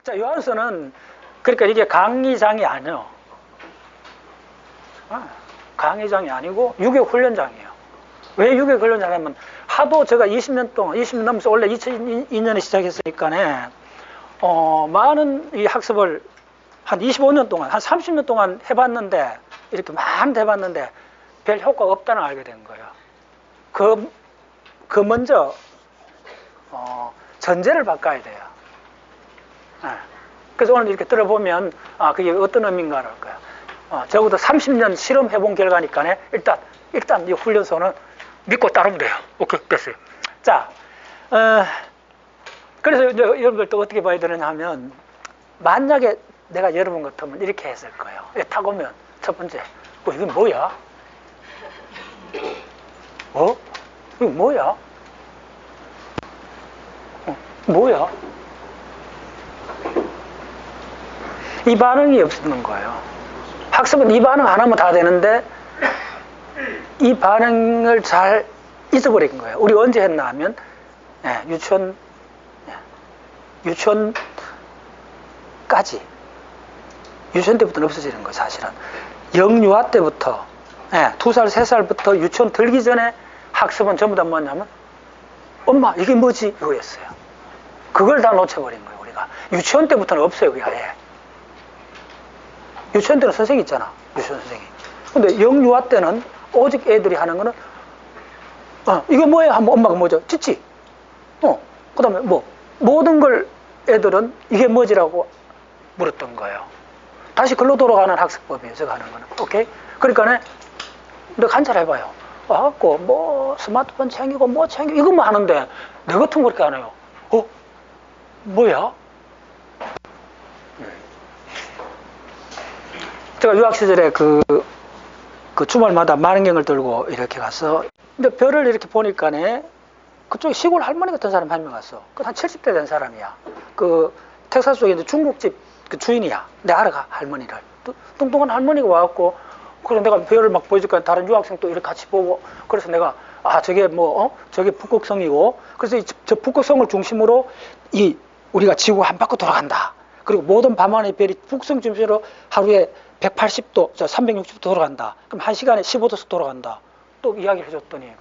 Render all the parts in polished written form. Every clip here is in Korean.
자, 요한서는 그러니까 이게 강의장이 아니에요. 강의장이 아니고 유격훈련장이에요. 왜 유격훈련장이냐면 하도 제가 20년 동안, 20년 넘어서 원래 2002년에 시작했으니까 많은 이 학습을 한 25년 동안, 한 30년 동안 해봤는데, 이렇게 많이 해봤는데 별 효과가 없다는 걸 알게 된 거예요. 먼저 전제를 바꿔야 돼요. 그래서 오늘 이렇게 들어보면 그게 어떤 의미인가 할 거예요. 적어도 30년 실험해본 결과니까 일단 이 훈련소는 믿고 따르면 돼요. 오케이, 됐어요. 자, 그래서 이제 여러분들 또 어떻게 봐야 되느냐 하면, 만약에 내가 여러분 같으면 이렇게 했을 거예요. 딱 오면 첫 번째, 이게 뭐야? 이게 뭐야? 뭐야? 이 반응이 없는 거예요. 학습은 이 반응 안 하면 다 되는데 이 반응을 잘 잊어버린 거예요. 우리 언제 했나 하면 유치원까지, 유치원 때부터는 없어지는 거예요. 사실은 영유아 때부터 2살, 3살부터 유치원 들기 전에 학습은 전부 다 뭐냐면 엄마 이게 뭐지? 이거였어요. 그걸 다 놓쳐버린 거예요. 우리가 유치원 때부터는 없어요. 그게 아예. 유치원 때는 선생님 있잖아. 유치원 선생님. 근데 영유아 때는 오직 애들이 하는 거는 이게 뭐예요? 하면 엄마가 뭐죠? 찌찌. 그 다음에 모든 걸 애들은 이게 뭐지라고 물었던 거예요. 다시 글로 돌아가는 학습법이에요. 제가 하는 거는. 오케이? 그러니까 너 관찰해봐요. 스마트폰 챙기고 챙기고 이것만 하는데 내 같은 거 그렇게 안 해요. 뭐야? 제가 유학 시절에 그 주말마다 만원경을 들고 이렇게 가서, 근데 별을 이렇게 보니까네, 그쪽에 시골 할머니 같은 사람 한 명 왔어. 한 70대 된 사람이야. 텍사스 쪽에 있는 중국집 주인이야. 내가 알아가, 할머니를. 뚱뚱한 할머니가 와갖고, 그래서 내가 별을 막 보여주니까 다른 유학생 또 이렇게 같이 보고, 그래서 내가, 저게 저게 북극성이고, 그래서 저 북극성을 중심으로 우리가 지구 한 바퀴 돌아간다. 그리고 모든 밤하늘의 별이 북극성 중심으로 하루에 180도, 360도 돌아간다. 그럼 1시간에 15도씩 돌아간다. 또 이야기를 해줬더니,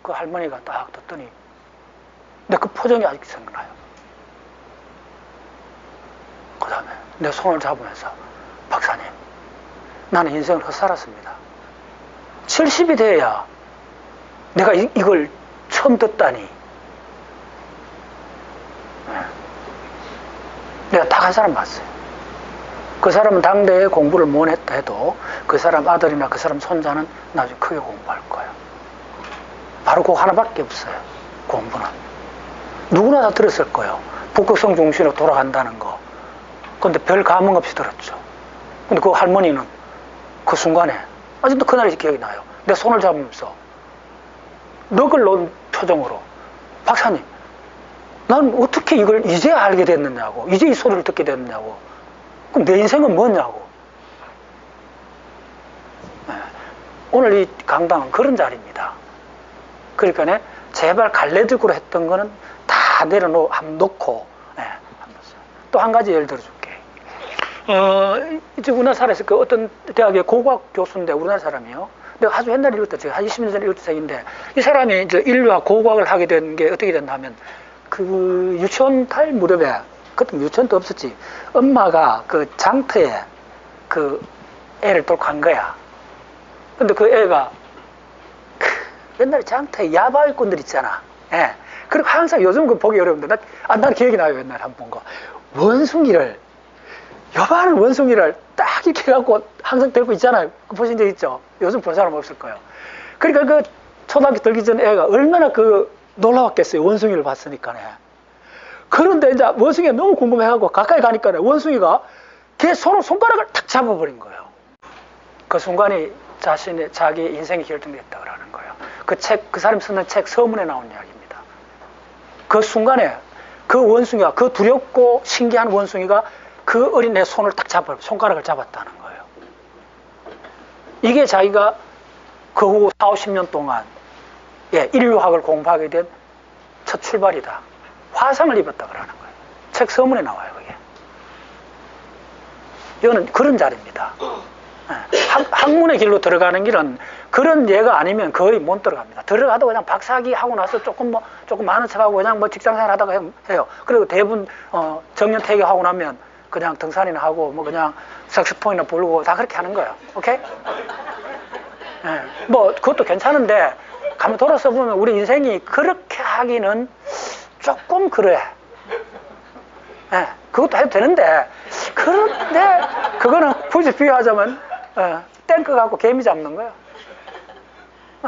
그 할머니가 딱 듣더니, 근데 그 표정이 아직 생각나요. 그 다음에 내 손을 잡으면서, 박사님, 나는 인생을 헛살았습니다. 70이 돼야 내가 이걸 처음 듣다니. 내가 딱 한 사람 봤어요. 그 사람은 당대에 공부를 못 했다 해도 그 사람 아들이나 그 사람 손자는 나중에 크게 공부할 거예요. 바로 그거 하나밖에 없어요. 공부는. 누구나 다 들었을 거예요. 북극성 중심으로 돌아간다는 거. 근데 별 감흥 없이 들었죠. 근데 그 할머니는 그 순간에, 아직도 그날이 기억이 나요. 내 손을 잡으면서 넋을 놓은 표정으로, 박사님, 난 어떻게 이걸 이제 알게 됐느냐고, 이제 이 소리를 듣게 됐느냐고, 그럼 내 인생은 뭐냐고. 오늘 이 강당은 그런 자리입니다. 그러니까 제발 갈래득으로 했던 거는 다 내려놓고, 또 한 가지 예를 들어줄게. 이제 우리나라 살아서 그 어떤 대학의 고고학 교수인데, 우리나라 사람이요. 내가 아주 옛날에 읽었다. 제가 한 20년 전에 읽었던 책인데, 이 사람이 이제 인류학 고고학을 하게 된 게 어떻게 됐나 하면, 유치원 탈 무렵에, 그때 유치원도 없었지, 엄마가 그 장터에 애를 또 간 거야. 근데 그 애가, 옛날에 장터에 야바위꾼들 있잖아. 그리고 항상 요즘 그 보기 어려운데, 난 기억이 나요. 옛날에 한 번 본 거. 여바는 원숭이를 딱 이렇게 해갖고 항상 들고 있잖아요. 보신 적 있죠? 요즘 본 사람 없을 거예요. 그러니까 초등학교 들기 전 애가 얼마나 놀라웠겠어요. 원숭이를 봤으니까네. 그런데 이제 원숭이가 너무 궁금해하고 가까이 가니까 원숭이가 걔 손가락을 탁 잡아버린 거예요. 그 순간이 자기 인생이 결정됐다 그러는 거예요. 그 사람이 쓰는 책 서문에 나온 이야기입니다. 그 순간에 그 원숭이가, 그 두렵고 신기한 원숭이가 그 어린애 손을 딱 손가락을 잡았다는 거예요. 이게 자기가 그 후 40, 50년 동안 인류학을 공부하게 된 첫 출발이다. 화상을 입었다 그러는 거예요. 책 서문에 나와요, 그게. 이거는 그런 자리입니다. 학문의 길로 들어가는 길은 그런 예가 아니면 거의 못 들어갑니다. 들어가도 그냥 박사학위 하고 나서 조금 많은 척하고 그냥 뭐 직장생활 하다가 해요. 그리고 대부분 정년 퇴직하고 나면 그냥 등산이나 하고 뭐 그냥 색소폰이나 부르고 다 그렇게 하는 거예요. 오케이? 뭐 그것도 괜찮은데 가만 돌아서 보면 우리 인생이 그렇게 하기는 조금 그래. 그것도 해도 되는데, 그런데 그거는 굳이 비유하자면 탱크 갖고 개미 잡는 거야.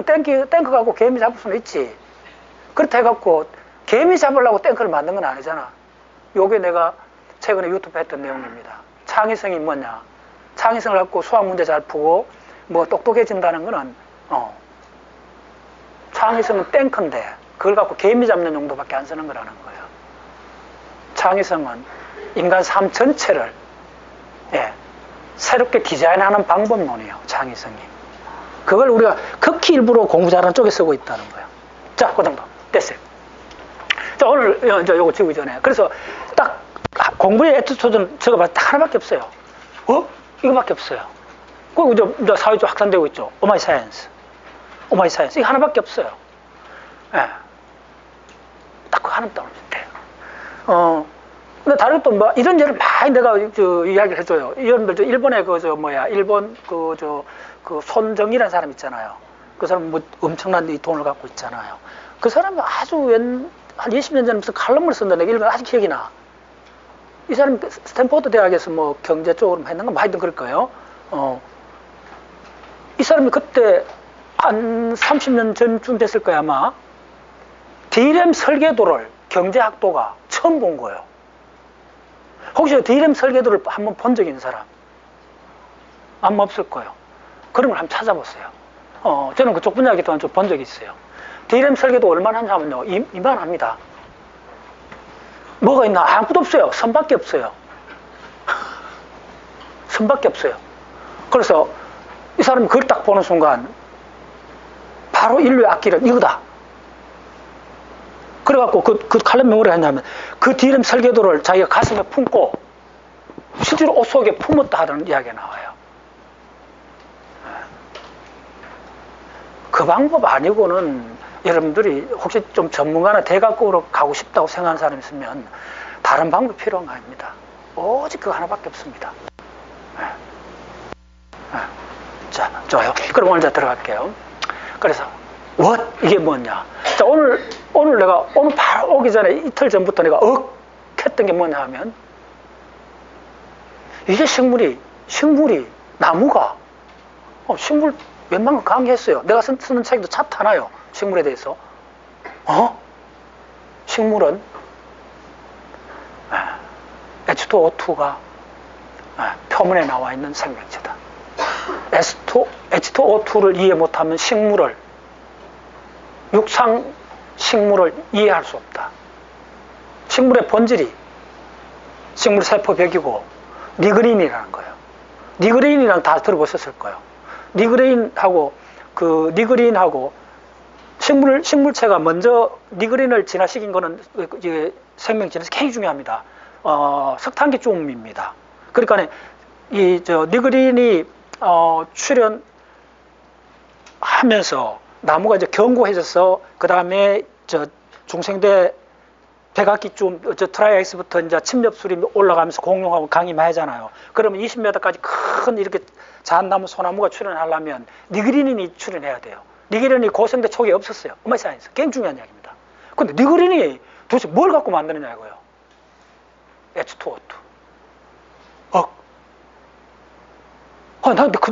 탱크 갖고 개미 잡을 수는 있지. 그렇다 해갖고 개미 잡으려고 탱크를 만든 건 아니잖아. 요게 내가 최근에 유튜브에 했던 내용입니다. 창의성이 뭐냐? 창의성을 갖고 수학 문제 잘 풀고 뭐 똑똑해진다는 거는 창의성은 탱크인데 그걸 갖고 개미 잡는 용도밖에 안 쓰는 거라는 거예요. 창의성은 인간 삶 전체를 새롭게 디자인하는 방법론이에요. 창의성이. 그걸 우리가 극히 일부러 공부 잘하는 쪽에 쓰고 있다는 거예요. 자, 그 정도 됐어요. 자, 오늘 이제 요거 지우기 전에 그래서 딱 공부의 에티튜드는 제가 봤을 때 하나밖에 없어요. 이거밖에 없어요. 그리고 이제 사회적 확산되고 있죠. 오마이 사이언스. 이거 하나밖에 없어요. 딱 그거 하나만 떠오르면 돼요. 근데 다른 또 뭐 이런 예를 많이 내가 이야기를 해줘요. 이런들 일본에 일본 그 손정이라는 사람 있잖아요. 그 사람 뭐 엄청난 이 돈을 갖고 있잖아요. 그 사람이 아주 한 20년 전에 무슨 칼럼을 썼는데 내가 읽으면 아직 기억이 나. 이 사람이 스탠포드 대학에서 뭐 경제 쪽으로 했는가 뭐 하여튼 그럴 거예요. 이 사람이 그때 한 30년 전쯤 됐을 거야 아마. D램 설계도를 경제학도가 처음 본 거예요. 혹시 D램 설계도를 한번 본 적 있는 사람? 아마 없을 거예요. 그런 걸 한번 찾아보세요. 저는 그쪽 분야이기 때문에 좀 본 적이 있어요. D램 설계도 얼마나 하냐면요. 이만합니다. 뭐가 있나? 아무것도 없어요. 선밖에 없어요. 선밖에 없어요. 그래서 이 사람이 그걸 딱 보는 순간 바로 인류의 앞길은 이거다. 그래갖고 그 칼럼 메모를 했냐면 그 D램 설계도를 자기가 가슴에 품고 실제로 옷 속에 품었다 하는 이야기가 나와요. 그 방법 아니고는 여러분들이 혹시 좀 전문가나 대학교로 가고 싶다고 생각하는 사람이 있으면 다른 방법이 필요한 거 아닙니다. 오직 그거 하나밖에 없습니다. 자, 좋아요. 그럼 오늘 자 들어갈게요. 그래서 what? 이게 뭐냐? 자, 오늘 내가 오늘 바로 오기 전에 이틀 전부터 내가 했던 게 뭐냐 하면 이게 식물이 나무가 식물 웬만큼 강의했어요. 내가 쓰는 책도 챕터나요. 식물에 대해서. 식물은 H2O2가 표면에 나와 있는 생명체다. H2O2를 이해 못하면 육상 식물을 이해할 수 없다. 식물의 본질이 식물 세포벽이고 니그린이라는 거예요. 니그린이랑 다 들어보셨을 거예요. 니그린하고 식물체가 먼저 니그린을 진화시킨 거는 생명진에서 굉장히 중요합니다. 석탄기쯤입니다. 그러니까 니그린이 출현하면서 나무가 이제 견고해져서 그 다음에 중생대 백악기쯤 트라이엑스부터 이제 침엽술이 올라가면서 공룡하고 강이 많이 하잖아요. 그러면 20m까지 큰 이렇게 잣나무, 소나무가 출현하려면 니그린이 출현해야 돼요. 니그린이 고생대 초기에 없었어요. 오마이 사이언스. 굉장히 중요한 이야기입니다. 근데 니그린이 도대체 뭘 갖고 만드느냐 이거예요. H2O2.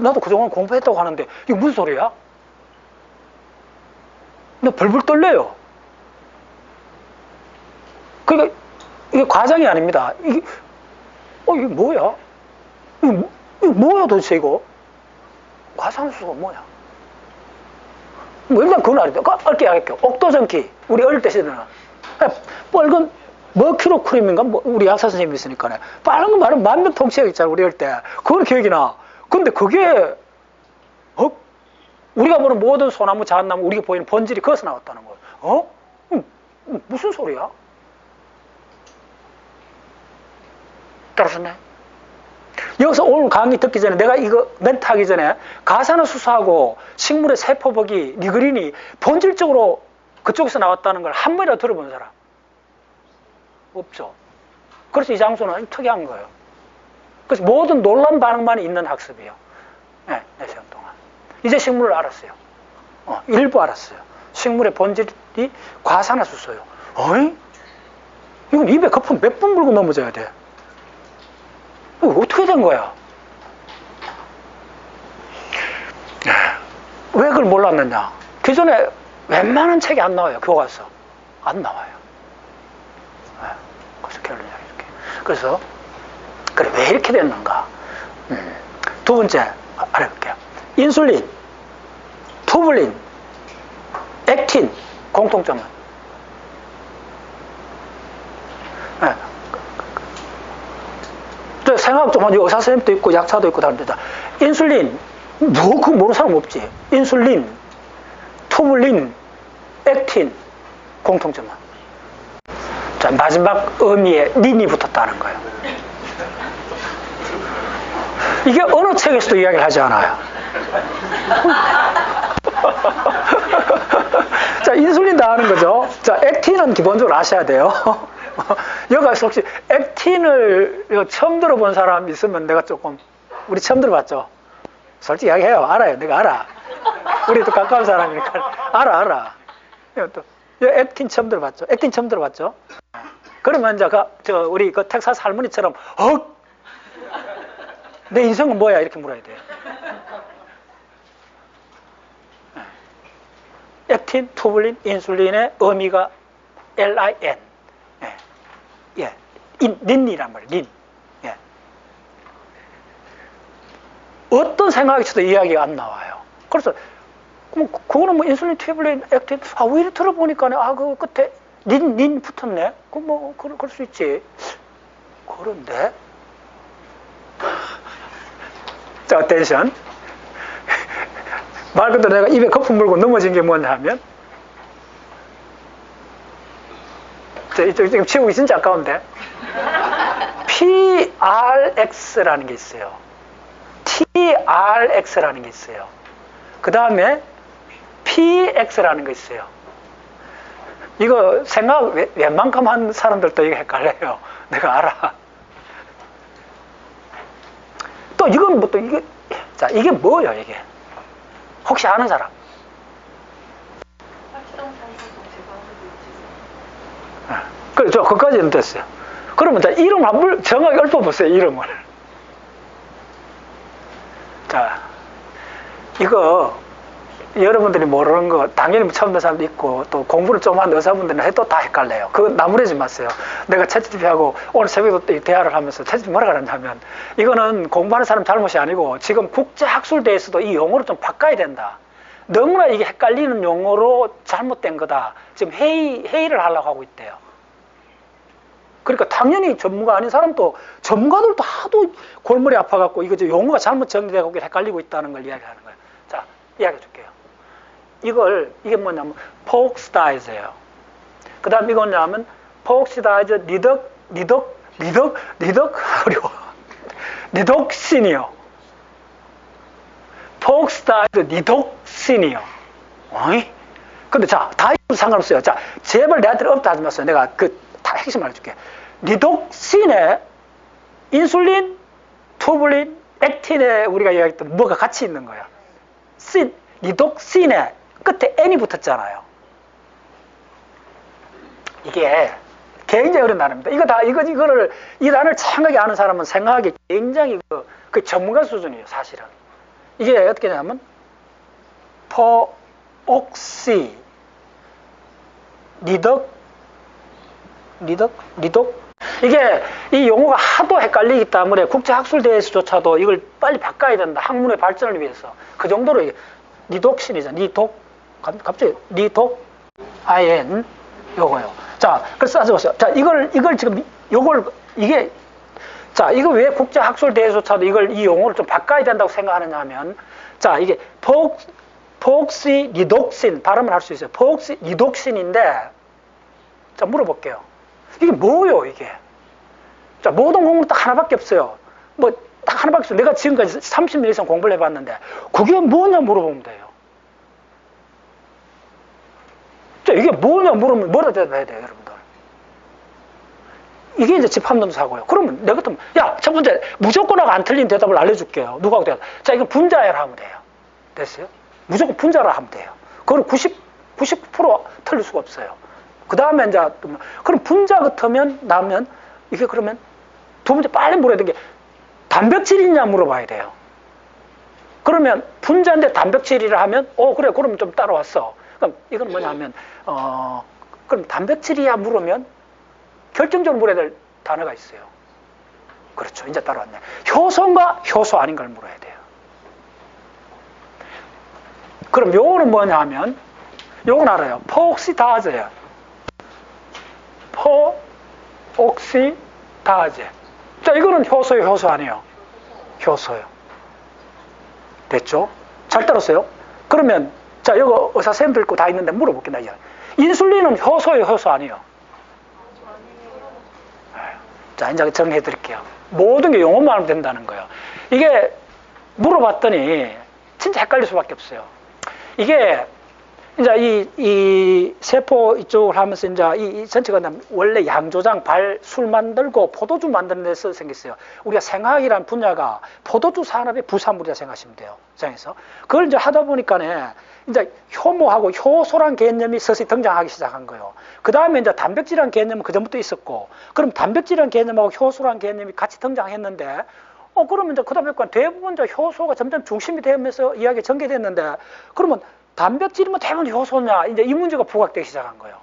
나도 그동안 공부했다고 하는데 이게 무슨 소리야? 나 벌벌 떨려요. 그러니까 이게 과장이 아닙니다. 이게 뭐야? 이게 뭐야 도대체 이거? 과산수소가 뭐야? 일단 그건 알아야 돼. 할게요. 옥도전기. 우리 어릴 때 쓰던 빨간 머큐로크림인가? 우리 약사 선생님이 있으니까 빨간 거 말은 만병통치약 있잖아. 우리 어릴 때. 그건 기억이 나. 근데 그게 우리가 보는 모든 소나무, 잣나무, 우리가 보이는 본질이 거기서 나왔다는 거예요. 무슨 소리야? 따라서네. 여기서 오늘 강의 듣기 전에 내가 이거 멘트 하기 전에 가산화수소하고 식물의 세포벽이 리그린이 본질적으로 그쪽에서 나왔다는 걸 한 번이라도 들어본 사람? 없죠. 그래서 이 장소는 특이한 거예요. 그래서 모든 놀란 반응만 있는 학습이에요. 네, 내 시간 동안. 이제 식물을 알았어요. 일부 알았어요. 식물의 본질이 과산화수소예요. 어이? 이건 입에 거품 몇 번 물고 넘어져야 돼. 이거 어떻게 된 거야? 왜 그걸 몰랐느냐? 기존에 웬만한 책이 안 나와요. 교과서. 안 나와요. 그래서 결론이 이렇게. 그래서 그래 왜 이렇게 됐는가? 두 번째 알아볼게요. 인슐린, 투블린, 액틴 공통점은 생각 좀 하죠. 의사 선생님도 있고 약사도 있고 다른데 인슐린 그거 모르는 사람 없지. 인슐린, 투블린, 액틴 공통점은 자 마지막 의미에 린이 붙었다는 거예요. 이게 어느 책에서도 이야기를 하지 않아요. 자, 인슐린 다 아는 거죠. 자, 액틴은 기본적으로 아셔야 돼요. 여기서 혹시 액틴을 처음 들어본 사람 있으면 내가 조금, 우리 처음 들어봤죠? 솔직히 이야기해요. 알아요. 내가 알아. 우리도 가까운 사람이니까. 알아. 또, 액틴 처음 들어봤죠? 액틴 처음 들어봤죠? 그러면 이제 우리 그 텍사스 할머니처럼, 내 인생은 뭐야? 이렇게 물어야 돼. 액틴, 투블린, 인슐린의 의미가 LIN. 예. 린이란 말이에요. 린. 예. 어떤 생각이 있어도 이야기가 안 나와요. 그래서, 그거는 뭐 인슐린, 투블린, 액틴, 오히려 들어보니까, 그 끝에 린 붙었네? 그럴 수 있지. 그런데, 자, 어텐션. 말 그대로 내가 입에 거품 물고 넘어진 게 뭐냐 하면, 지금 치우기 진짜 아까운데, PRX라는 게 있어요. TRX라는 게 있어요. 그 다음에 PX라는 게 있어요. 이거 생각 웬만큼 한 사람들도 이거 헷갈려요. 내가 알아. 또 이건 뭐 또 이게, 자, 이게 뭐예요, 이게? 혹시 아는 사람? 그렇죠. 그까지는 됐어요. 그러면 자, 이름 한번 정확히 읊어보세요, 이름을. 자, 이거, 여러분들이 모르는 거, 당연히 처음 듣는 사람도 있고, 또 공부를 좀 한 의사분들은 해도 다 헷갈려요. 그거 나무래지 마세요. 내가 챗GPT하고 오늘 새벽에 또 대화를 하면서 챗GPT 뭐라 그러냐면, 이거는 공부하는 사람 잘못이 아니고, 지금 국제학술대에서도 이 용어를 좀 바꿔야 된다. 너무나 이게 헷갈리는 용어로 잘못된 거다. 지금 회의를 하려고 하고 있대요. 그러니까 당연히 전문가 아닌 사람도, 전문가들도 하도 골머리 아파갖고 이거 용어가 잘못 정리되고 헷갈리고 있다는 걸 이야기하는 거예요. 자, 이야기해 줄게요. 이게 뭐냐면, 포옥시다이즈예요. 그 다음 이건 뭐냐면, 포옥시다이즈 리독신이요. 포옥시다이즈 리독신이요. 어이? 근데 자, 다 이거 상관없어요. 자, 제발 내한테 없다 하지 마세요. 내가 다 핵심 알려줄게. 리독신에 인슐린, 투블린, 액틴에 우리가 이야기했던 뭐가 같이 있는 거야. 리독신에 끝에 N이 붙었잖아요. 이게 굉장히 어려운 단어입니다. 이거를, 이 단어를 정확하게 아는 사람은 생각하기 굉장히 그 전문가 수준이에요, 사실은. 이게 어떻게 되냐면, 포옥시, 리독, 이게 이 용어가 하도 헷갈리기 때문에 국제학술대회에서조차도 이걸 빨리 바꿔야 된다. 학문의 발전을 위해서. 그 정도로 이게 리독신이잖아. 갑자기 IN 요거요. 자, 그래서 따져보세요. 자, 이걸 지금 자, 이거 왜 국제학술대회조차도 이 용어를 좀 바꿔야 된다고 생각하느냐 하면, 자, 이게 포옥시 리독신 발음을 할 수 있어요. 포옥시 리독신인데, 자, 물어볼게요. 이게 뭐요, 이게? 자, 모든 공부는 딱 하나밖에 없어요. 딱 하나밖에 없어. 내가 지금까지 30년 이상 공부를 해봤는데 그게 뭐냐 물어보면 돼요. 자, 이게 뭐냐 물으면 뭐라 대답해야 돼요, 여러분들. 이게 이제 집합론사고요. 그러면 내가 또, 야, 첫 번째, 무조건하고 안 틀린 대답을 알려줄게요. 누구하고 대답. 자, 이건 분자라 하면 돼요. 됐어요? 무조건 분자라 하면 돼요. 그걸 99% 틀릴 수가 없어요. 그 다음에 이제, 그럼 분자 같으면, 나면, 이게 그러면 두 번째 빨리 물어야 되는 게 단백질이냐 물어봐야 돼요. 그러면 분자인데 단백질이라 하면, 그래, 그러면 좀 따라왔어. 그럼 이건 뭐냐 하면, 그럼 단백질이야 물으면 결정적으로 물어야 될 단어가 있어요. 그렇죠. 이제 따라왔네. 효소인가 효소 아닌 걸 물어야 돼요. 그럼 요거는 뭐냐 하면, 요건 알아요. 포옥시다제예요. 포옥시다제. 자, 이거는 효소예요, 효소 아니에요? 효소예요. 됐죠? 잘 따랐어요? 그러면, 자, 이거 의사 선생님들 거 다 있는데 물어볼게요. 인슐린은 효소예요, 효소 아니에요? 자, 이제 정리해 드릴게요. 모든 게 용어만 하면 된다는 거예요. 이게 물어봤더니 진짜 헷갈릴 수밖에 없어요. 이게 이제 이 세포 이쪽을 하면서 이제 이 전체가 원래 양조장 술 만들고 포도주 만드는 데서 생겼어요. 우리가 생화학이라는 분야가 포도주 산업의 부산물이라 생각하시면 돼요. 장에서 그걸 이제 하다 보니까네 이제 효모하고 효소란 개념이 서서히 등장하기 시작한 거예요. 그 다음에 이제 단백질이라는 개념은 그 전부터 있었고, 그럼 단백질이라는 개념하고 효소란 개념이 같이 등장했는데, 그러면 이제 그다음에 대부분 이제 효소가 점점 중심이 되면서 이야기가 전개됐는데, 그러면 단백질이면 대부분 효소냐? 이제 이 문제가 부각되기 시작한 거예요.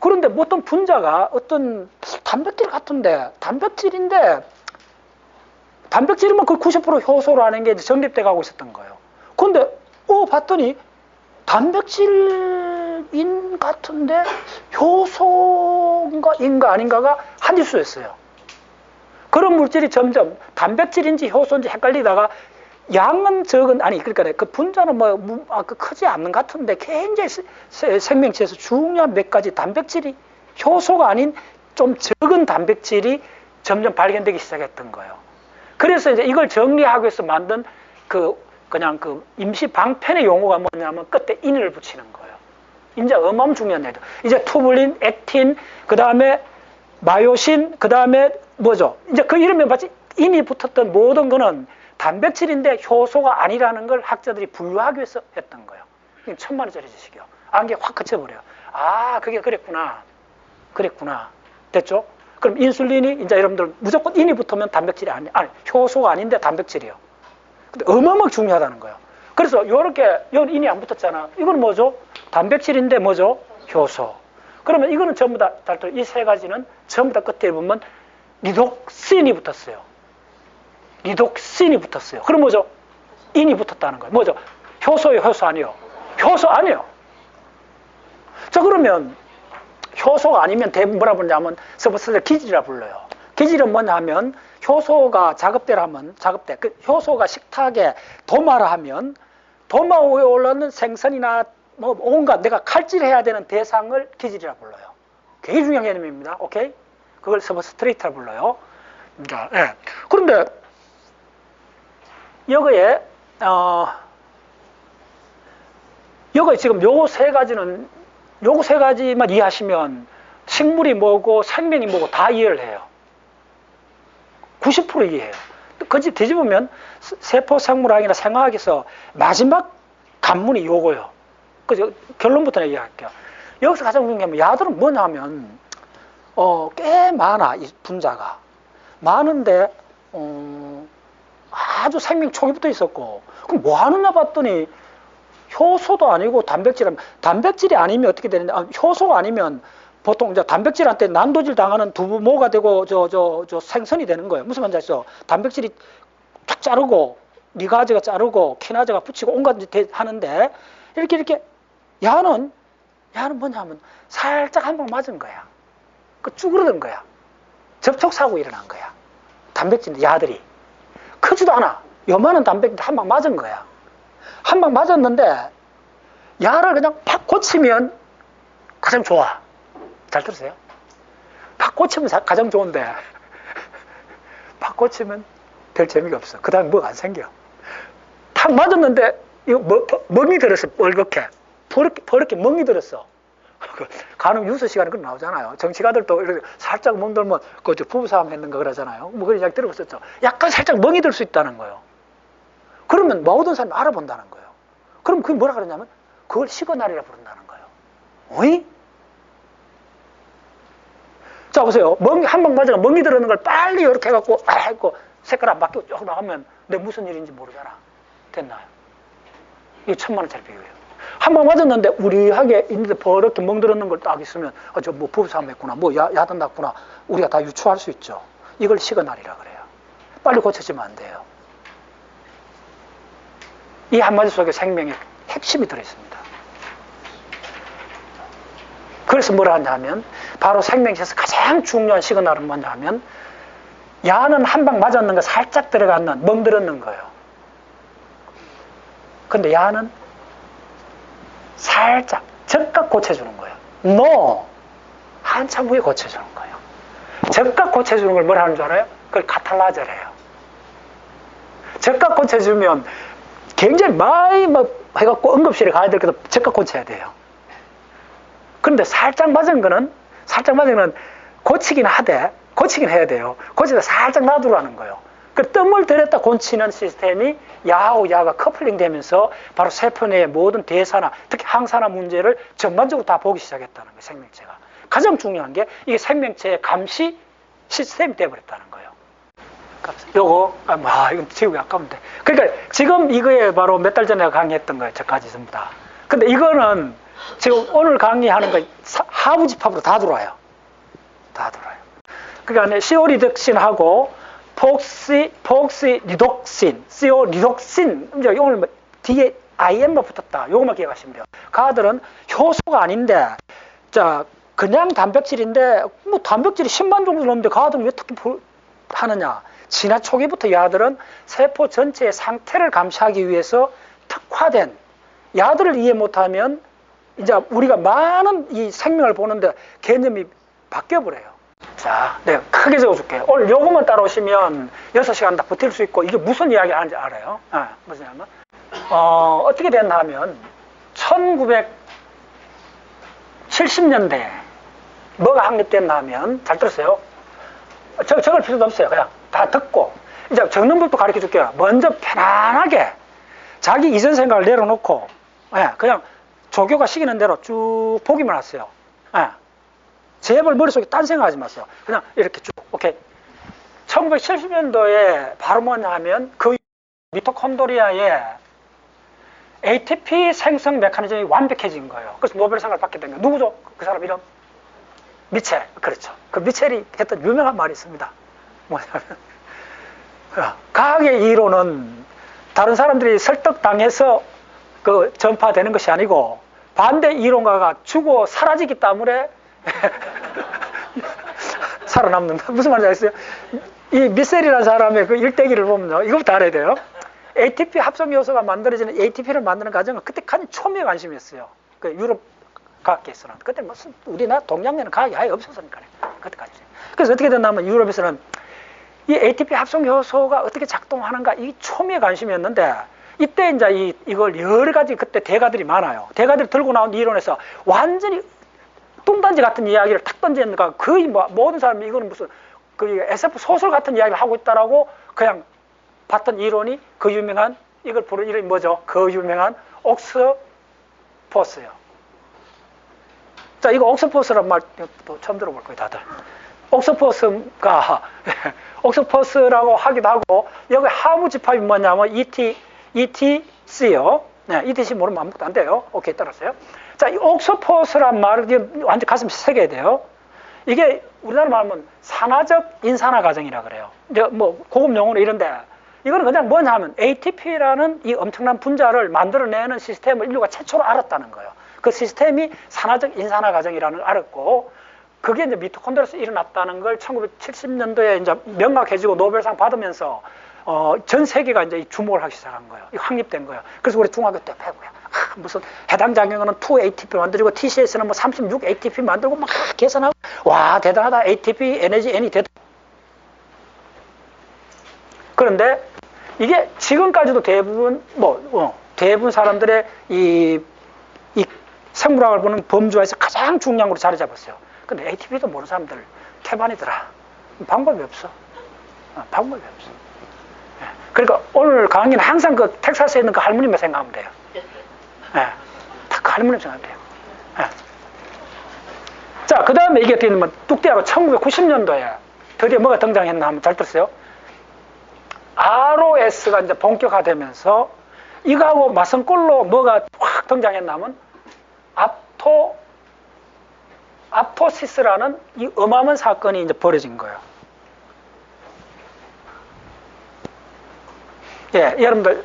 그런데 뭐 어떤 분자가 어떤 단백질 같은데, 단백질이면 그 90% 효소라는 게 이제 정립돼 가고 있었던 거예요. 그런데 봤더니 단백질인 같은데 효소인가 아닌가가 한질수였어요. 그런 물질이 점점 단백질인지 효소인지 헷갈리다가 양은 적은, 그러니까 그 분자는 크지 않는 것 같은데 굉장히 생명체에서 중요한 몇 가지 단백질이 효소가 아닌 좀 적은 단백질이 점점 발견되기 시작했던 거예요. 그래서 이제 이걸 정리하기 위해서 만든 그냥 임시 방편의 용어가 뭐냐면 끝에 인을 붙이는 거예요. 이제 어마어마한 중요한 얘기죠. 이제 투블린, 액틴, 그 다음에 마요신, 그 다음에 뭐죠? 이제 그 이름에 마치 인이 붙었던 모든 거는 단백질인데 효소가 아니라는 걸 학자들이 분류하기 위해서 했던 거예요. 이게 1000만원짜리 지식이요. 안개 확 그쳐버려요. 그게 그랬구나. 됐죠? 그럼 인슐린이 이제 여러분들 무조건 인이 붙으면 단백질이 효소가 아닌데 단백질이에요. 근데 어마어마하게 중요하다는 거예요. 그래서 요렇게 여기 인이 안 붙었잖아. 이건 뭐죠? 단백질인데 뭐죠? 효소. 그러면 이거는 전부 다 이 세 가지는 전부 다 끝에 보면 리독신이 붙었어요. 그럼 뭐죠? 인이 붙었다는 거예요. 뭐죠? 효소예요, 효소 아니에요? 효소 아니에요. 자, 그러면 효소가 아니면 대부분 뭐라 부르냐면 서버스를 기질이라 불러요. 기질은 뭐냐 하면 효소가 그 효소가 식탁에 도마라 하면 도마 위에 올라오는 생선이나 뭐 온갖 내가 칼질해야 되는 대상을 기질이라 불러요. 굉장히 중요한 개념입니다. 오케이? 그걸 서브스트레이트라 불러요. 자, 예. 그런데 여기에 지금 요 세 가지만 이해하시면 식물이 뭐고 생명이 뭐고 다 이해를 해요. 90% 이해해요. 그 집 뒤집으면 세포생물학이나 생화학에서 마지막 관문이 요거예요. 그래서 결론부터 얘기할게요. 여기서 가장 중요한 게 야들은 뭐냐 하면 꽤 많아, 이 분자가. 많은데 아주 생명 초기부터 있었고, 그럼 뭐 하느냐 봤더니 효소도 아니고 단백질이 아니면 어떻게 되느냐, 효소가 아니면 보통 이제 단백질한테 난도질 당하는 두부모가 되고 저 생선이 되는 거예요. 무슨 말인지 아시죠? 단백질이 쫙 자르고 리가즈가 자르고 키나즈가 붙이고 온갖 하는데 이렇게 야는 뭐냐 하면 살짝 한 방 맞은 거야. 쭈그러든 거야. 접촉사고 일어난 거야. 단백질 야들이 크지도 않아. 요만한 단백질 한 방 맞은 거야. 한 방 맞았는데 야를 그냥 팍 고치면 가장 좋아. 잘 들으세요? 팍 고치면 가장 좋은데 팍 고치면 별 재미가 없어. 그 다음에 뭐가 안 생겨. 탁 맞았는데 이거 멍이 들었어. 뻘겋게 버렇게 멍이 들었어. 간혹 뉴스 시간에 그런 나오잖아요. 정치가들도 이렇게 살짝 멍들면 그 부부싸움 했는가 그러잖아요. 뭐 그런 이야기 들어봤었죠. 약간 살짝 멍이 들 수 있다는 거예요. 그러면 모든 사람이 알아본다는 거예요. 그럼 그게 뭐라 그러냐면 그걸 시그널이라 부른다는 거예요. 어이? 자 보세요. 한 방 맞아가 멍이 들었는 걸 빨리 이렇게 해갖고 아이고 색깔 안 바뀌고 쭉 나가면 내 무슨 일인지 모르잖아. 됐나요? 이게 1000만원짜리 비교예요. 한 방 맞았는데 우리하게 있는데 버렇게 멍들었는 걸 딱 있으면 저 뭐 부부싸움 했구나, 뭐 야단 났구나, 우리가 다 유추할 수 있죠. 이걸 시그널이라 그래요. 빨리 고쳐지면 안 돼요. 이 한마디 속에 생명의 핵심이 들어있습니다. 그래서 뭐라 하냐면 바로 생명체에서 가장 중요한 시그널은 뭐냐면 야는 한 방 맞았는 거 살짝 들어갔는 멍들었는 거예요. 근데 야는 살짝 즉각 고쳐주는 거예요. No! 한참 후에 고쳐주는 거예요. 즉각 고쳐주는 걸 뭐라 하는 줄 알아요? 그걸 카탈라저래요. 즉각 고쳐주면 굉장히 많이 해갖고 응급실에 가야 될 것도 즉각 고쳐야 돼요. 그런데 살짝 맞은 거는 고치긴 해야 돼요. 고치다 살짝 놔두라는 거예요. 그 뜸을 들였다 고치는 시스템이 야하고 야가 커플링 되면서 바로 세포 내의 모든 대사나 특히 항산화 문제를 전반적으로 다 보기 시작했다는 거예요. 생명체가. 가장 중요한 게 이게 생명체의 감시 시스템이 되어버렸다는 거예요. 요거 이건 지우기 아까운데. 그러니까 지금 이거에 바로 몇 달 전에 강의했던 거예요. 저까지 전부 다. 근데 이거는 지금 오늘 강의하는 거 하부 집합으로 다 들어와요. 다 들어와요. 그러니까 시오리덕신하고 폭시리독신, 시오리독신, 이제 오늘 뒤에 IM만 붙었다. 요것만 기억하시면 돼요. 가들은 효소가 아닌데, 자, 그냥 단백질인데, 뭐 단백질이 10만 정도 넘는데 가들은 왜 특히 하느냐? 진화 초기부터 야들은 세포 전체의 상태를 감시하기 위해서 특화된 야들을 이해 못하면 이제 우리가 많은 이 생명을 보는데 개념이 바뀌어버려요. 자, 내가 크게 적어줄게요. 오늘 요것만 따라오시면 6시간 다 버틸 수 있고, 이게 무슨 이야기 하는지 알아요. 무슨 이야기냐면, 어떻게 됐나 하면, 1970년대에 뭐가 확립됐나 하면, 잘 들었어요? 적을 필요도 없어요. 그냥 다 듣고. 이제 적는 법도 가르쳐 줄게요. 먼저 편안하게 자기 이전 생각을 내려놓고, 그냥 조교가 시키는 대로 쭉 보기만 하세요. 제발 머릿속에 딴 생각하지 마세요. 그냥 이렇게 쭉. 오케이. 1970년도에 바로 뭐냐 하면 그 미토콘드리아의 ATP 생성 메커니즘이 완벽해진 거예요. 그래서 노벨상을 받게 된 거예요. 누구죠? 그 사람 이름? 미첼. 그렇죠. 그 미첼이 했던 유명한 말이 있습니다. 뭐냐면 과학의 이론은 다른 사람들이 설득당해서 그 전파되는 것이 아니고 반대 이론가가 죽어 사라지기 때문에 살아남는다. 무슨 말인지 아시죠? 이 미셀이라는 사람의 그 일대기를 보면요. 이것부터 알아야 돼요. ATP 합성 요소가 만들어지는 ATP를 만드는 과정은 그때 간 초미의 관심이었어요. 그 유럽 과학계에서는. 그때 무슨 우리나라 동양에는 과학이 아예 없었으니까요. 그때까지. 그래서 어떻게 됐냐면 유럽에서는 이 ATP 합성 요소가 어떻게 작동하는가 이 초미의 관심이었는데 이때 이제 이걸 여러 가지 그때 대가들이 많아요. 대가들이 들고 나온 이론에서 완전히 뚱단지 같은 이야기를 탁 던지니까 거의 모든 사람이 이거는 무슨 그 SF 소설 같은 이야기를 하고 있다라고 그냥 봤던 이론이 그 유명한 이걸 부르는 이름이 뭐죠? 그 유명한 옥스포스예요. 자, 이거 옥스포스란 말 또 처음 들어볼 거예요, 다들. 옥스포스가 옥스포스라고 하기도 하고 여기 하부 집합이 뭐냐면 ETC요. 네, ETC 모르면 아무것도 안 돼요. 오케이, 따랐어요. 자, 이 옥스포스란 말을 완전 가슴에 새겨야 돼요. 이게 우리나라 말하면 산화적 인산화 과정이라 그래요. 이제 뭐 고급 용어는 이런데 이거는 그냥 뭐냐 하면 ATP라는 이 엄청난 분자를 만들어내는 시스템을 인류가 최초로 알았다는 거예요. 그 시스템이 산화적 인산화 과정이라는 걸 알았고 그게 이제 미토콘드리아에서 일어났다는 걸 1970년도에 이제 명확해지고 노벨상 받으면서 전 세계가 이제 주목을 하기 시작한 거예요. 이거 확립된 거예요. 그래서 우리 중학교 때 배우고요. 무슨 해당 작용은 2ATP 만들고 TCS는 뭐 36ATP 만들고 막 계산하고 와 대단하다. ATP 에너지 N이 대단. 그런데 이게 지금까지도 대부분 대부분 사람들의 이 생물학을 보는 범주에서 가장 중량으로 자리 잡았어요. 근데 ATP도 모르는 사람들 태반이더라. 방법이 없어. 방법이 없어. 그러니까 오늘 강의는 항상 그 텍사스에 있는 그 할머니만 생각하면 돼요. 다 그 할머니만 생각하면 돼요. 자, 그 다음에 이게 어떻게 되면 뚝대하고 1990년도에 드디어 뭐가 등장했나 하면 잘 들었어요? ROS가 이제 본격화되면서 이거하고 맞선꼴로 뭐가 확 등장했나 하면 앞토시스라는 이 어마어마한 사건이 이제 벌어진 거예요. 예, 여러분들,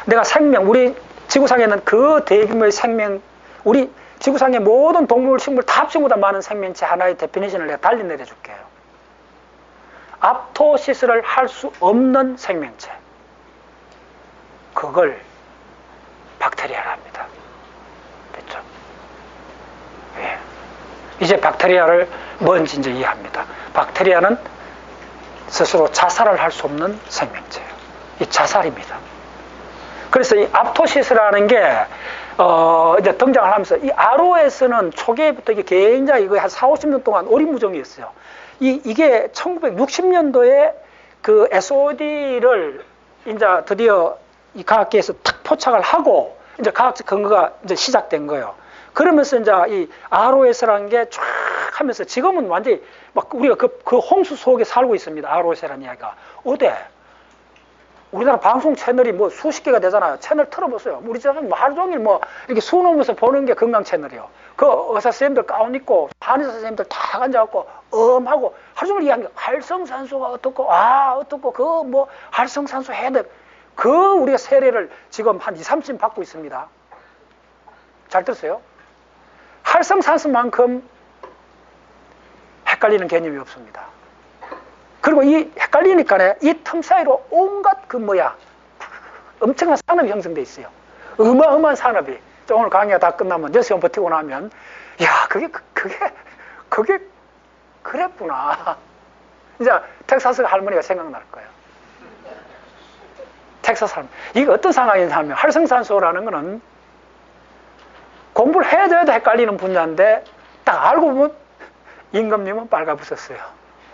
내가 생명, 우리 지구상에는 그 대규모의 생명, 우리 지구상의 모든 동물, 식물 다 합치고보다 많은 생명체 하나의 데피니션을 내가 달리 내려줄게요. 앞토시스를 할 수 없는 생명체. 그걸 박테리아라 합니다. 됐죠? 예. 이제 박테리아를 뭔지 이제 이해합니다. 박테리아는 스스로 자살을 할 수 없는 생명체예요. 이 자살입니다. 그래서 이 앞토시스라는 게 이제 등장을 하면서 이 ROS는 초기에부터 이게 굉장히 이거 한 4, 50년 동안 오리무중이었어요. 이게 1960년도에 그 SOD를 이제 드디어 이 과학계에서 탁 포착을 하고 이제 과학적 근거가 이제 시작된 거예요. 그러면서 이제 이 ROS라는 게 쫙 하면서 지금은 완전히 막 우리가 그 홍수 속에 살고 있습니다. ROS라는 이야기가. 어디? 우리나라 방송 채널이 뭐 수십 개가 되잖아요. 채널 틀어보세요. 우리 집은 뭐 하루 종일 뭐 이렇게 수놓으면서 보는 게 건강 채널이요. 그 의사 선생님들 가운 입고 한의사 선생님들 다 앉아갖고 하고 하루 종일 이야기하는 게 활성산소가 어떻고 어떻고 그 뭐 활성산소 해야 그 우리가 세례를 지금 한 2, 30년 받고 있습니다. 잘 들었어요? 활성산소만큼 헷갈리는 개념이 없습니다. 그리고 이 헷갈리니까 이 틈 사이로 온갖 엄청난 산업이 형성돼 있어요. 어마어마한 산업이. 오늘 강의가 다 끝나면 6시간 버티고 나면 야 그게 그랬구나. 이제 텍사스 할머니가 생각날 거예요. 텍사스 할머니. 이게 어떤 상황이냐면 활성산소라는 거는 공부를 해야 돼도 헷갈리는 분야인데 딱 알고 보면 임금님은 빨가붙었어요.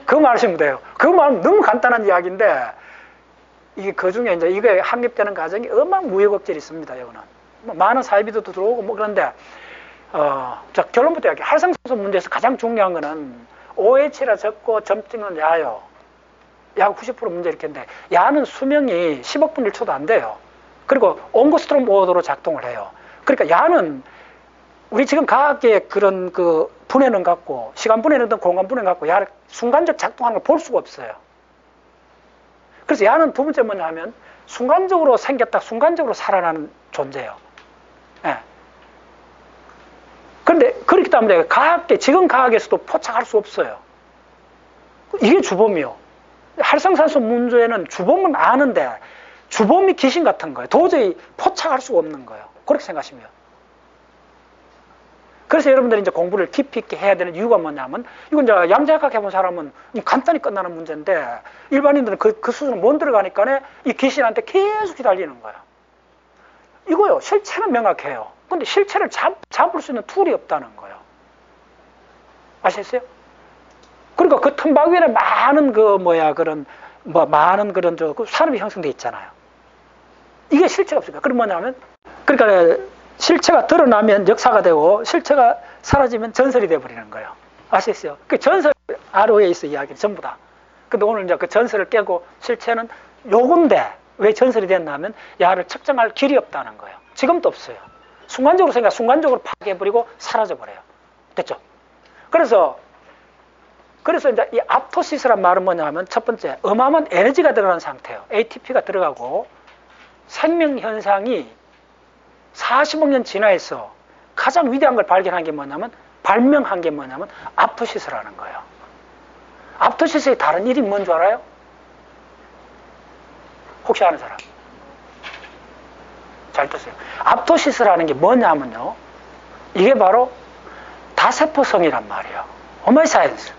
그거 말하시면 돼요. 그거 말하면 너무 간단한 이야기인데 이게 그 중에 이제 이게 확립되는 과정이 어마어마한 무역업질이 있습니다. 이거는 뭐 많은 사이비도 들어오고 뭐 그런데 자 결론부터 이야기. 활성산소 문제에서 가장 중요한 거는 OH라 적고 점찍는 야요. 약 90% 문제 이렇게인데 야는 수명이 10억 분 1초도 안 돼요. 그리고 옹고스트롬 모드로 작동을 해요. 그러니까 야는 우리 지금 과학계의 그런 그 분해는 갖고 시간 분해는 공간 분해는 갖고 야를 순간적 작동하는 걸 볼 수가 없어요. 그래서 야는 두 번째 뭐냐 하면 순간적으로 생겼다 순간적으로 살아나는 존재예요. 예. 그런데 그렇기 때문에 지금 과학에서도 포착할 수 없어요. 이게 주범이요. 활성산소 문제는 주범은 아는데 주범이 귀신 같은 거예요. 도저히 포착할 수가 없는 거예요. 그렇게 생각하시면. 그래서 여러분들이 이제 공부를 깊이 있게 해야 되는 이유가 뭐냐면, 이건 이제 양자역학 해본 사람은 간단히 끝나는 문제인데, 일반인들은 그 수준은 못 들어가니까 이 귀신한테 계속 기다리는 거야. 이거요, 실체는 명확해요. 근데 실체를 잡을 수 있는 툴이 없다는 거예요. 아시겠어요? 그러니까 그 틈바구이에 많은 많은 그런 산업이 형성돼 있잖아요. 이게 실체가 없으니까. 그럼 뭐냐면, 그러니까 실체가 드러나면 역사가 되고 실체가 사라지면 전설이 되어버리는 거예요. 아시겠어요? 그 전설 RO에서 이야기는 전부 다. 근데 오늘 이제 그 전설을 깨고 실체는 요건데 왜 전설이 됐나 하면 야를 측정할 길이 없다는 거예요. 지금도 없어요. 순간적으로 순간적으로 파괴해버리고 사라져버려요. 됐죠? 그래서 이제 이 앞토시스란 말은 뭐냐 하면 첫 번째, 어마어마한 에너지가 들어가는 상태예요. ATP가 들어가고 생명 현상이 40억 년 진화해서 가장 위대한 걸 발견한 게 뭐냐면, 발명한 게 뭐냐면 앞토시스라는 거예요. 앞토시스의 다른 이름이 뭔 줄 알아요? 혹시 아는 사람? 잘 듣세요. 앞토시스라는 게 뭐냐면요, 이게 바로 다세포성이란 말이에요. 오마이 사이언스.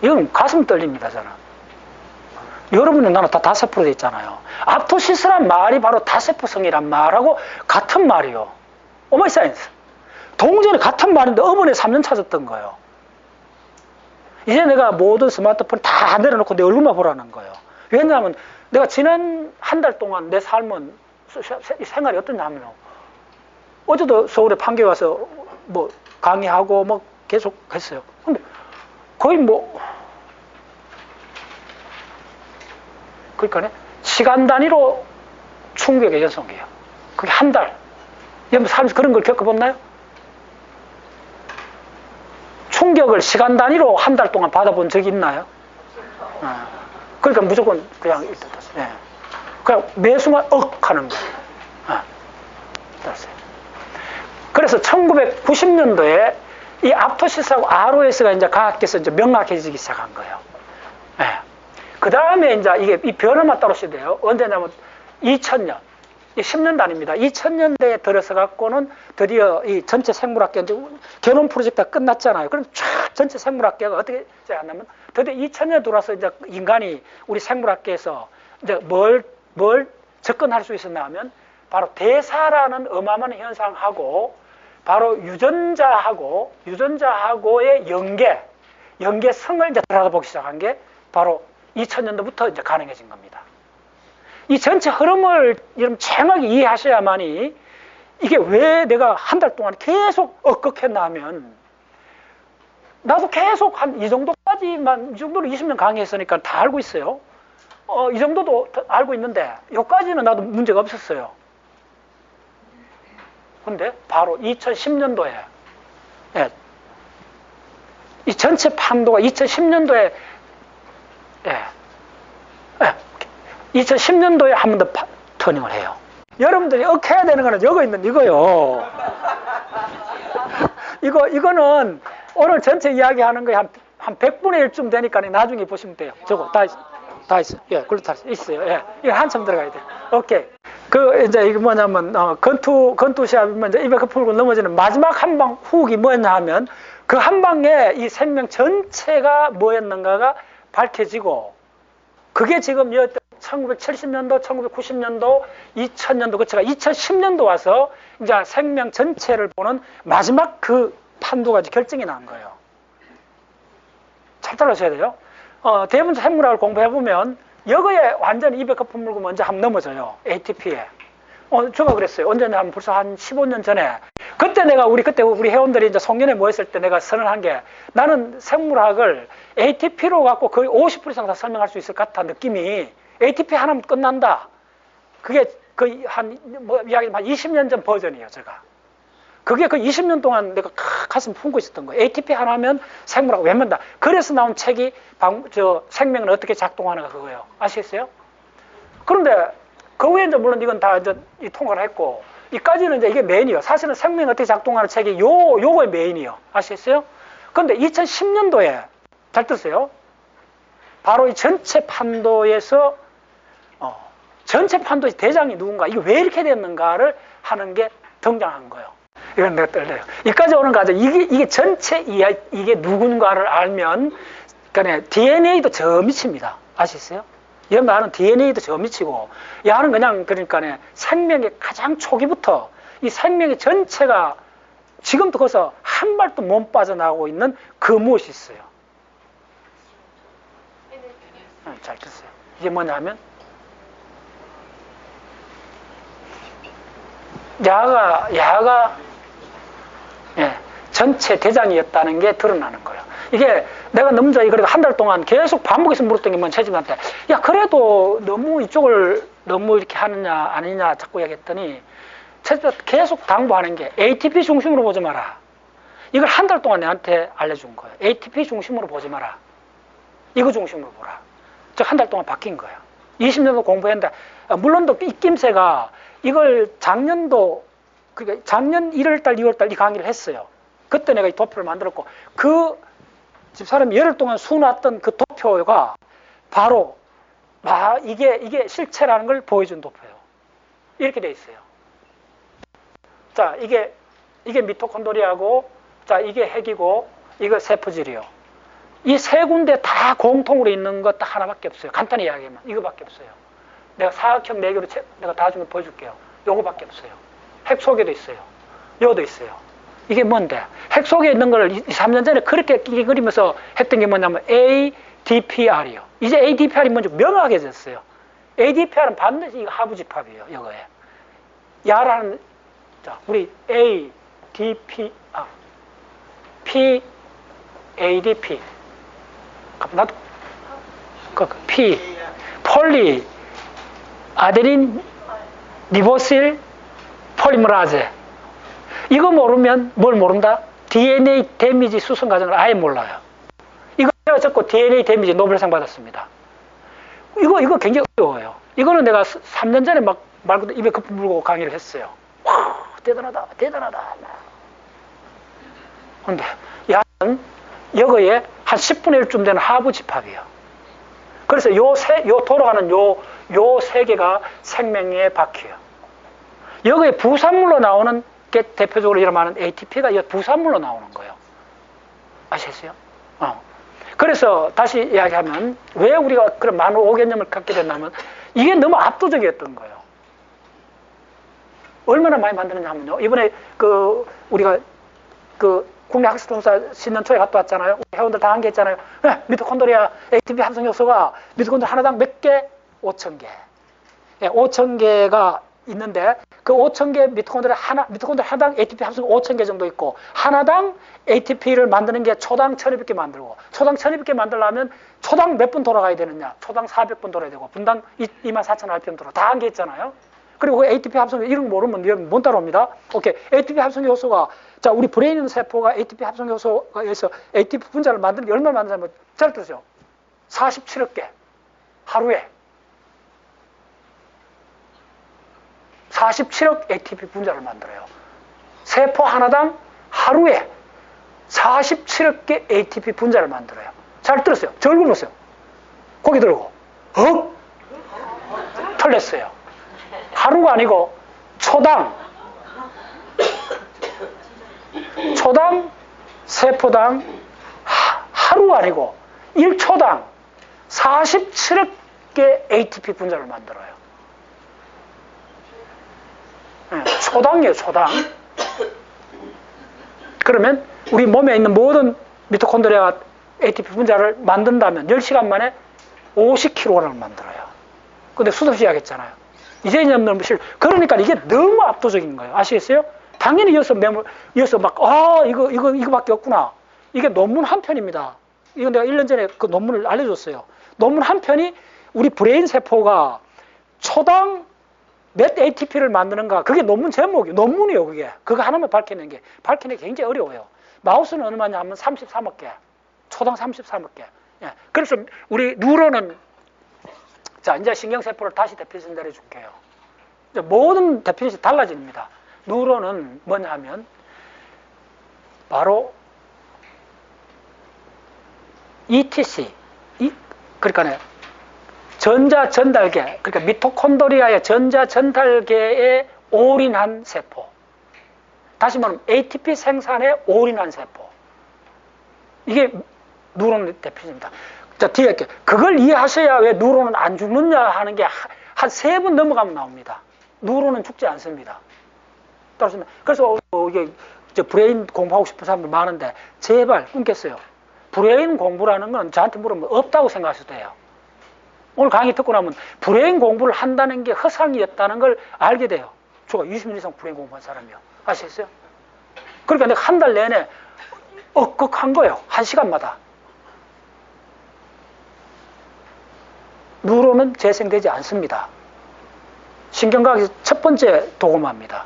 이건 가슴 떨립니다, 저는. 여러분은 나는 다 다세포로 돼 있잖아요. 아토시스란 말이 바로 다세포성이란 말하고 같은 말이요. 오마이 사이언스. 동전이 같은 말인데 어머니에 3년 찾았던 거예요. 이제 내가 모든 스마트폰 다 내려놓고 내 얼굴만 보라는 거예요. 왜냐하면 내가 지난 한 달 동안 내 삶은 생활이 어떠냐 하면 어제도 서울에 판교 와서 뭐 강의하고 뭐 계속 했어요. 근데 거의 뭐 그러니까 시간 단위로 충격의 연속이에요. 그게 한 달. 여러분 살면서 그런 걸 겪어봤나요? 충격을 시간 단위로 한 달 동안 받아본 적이 있나요? 그러니까 무조건 그냥 예. 그냥 매 순간 하는 거예요. 그래서 1990년도에 이 앞토시스하고 ROS가 이제 과학계에서 이제 명확해지기 시작한 거예요. 예. 그 다음에 이제 이게 이 변화만 따로 시대요. 언제냐면 2000년, 이 10년 단위입니다. 2000년대에 들어서 갖고는 드디어 이 전체 생물학계 이제 개론 프로젝트가 끝났잖아요. 그럼 쫙 전체 생물학계가 어떻게 되냐면 드디어 2000년에 들어와서 이제 인간이 우리 생물학계에서 이제 뭘 접근할 수 있었나 하면 바로 대사라는 어마어마한 현상하고 바로 유전자하고의 연계성을 이제 들여다보기 시작한 게 바로 2000년도부터 이제 가능해진 겁니다. 이 전체 흐름을 여러분 정확히 이해하셔야만이 이게 왜 내가 한 달 동안 계속 억극했나 하면 나도 계속 한 이 정도까지만, 이 정도로 20년 강의했으니까 다 알고 있어요. 이 정도도 알고 있는데 여기까지는 나도 문제가 없었어요. 근데 바로 2010년도에 예, 이 전체 판도가 2010년도에 2010년도에 한 번 더 터닝을 해요. 여러분들이 억해야 되는 거는 여기 있는 이거요. 이거는 오늘 전체 이야기하는 거에 한 100분의 1쯤 되니까 나중에 보시면 돼요. 저거 다 있어요. 예, 글루타 있어요. 예, 이거 한참 들어가야 돼요. 오케이. 이제 이게 뭐냐면, 건투 시합이면 이제 입에 풀고 넘어지는 마지막 한 방 훅이 뭐였냐 하면 그 한 방에 이 생명 전체가 뭐였는가가 밝혀지고 그게 지금 1970년도, 1990년도, 2000년도, 그치가 2010년도 와서 이제 생명 전체를 보는 마지막 그 판도가 이제 결정이 난 거예요. 잘 따라오셔야 돼요. 대부분 생물학을 공부해보면 여기에 완전히 입에 거품 물고 먼저 한번 넘어져요. ATP에. 제가 그랬어요. 언제냐 하면 벌써 한 15년 전에. 그때 우리 회원들이 이제 송년회 모였을 때 내가 선언한 게 나는 생물학을 ATP로 갖고 거의 50% 이상 다 설명할 수 있을 것 같아, 느낌이. ATP 하나면 끝난다. 그게 거의 한 20년 전 버전이에요, 제가. 그게 그 20년 동안 내가 가슴 품고 있었던 거예요. ATP 하나면 생물학 외면다. 그래서 나온 책이 생명은 어떻게 작동하는가 그거예요. 아시겠어요? 그런데 그 후에 이제 물론 이건 다 이제 통과를 했고 이까지는 이제 이게 메인이에요. 사실은 생명이 어떻게 작동하는 책이 요거의 메인이에요. 아시겠어요? 그런데 2010년도에 잘 듣세요. 바로 이 전체 판도에서 전체 판도의 대장이 누군가, 이게 왜 이렇게 됐는가를 하는 게 등장한 거예요. 이건 내가 떨려요. 이까지 오는 과정, 이게 전체 이게 누군가를 알면, 그러니까 DNA도 저 미칩니다. 아시겠어요? 여러분 아는 DNA도 저 미치고, 야는 그냥 그러니까 생명의 가장 초기부터 이 생명의 전체가 지금도 거기서 한 발도 못 빠져나오고 있는 그 무엇이 있어요. 잘 듣세요. 이게 뭐냐 하면 야가 전체 대장이었다는 게 드러나는 거예요. 이게 내가 너무 그래도 한 달 동안 계속 반복해서 물었던 게 뭐냐, 최지한테. 야, 그래도 너무 이쪽을 너무 이렇게 하느냐, 아니냐 자꾸 얘기했더니, 최지한테 계속 당부하는 게 ATP 중심으로 보지 마라. 이걸 한 달 동안 내한테 알려준 거예요. ATP 중심으로 보지 마라. 이거 중심으로 보라. 즉, 한 달 동안 바뀐 거예요. 20년도 공부했는데, 물론 또 입김새가 이걸 작년도, 그러니까 작년 1월달, 2월달 이 강의를 했어요. 그때 내가 이 도표를 만들었고, 집사람이 열흘 동안 수놓았던 그 도표가 바로, 이게 실체라는 걸 보여준 도표예요. 이렇게 돼 있어요. 자, 이게 미토콘드리아고, 자, 이게 핵이고, 이거 세포질이요. 이 세 군데 다 공통으로 있는 것 딱 하나밖에 없어요. 간단히 이야기하면 이거밖에 없어요. 내가 사각형 4개로 내가 나중에 보여줄게요. 요거밖에 없어요. 핵 속에도 있어요. 요도 있어요. 이게 뭔데? 핵 속에 있는 걸 2, 3년 전에 그렇게 그리면서 했던 게 뭐냐면 ADPR이요. 이제 ADPR이 뭔지 명확해졌어요. ADPR은 반드시 이거 하부집합이에요. 이거에. 야라는, 자, 우리 ADPR, ADP. 나도, P, 폴리, 아데닌, 리보실, 폴리머라제. 이거 모르면 뭘 모른다? DNA 데미지 수성 과정을 아예 몰라요. 이거 제가 적고 DNA 데미지 노벨상 받았습니다. 이거 굉장히 어려워요. 이거는 내가 3년 전에 막 말 그대로 입에 거품 물고 강의를 했어요. 와, 대단하다, 대단하다. 근데 야는 여거에 한 10분의 1쯤 되는 하부 집합이에요. 그래서 요 돌아가는 요 세 개가 생명의 바퀴예요. 여기에 부산물로 나오는 게 대표적으로 이름하는 ATP가 이 부산물로 나오는 거예요. 아시겠어요? 그래서 다시 이야기하면 왜 우리가 그런 많은 오개념을 갖게 됐냐면 이게 너무 압도적이었던 거예요. 얼마나 많이 만드느냐 하면요. 이번에 우리가 국내 학습동사 신년 초에 갔다 왔잖아요. 우리 회원들 다 한 게 있잖아요. 미토콘드리아 ATP 합성 요소가 미토콘드리아 하나당 몇 개? 5,000개. 5,000개가 있는데 그 5,000개 미토콘드리아 하나당 ATP 합성 5,000개 정도 있고 하나당 ATP를 만드는 게 초당 1,200개 만들고 초당 1,200개 만들려면 초당 몇 분 돌아가야 되느냐? 초당 400분 돌아야 되고 분당 24,000rpm 돌아 다 한 게 있잖아요. 그리고 ATP 합성 이런 거 모르면 여러분 못 따라옵니다. 오케이. ATP 합성 요소가 자 우리 브레인 있는 세포가 ATP 합성 요소에서 ATP 분자를 만드는 게 얼마나 만드냐면 잘 들으세요. 47억 개 하루에 47억 ATP 분자를 만들어요. 세포 하나당 하루에 47억 개 ATP 분자를 만들어요. 잘 들었어요. 저 얼굴 보세요. 고개 들고 털렸어요. 하루가 아니고 초당 세포당 하루가 아니고 1초당 47억 개 ATP 분자를 만들어요. 초당이에요, 초당. 그러면 우리 몸에 있는 모든 미토콘드리아 ATP 분자를 만든다면 10시간 만에 50kg을 만들어요. 근데 수없이 하겠잖아요. 이제 이념 실 그러니까 이게 너무 압도적인 거예요. 아시겠어요? 당연히 이어서 이거밖에 없구나. 이게 논문 한 편입니다. 이건 내가 1년 전에 그 논문을 알려줬어요. 논문 한 편이 우리 브레인 세포가 초당 몇 ATP를 만드는가. 그게 논문 제목이에요. 논문이에요, 그게. 그거 하나만 밝히는 게 굉장히 어려워요. 마우스는 얼마냐 하면 33억 개. 초당 33억 개. 예. 그래서 우리 뉴런은 자, 이제 신경세포를 다시 데피니션 내려줄게요. 이제 모든 데피니션이 달라집니다. 뉴런은 뭐냐 하면 바로 ETC, 그러니까 전자전달계, 그러니까 미토콘드리아의 전자전달계에 올인한 세포. 다시 말하면 ATP 생산에 올인한 세포. 이게 뉴런 데피니션입니다. 자, 뒤에 그걸 이해하셔야 왜 뉴런은 안 죽느냐 하는 게 한 3번 넘어가면 나옵니다. 뉴런은 죽지 않습니다. 그래서 이게 브레인 공부하고 싶은 사람들 많은데 제발 끊겠어요. 브레인 공부라는 건 저한테 물으면 없다고 생각하셔도 돼요. 오늘 강의 듣고 나면 브레인 공부를 한다는 게 허상이었다는 걸 알게 돼요. 제가 20년 이상 브레인 공부한 사람이요. 아시겠어요? 그러니까 내가 한 달 내내 억극한 거예요. 1시간마다. 뉴런은 재생되지 않습니다. 신경과학에서 첫 번째 도구마입니다.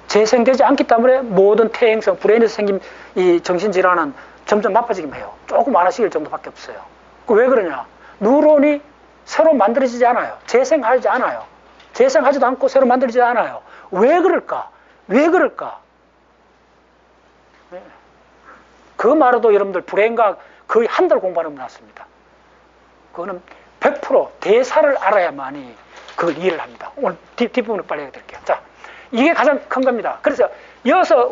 재생되지 않기 때문에 모든 퇴행성, 브레인에서 생긴 이 정신질환은 점점 나빠지긴 해요. 조금 안하시길 정도밖에 없어요. 왜 그러냐? 뉴런이 새로 만들어지지 않아요. 재생하지 않아요. 재생하지도 않고 새로 만들어지지 않아요. 왜 그럴까? 왜 그럴까? 그 말로도 여러분들 브레인과학 거의 한 달 공부하는 분 났습니다. 그거는 100% 대사를 알아야만이 그걸 이해를 합니다. 오늘 뒷부분을 빨리 해드릴게요. 자, 이게 가장 큰 겁니다. 그래서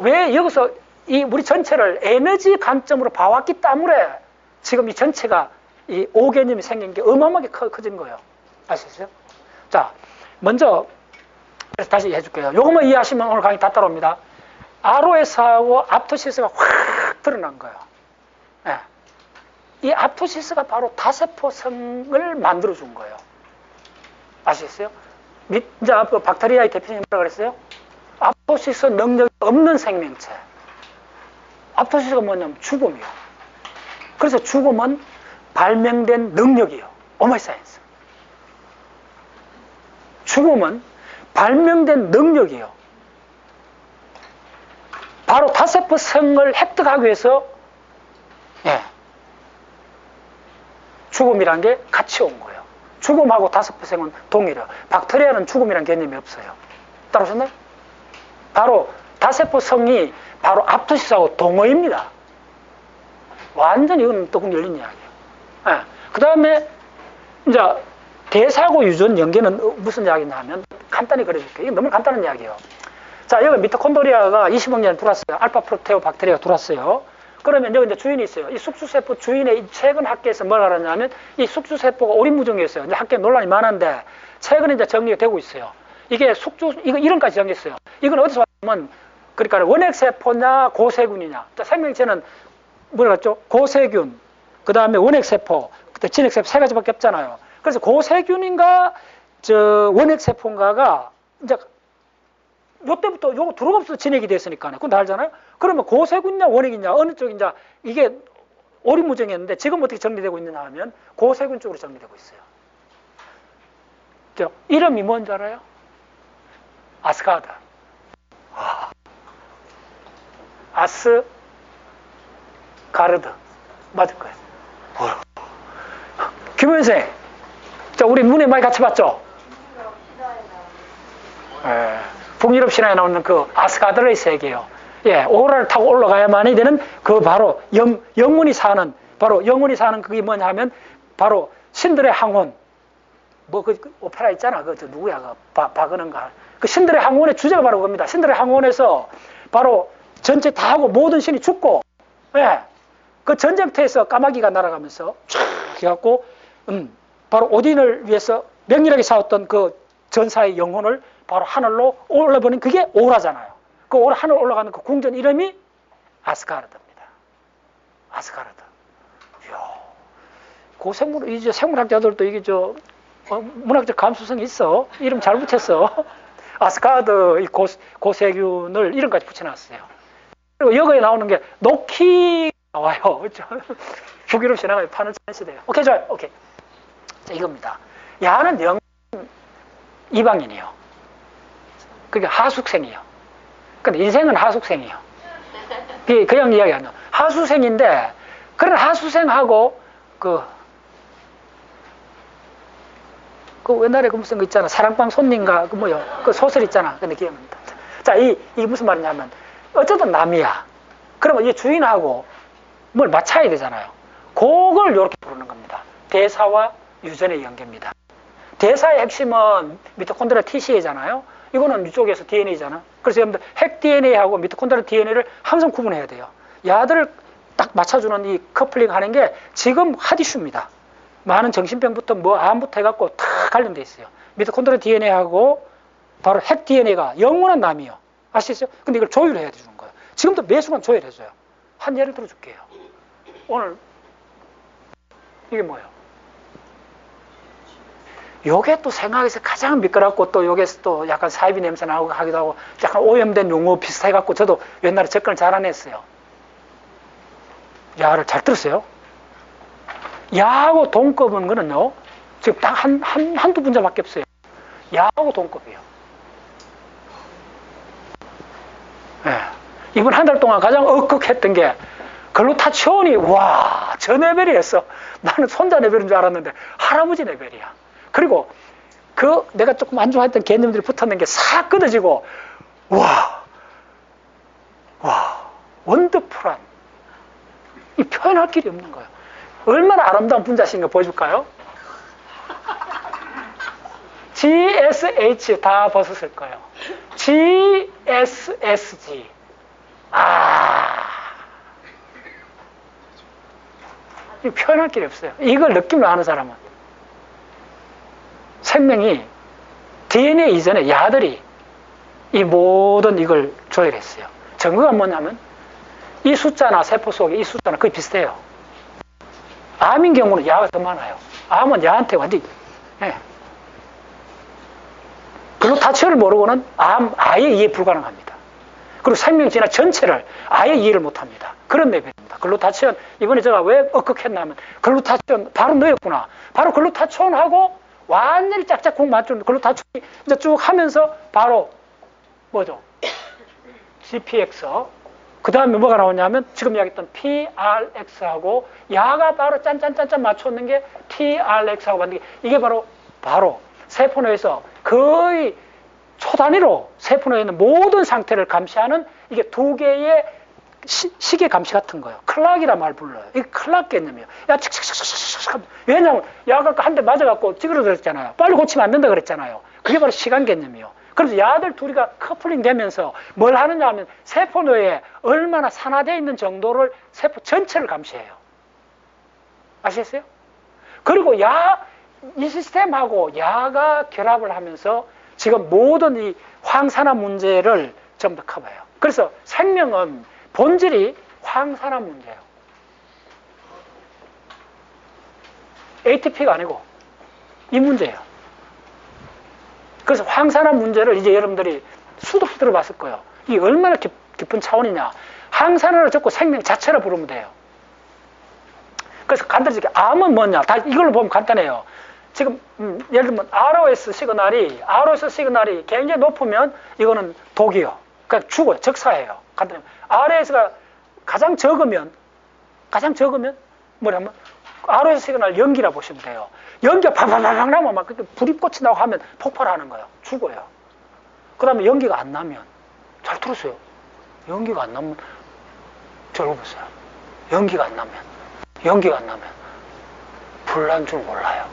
왜 여기서 이 우리 전체를 에너지 관점으로 봐왔기 때문에 지금 이 전체가 이 5개념이 생긴 게 어마어마하게 커진 거예요. 아시겠어요? 자, 먼저 그래서 다시 해줄게요. 요것만 이해하시면 오늘 강의 다 따라옵니다. ROS하고 앞토시스가 확 드러난 거예요. 네. 이 앞토시스가 바로 다세포성을 만들어준 거예요. 아시겠어요? 이제 박테리아의 대표님이 뭐라 그랬어요? 앞토시스 능력이 없는 생명체. 앞토시스가 뭐냐면 죽음이요. 그래서 죽음은 발명된 능력이요. 오마이 사이언스. 죽음은 발명된 능력이요. 바로 다세포성을 획득하기 위해서 죽음이란 게 같이 온 거예요. 죽음하고 다세포성은 동일해요. 박테리아는 죽음이란 개념이 없어요. 따라오셨나요? 바로 다세포성이 바로 앞토시스하고 동어입니다. 완전히 이건 뚜껑 열린 이야기예요. 그 다음에 이제 대사하고 유전 연계는 무슨 이야기냐 하면 간단히 그려줄게요. 이건 너무 간단한 이야기예요. 자, 여기 미토콘드리아가 20억 년에 들어왔어요. 알파 프로테오 박테리아가 들어왔어요. 그러면 여기 이제 주인이 있어요. 이 숙주세포 주인의 최근 학계에서 뭘 알았냐면 이 숙주세포가 오리무중이었어요. 이제 학계 논란이 많은데 최근에 이제 정리가 되고 있어요. 이게 이거 이름까지 정했어요. 이건 어디서 왔냐면 그러니까 원핵세포냐 고세균이냐. 자, 생명체는 뭐라 그랬죠? 고세균, 그 다음에 원핵세포, 그때 진핵세포 세 가지밖에 없잖아요. 그래서 고세균인가 원핵세포인가가 이제 요때부터 요거 두루가 없어서 진핵이 됐으니까 그건 다 알잖아요. 그러면 고세균이냐 원핵이냐 어느 쪽이냐 이게 오리무중이었는데 지금 어떻게 정리되고 있느냐 하면 고세균 쪽으로 정리되고 있어요. 이름이 뭔지 알아요? 아스가드. 아스가르드. 맞을 거예요. 김 선생, 자, 우리 문에 많이 같이 봤죠? 북유럽 신화에 나오는 그 아스가드의 세계예요. 오라를 타고 올라가야만이 되는 그 바로 영혼이 사는 그게 뭐냐 하면 바로 신들의 항원. 그 오페라 있잖아. 누구야? 바그는가. 그 신들의 항원의 주제가 바로 그겁니다. 신들의 항원에서 바로 전체 다 하고 모든 신이 죽고, 그 전쟁터에서 까마귀가 날아가면서 쫙 해갖고, 바로 오딘을 위해서 맹렬하게 싸웠던 그 전사의 영혼을 바로 하늘로 올라보는 그게 오라잖아요. 그 오라 하늘 올라가는 그 궁전 이름이 아스가르드입니다. 아스가르드. 이야, 그 이제 생물학자들도 이게 문학적 감수성이 있어. 이름 잘 붙였어. 아스가르드 이 고세균을 이름까지 붙여놨어요. 그리고 여기에 나오는 게 노키 나와요. 북유럽 신화가 파는 시대예요. 오케이, 좋아요. 오케이. 자, 이겁니다. 야는 영 이방인이요. 그게 하숙생이요. 근데 인생은 하숙생이요. 그냥 이야기하는 하수생인데, 그런 하수생하고 그 옛날에 그 무슨 거 있잖아. 사랑방 손님과 그 소설 있잖아. 근데 기억납니다. 자, 이게 무슨 말이냐면, 어쨌든 남이야. 그러면 이 주인하고 뭘 맞춰야 되잖아요. 그걸 이렇게 부르는 겁니다. 대사와 유전의 연계입니다. 대사의 핵심은 미토콘드리아 TCA잖아요. 이거는 이쪽에서 DNA잖아. 그래서 여러분들 핵 DNA하고 미토콘드리아 DNA를 항상 구분해야 돼요. 야들을 딱 맞춰주는 이 커플링 하는 게 지금 핫 이슈입니다. 많은 정신병부터 암부터 해갖고 다 관련돼 있어요. 미토콘드리아 DNA하고 바로 핵 DNA가 영원한 남이요. 아시겠어요? 근데 이걸 조율해야 되는 거예요. 지금도 매 순간 조율해줘요. 한 예를 들어줄게요. 오늘 이게 뭐예요? 요게 또 생각에서 가장 미끄럽고 또 요게서 또 약간 사이비 냄새 나고 하기도 하고 약간 오염된 용어 비슷해갖고 저도 옛날에 접근을 잘 안 했어요. 야를 잘 들었어요? 야하고 동급은 거는요, 지금 딱 한두 분자밖에 없어요. 야하고 동급이에요. 이번 한 달 동안 가장 억극했던 게 글루타치온이 와, 저 레벨이었어. 나는 손자 레벨인 줄 알았는데 할아버지 레벨이야. 그리고 내가 조금 안 좋아했던 개념들이 붙었는 게 싹 끊어지고 와, 원더풀한 이 표현할 길이 없는 거예요. 얼마나 아름다운 분자식인가 보여줄까요? GSH 다 벗었을 거예요. GSSG. 표현할 길이 없어요. 이걸 느낌으로 아는 사람은. 생명이 DNA 이전에 야들이 이 모든 이걸 조율했어요. 증거가 뭐냐면 이 숫자나 세포 속에 이 숫자는 거의 비슷해요. 암인 경우는 야가 더 많아요. 암은 야한테 완전히 글루타치온을 모르고는 암 아예 이해 불가능합니다. 그리고 생명 진화 전체를 아예 이해를 못합니다. 그런 레벨입니다. 글루타치온 이번에 제가 왜 억극했냐면 글루타치온 바로 넣었구나. 바로 글루타치온하고 완전히 짝짝꿍 맞춘 글루타치온이 이제 쭉 하면서 바로 뭐죠? GPX 그 다음에 뭐가 나오냐면 지금 이야기했던 PRX하고 야가 바로 짠짠짠짠 맞췄는 게 TRX하고 만든 게 이게 바로 세포내에서 거의 초단위로 세포내에 있는 모든 상태를 감시하는 이게 두 개의 시계 감시 같은 거예요. 클락이라 말 불러요. 이게 클락 개념이에요. 야, 칙칙칙칙칙. 왜냐하면 야가 한 대 맞아갖고 찌그러졌잖아요. 빨리 고치면 안 된다 그랬잖아요. 그게 바로 시간 개념이에요. 그래서 야들 둘이가 커플링 되면서 뭘 하느냐 하면 세포 내에 얼마나 산화되어 있는 정도를 세포 전체를 감시해요. 아시겠어요? 그리고 이 시스템하고 야가 결합을 하면서 지금 모든 이 황산화 문제를 전부 다 커버해요. 그래서 생명은 본질이 황산화 문제예요. ATP가 아니고 이 문제예요. 그래서 황산화 문제를 이제 여러분들이 수도 없이 들어봤을 거예요. 이게 얼마나 깊은 차원이냐. 황산화를 적고 생명 자체를 부르면 돼요. 그래서 간단히 암은 뭐냐. 다 이걸로 보면 간단해요. 지금 예를 들면 ROS 시그널이 굉장히 높으면 이거는 독이요. 그러니까 죽어요. 적사예요. 간단히 ROS가 가장 적으면 뭐냐면 ROS 시그널 연기라 보시면 돼요. 연기가 팍팍팍 나면 막 불이 꽃이 나고 하면 폭발하는 거예요. 죽어요. 그 다음에 연기가 안 나면 잘 들으세요. 연기가 안 나면 저러고 보세요. 연기가 안 나면 불난 줄 몰라요.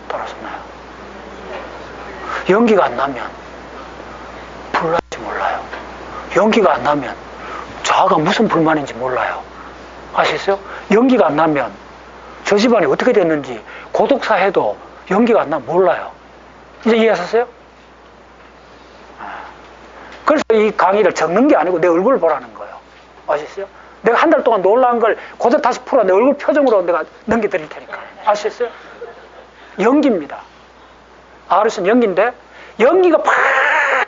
따라서나요? 연기가 안 나면 불난지 몰라요. 연기가 안 나면 자아가 무슨 불만인지 몰라요. 아시겠어요? 연기가 안 나면 저 집안이 어떻게 됐는지 고독사 해도 연기가 안 나면 몰라요. 이제 이해하셨어요? 그래서 이 강의를 적는 게 아니고 내 얼굴을 보라는 거예요. 아시겠어요? 내가 한 달 동안 놀라운 걸 고작 다시 풀어 내 얼굴 표정으로 내가 넘겨드릴 테니까. 아시겠어요? 연기입니다. ROS는 연기인데 연기가 팍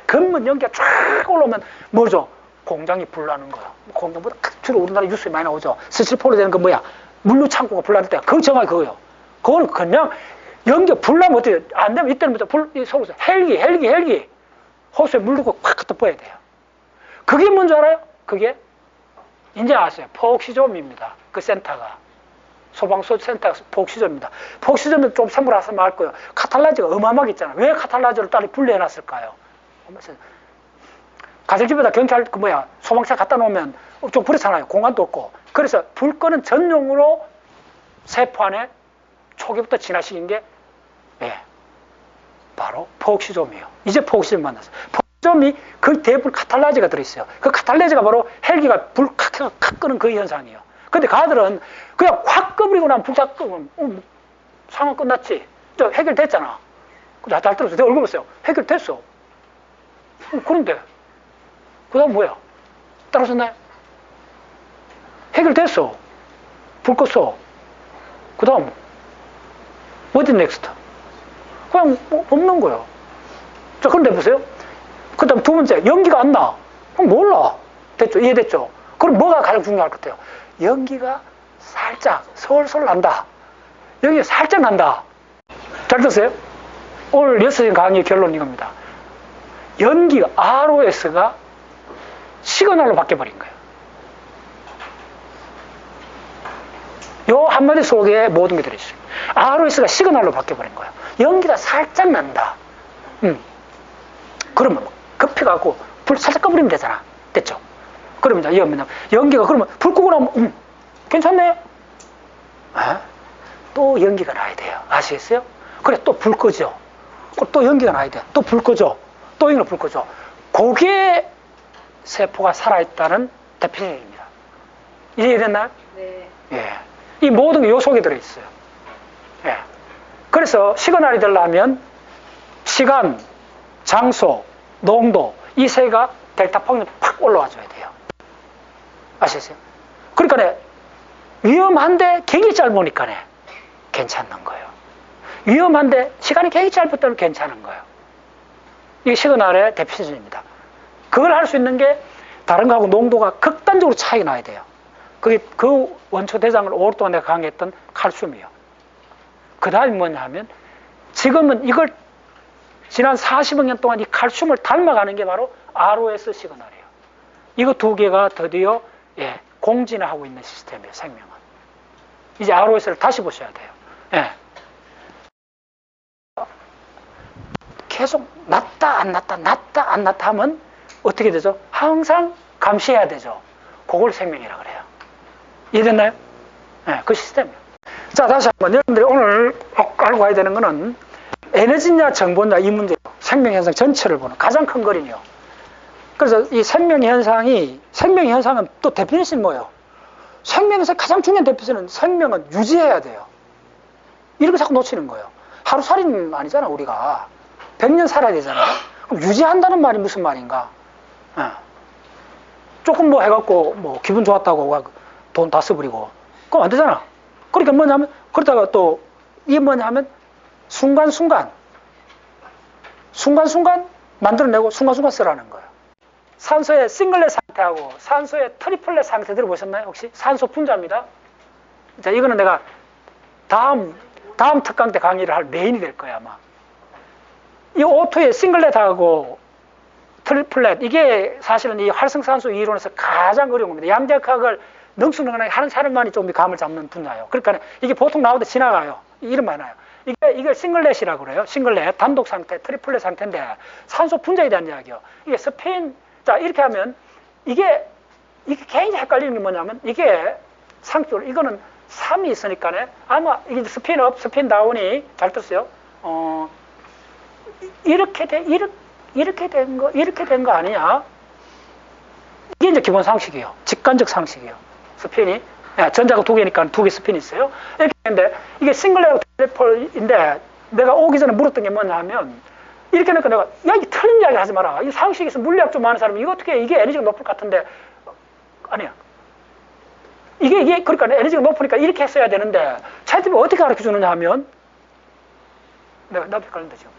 검은 연기가 쫙 올라오면 뭐죠? 공장이 불나는 거야. 공장보다 주로 우리나라 뉴스에 많이 나오죠. 스틸포로 되는 거 뭐야? 물류 창고가 불날 때 그 정확히 그거예요. 그거는 그냥 연기가 불나면 어떻게 안 되면 이때는 서울에서 헬기 호수에 물 넣고 콱 갖다 뿌려야 돼요. 그게 뭔지 알아요? 그게 이제 아세요. 포옥시즘입니다. 그 센터가 소방서 센터가 포옥시즘입니다. 포옥시즘은 좀 생물학에서 말 거예요. 카탈라이저가 어마어마하게 있잖아요. 왜 카탈라이저를 딸이 분리해놨을까요? 가정집에다 경찰 소방차 갖다 놓으면 좀 그렇잖아요. 공간도 없고. 그래서 불 끄는 전용으로 세포 안에 초기부터 진화시킨 게 바로 포옥시즘이에요. 이제 포옥시즘 만났어요. 포옥시즘이 그 대부분 카탈라이저가 들어있어요. 그 카탈라이저가 바로 헬기가 불 칵 끄는 그 현상이에요. 근데 가들은 그냥 확 꺼버리고 나면 불 다 끄면 상황 끝났지. 해결됐잖아. 잘 들었어. 내가 얼굴 보세요. 해결됐어. 그런데 그 다음 뭐야? 따라오셨나요? 해결됐어. 불 껐어. 그 다음 어디 넥스트? 그냥 없는 거예요. 자, 그런데 보세요. 그 다음 두 번째, 연기가 안 나. 그럼 몰라. 됐죠? 이해됐죠? 그럼 뭐가 가장 중요할 것 같아요? 연기가 살짝 솔솔 난다. 연기가 살짝 난다. 잘 들으세요? 오늘 6시간 강의 결론은 이겁니다. 연기가 ROS가 시그널로 바뀌어버린 거예요. 요 한마디 속에 모든 게 들어있어요. ROS가 시그널로 바뀌어버린 거예요. 연기가 살짝 난다. 그러면 급히 가고 불 살짝 꺼버리면 되잖아. 됐죠? 그러면 이제 연기가 그러면 불 끄고 나면 괜찮네. 또 연기가 나야 돼요. 아시겠어요? 그래 또 불 끄죠. 또 연기가 나야 돼. 또 불 끄죠. 또 연기가 불 끄죠. 그게 세포가 살아있다는 대표적입니다. 이해됐나요? 네. 예. 이 모든 게 요 속에 들어있어요. 예. 그래서 시그널이 되려면 시간, 장소, 농도 이 세 개가 델타 폭력이 팍 올라와줘야 돼요. 아시겠어요? 그러니까 위험한데 굉장히 짧으니까 괜찮는 거예요. 위험한데 시간이 굉장히 짧을 때는 괜찮은 거예요. 이게 시그널의 대표 수준입니다. 그걸 할 수 있는 게 다른 거하고 농도가 극단적으로 차이가 나야 돼요. 그게 그 원초 대장을 오랫동안 내가 강의했던 칼슘이에요. 그 다음에 뭐냐 하면 지금은 이걸 지난 40억 년 동안 이 칼슘을 닮아가는 게 바로 ROS 시그널이에요. 이거 두 개가 드디어 공진화하고 있는 시스템이에요. 생명은. 이제 ROS를 다시 보셔야 돼요. 예. 계속 낮다 안 낮다 낮다 안 낮다 하면 어떻게 되죠? 항상 감시해야 되죠. 그걸 생명이라 그래요. 이해됐나요? 네, 그 시스템이에요. 자, 다시 한번 여러분들이 오늘 꼭 알고 가야 되는 거는 에너지냐 정보냐 이 문제예요. 생명현상 전체를 보는 가장 큰 거리요. 그래서 이 생명현상은 또 데피니션이 뭐예요? 생명에서 가장 중요한 데피니션은 생명은 유지해야 돼요. 이런 거 자꾸 놓치는 거예요. 하루살이는 아니잖아 우리가. 100년 살아야 되잖아요. 그럼 유지한다는 말이 무슨 말인가? 조금 뭐 해갖고 뭐 기분 좋았다고 돈 다 써버리고 그럼 안 되잖아. 그러니까 뭐냐면 그러다가 또 이게 뭐냐면 순간순간 만들어내고 순간순간 쓰라는 거예요. 산소의 싱글렛 상태하고 산소의 트리플렛 상태 들어보셨나요? 혹시? 산소 분자입니다. 자, 이거는 내가 다음 특강 때 강의를 할 메인이 될 거야 아마. 이 O2의 싱글렛하고 트리플렛 이게 사실은 이 활성산소 이론에서 가장 어려운 겁니다. 양자역학을 능수능란하게 하는 사람만이 좀 감을 잡는 분야예요. 그러니까 이게 보통 나오다 지나가요. 이름 많아요. 이게 싱글렛이라고 그래요. 싱글렛 단독 상태, 트리플렛 상태인데 산소 분자에 대한 이야기요. 이게 스피인 자 이렇게 하면 이게 굉장히 헷갈리는 게 뭐냐면 이게 상적으로 이거는 3이 있으니까 아마 이게 스피인업, 스피인다운이 잘 떴어요. 이렇게 된 거 아니냐? 이게 이제 기본 상식이에요. 직관적 상식이에요. 스핀이. 전자가 두 개니까 두 개 스핀이 있어요. 이렇게 했는데, 이게 싱글레하고 트리플인데, 내가 오기 전에 물었던 게 뭐냐 하면, 이렇게 하니까 내가, 야, 이게 틀린 이야기 하지 마라. 이 상식에서 물리학 좀 아는 사람이, 이거 어떻게, 이게 에너지가 높을 것 같은데, 아니야. 그러니까 에너지가 높으니까 이렇게 했어야 되는데, 차이점이 어떻게 가르쳐 주느냐 하면, 나도 헷갈린다, 지금.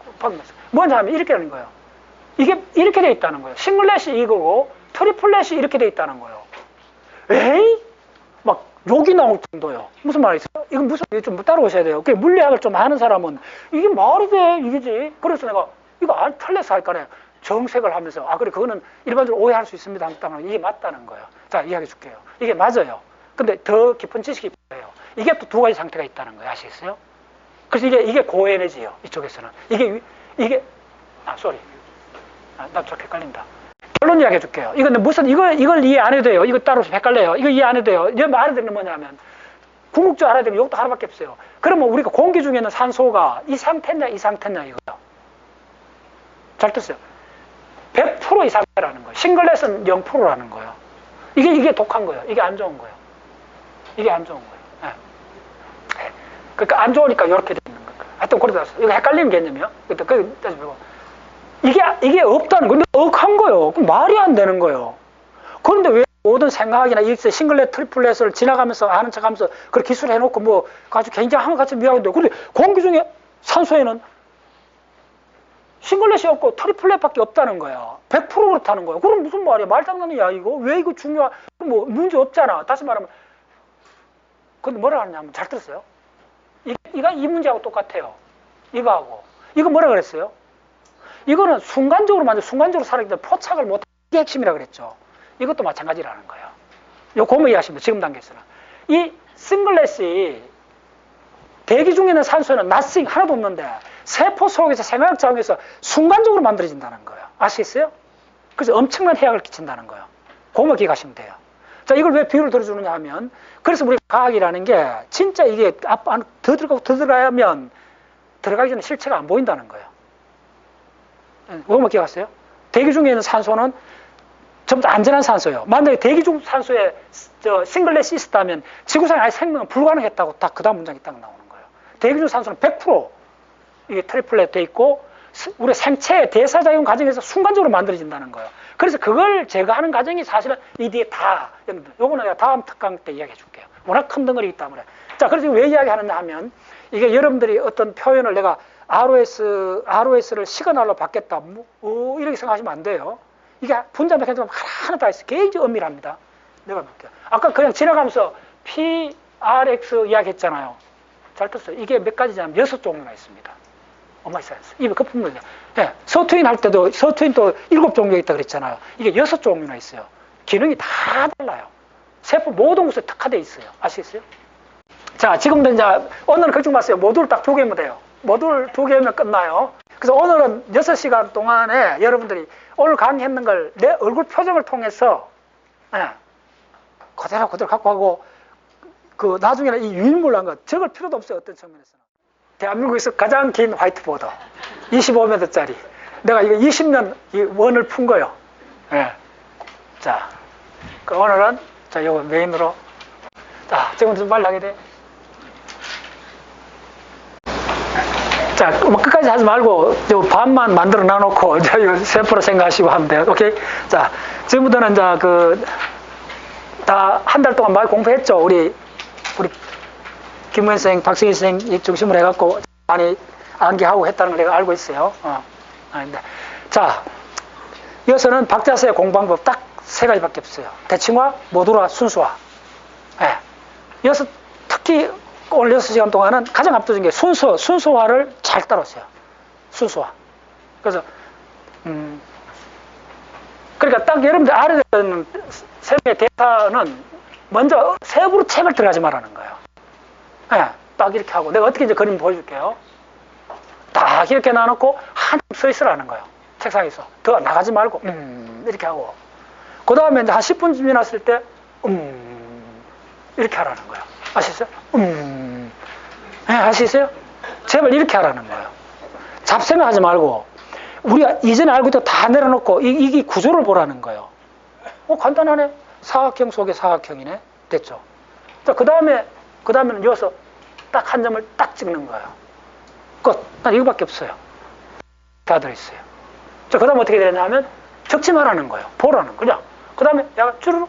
뭐냐 하면 이렇게 하는 거예요. 이게 이렇게 돼 있다는 거예요. 싱글렛이 이거고, 트리플렛이 이렇게 돼 있다는 거예요. 에이? 막 욕이 나올 정도요. 무슨 말이죠? 이건 좀 따라오셔야 돼요. 그 물리학을 좀 아는 사람은 이게 말이 돼, 이게지. 그래서 내가 이거 안 틀려서 할까네. 정색을 하면서, 그래, 그거는 일반적으로 오해할 수 있습니다. 하면 이게 맞다는 거예요. 자, 이야기해 줄게요. 이게 맞아요. 근데 더 깊은 지식이 필요해요. 이게 또 두 가지 상태가 있다는 거예요. 아시겠어요? 그래서 이게 고에너지예요. 이쪽에서는. 나 좀 헷갈린다. 결론 이야기해 줄게요. 이건 이걸 이해 안 해도 돼요. 이거 따로 헷갈려요. 이거 이해 안 해도 돼요. 이거 알아야 되는 게 뭐냐면, 궁극적으로 알아야 되는 게 욕도 하나밖에 없어요. 그러면 우리가 공기 중에는 산소가 이 상태냐, 이거요. 잘 듣어요. 100% 이 상태라는 거예요. 싱글렛은 0%라는 거예요. 이게 독한 거예요. 이게 안 좋은 거예요. 이게 안 좋은 거예요. 네. 그러니까 안 좋으니까 이렇게 되는 거예요. 하여튼 그러다 이거 헷갈리는 개념이요. 이게 없다는 거예요. 근데 억한 거예요. 그럼 말이 안 되는 거예요. 그런데 왜 모든 생각이나 일세 싱글렛, 트리플렛을 지나가면서 아는 척하면서 그렇게 기술을 해놓고 뭐 아주 굉장한 것 같이 미화하는데, 근데 공기 중에 산소에는 싱글렛이 없고 트리플렛밖에 없다는 거야. 100% 그렇다는 거야. 그럼 무슨 말이야? 말장난이야 이거. 왜 이거 뭐 문제 없잖아. 다시 말하면. 근데 뭐라 하냐면 잘 들었어요? 이 문제하고 똑같아요. 이거하고. 이거 뭐라 그랬어요? 이거는 순간적으로 살아있기 때문에 포착을 못하는 게 핵심이라 그랬죠. 이것도 마찬가지라는 거예요. 요거 뭐 이해하시면 지금 단계에서는. 이 싱글렛이 대기 중에 있는 산소에는 nothing 하나도 없는데 세포 속에서 생화학 작용해서 순간적으로 만들어진다는 거예요. 아시겠어요? 그래서 엄청난 해악을 끼친다는 거예요. 그거만 기억하시면 돼요. 자, 이걸 왜 비유를 들어주느냐 하면, 그래서 우리 과학이라는 게 진짜 이게 더 들어가면 들어가기 전에 실체가 안 보인다는 거예요. 그거만 기억하세요? 대기 중에 있는 산소는 좀 더 안전한 산소예요. 만약에 대기 중 산소에 싱글렛이 있었다면 지구상에 아예 생명은 불가능했다고 딱 그 다음 문장이 딱 나오는 거예요. 대기 중 산소는 100% 이게 트리플렛 돼 있고 우리 생체의 대사작용 과정에서 순간적으로 만들어진다는 거예요. 그래서 그걸 제거하는 과정이 사실은 이 뒤에 다, 요거는 내가 다음 특강 때 이야기해 줄게요. 워낙 큰 덩어리이기 때문에. 자, 그래서 왜 이야기하느냐 하면, 이게 여러분들이 어떤 표현을 내가 ROS를 시그널로 받겠다, 이렇게 생각하시면 안 돼요. 이게 분자면 하나 다 있어요. 굉장히 엄밀합니다. 내가 볼게요. 아까 그냥 지나가면서 PRX 이야기 했잖아요. 잘 떴어요. 이게 몇 가지냐면 6종류가 있습니다. 엄마 사이언스. 이게 거품물이야. 네, 서투인 할 때도 서투인도 7종류가 있다 그랬잖아요. 이게 6종류나 있어요. 기능이 다 달라요. 세포 모든 곳에 특화되어 있어요. 아시겠어요? 자, 지금도 이제 오늘은 걱정 마세요. 모듈 딱 2개면 돼요. 모듈 2개면 끝나요. 그래서 오늘은 6시간 동안에 여러분들이 오늘 강의했는 걸 내 얼굴 표정을 통해서 그대로 갖고 가고, 그 나중에는 이 유인물한 거 적을 필요도 없어요. 어떤 측면에서는. 대한민국에서 가장 긴 화이트보드 25m짜리 내가 이거 20년 이 원을 푼 거예요. 예. 자, 그 오늘은 자 요거 메인으로 자 지금부터 좀 빨리 하게 돼. 자, 뭐 끝까지 하지 말고 요 반만 만들어 놔놓고 이제 3% 생각하시고 하면 돼요. 오케이. 자, 지금부터는 이제 그 다 한 달 동안 많이 공부했죠. 우리 김우현 선생, 박승희 선생 중심으로 해갖고 많이 암기하고 했다는 걸 내가 알고 있어요. 자, 이어서는 박자서의 공부방법 딱 3가지밖에 없어요. 대칭화, 모듈화, 순수화. 예. 이어서 특히 오늘 6시간 동안은 가장 압도적인 게 순수화를 잘 따랐어요. 순수화. 그래서, 그러니까 딱 여러분들 알아야 되는 세계의 데이터는 먼저 세부로 책을 들어가지 말라는 거예요. 네, 딱 이렇게 하고 내가 어떻게 이제 그림 보여줄게요. 딱 이렇게 놔놓고 한참 서 있으라는 거예요. 책상에서 더 나가지 말고 이렇게 하고 그 다음에 이제 한 10분 지났을 때 이렇게 하라는 거예요. 아시겠어요? 네, 아시겠어요? 제발 이렇게 하라는 거예요. 잡생각하지 말고 우리가 이전에 알고 있던 다 내려놓고 이 구조를 보라는 거예요. 간단하네. 사각형 속의 사각형이네. 됐죠? 자, 그 다음에는 여기서 딱 한 점을 딱 찍는 거예요. 끝. 난 이거밖에 없어요. 다 들어있어요. 자, 그 다음에 어떻게 되냐 하면 적지 말라는 거예요. 보라는 그냥. 그 다음에 약간 쭈루룩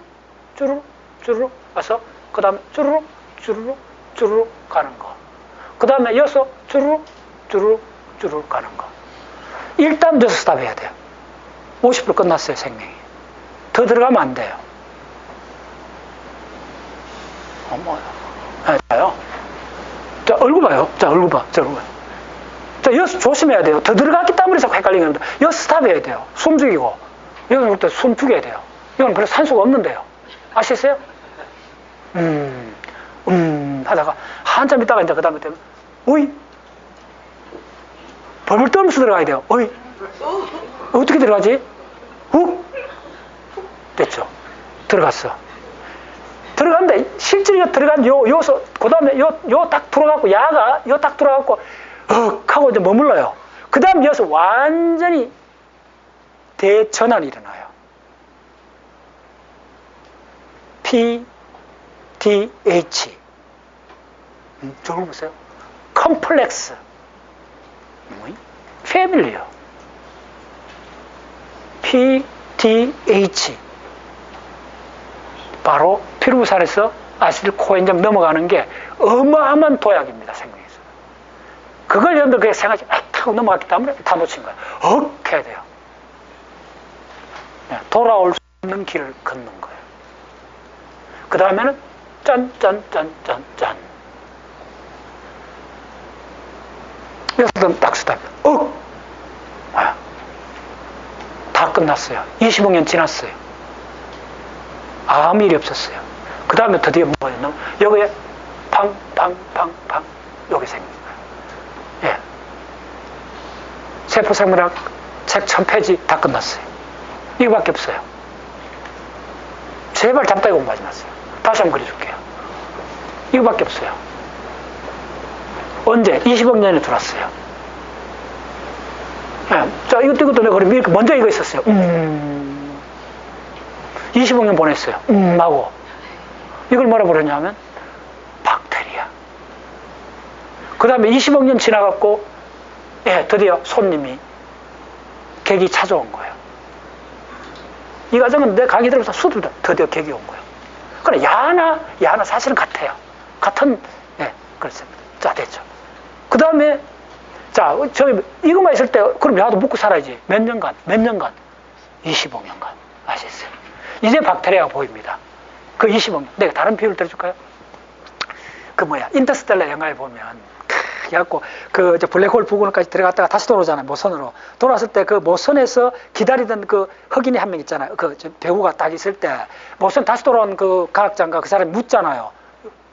와서 그 다음에 쭈루룩 가는 거. 그 다음에 이어서 쭈루룩 가는 거. 일단 여기서 스탑해야 돼요. 50% 끝났어요, 생명이. 더 들어가면 안 돼요. 자요. 자, 얼굴 봐요. 자, 얼굴 봐. 자, 여기서 조심해야 돼요. 더 들어갔기 때문에 자꾸 헷갈리는 겁니다. 여기서 스탑해야 돼요. 숨 죽이고. 여기는 그때 숨 죽여야 돼요. 이건 별로 산소가 없는데요. 아시겠어요? 하다가 한참 있다가 이제 그 다음에 되면, 어이? 벌벌 떨면서 들어가야 돼요. 어이? 어떻게 들어가지? 훅? 됐죠? 들어갔어. 들어간다. 실제로 들어간 요소, 그 다음에 요 딱 들어가고, 야가 요 딱 들어가고, 하고 이제 머물러요. 그 다음 여기서 완전히 대전환이 일어나요. PDH. 저걸 보세요. 컴플렉스. 패밀리어. PDH. 바로 피루부산에서 아시틸코엔점 넘어가는 게 어마어마한 도약입니다, 생명에서. 그걸 여러분들 그냥 생각하지, 타고 넘어갔기 때문에 다 놓친 거예요. 해야 돼요. 돌아올 수 있는 길을 걷는 거예요. 그 다음에는 짠. 여기서는 딱 스탑. 다 끝났어요. 25년 지났어요. 아무 일이 없었어요. 그 다음에 드디어 뭐가 있나? 여기에 팡 여기 생긴 거예요. 예. 세포생물학 책 1000페이지 다 끝났어요. 이거밖에 없어요. 제발 잡다이 공부하지 마세요. 다시 한번 그려줄게요. 이거밖에 없어요. 언제? 20억 년에 들어왔어요. 예. 자, 이것도 내가 그리면 먼저 이거 있었어요. 20억 년 보냈어요. 하고. 이걸 뭐라 부르냐면 박테리아. 그 다음에 20억 년 지나갔고, 예, 드디어 손님이 객이 찾아온 거예요. 이 과정은 내 강의 들으면서 수도 드디어 객이 온 거예요. 그래, 야나 사실은 같아요. 같은, 예, 그렇습니다. 자, 됐죠. 그 다음에, 자, 이것만 있을 때, 그럼 야도 먹고 살아야지. 몇 년간? 20억 년간. 아시겠어요? 이제 박테리아가 보입니다. 그 20억 년. 내가 다른 비유를 들어줄까요? 인터스텔라 영화에 보면, 그래갖고, 블랙홀 부근까지 들어갔다가 다시 돌아오잖아요. 모선으로. 돌아왔을 때 그 모선에서 기다리던 그 흑인이 한 명 있잖아요. 배우가 딱 있을 때, 모선 다시 돌아온 그 과학자가 그 사람이 묻잖아요.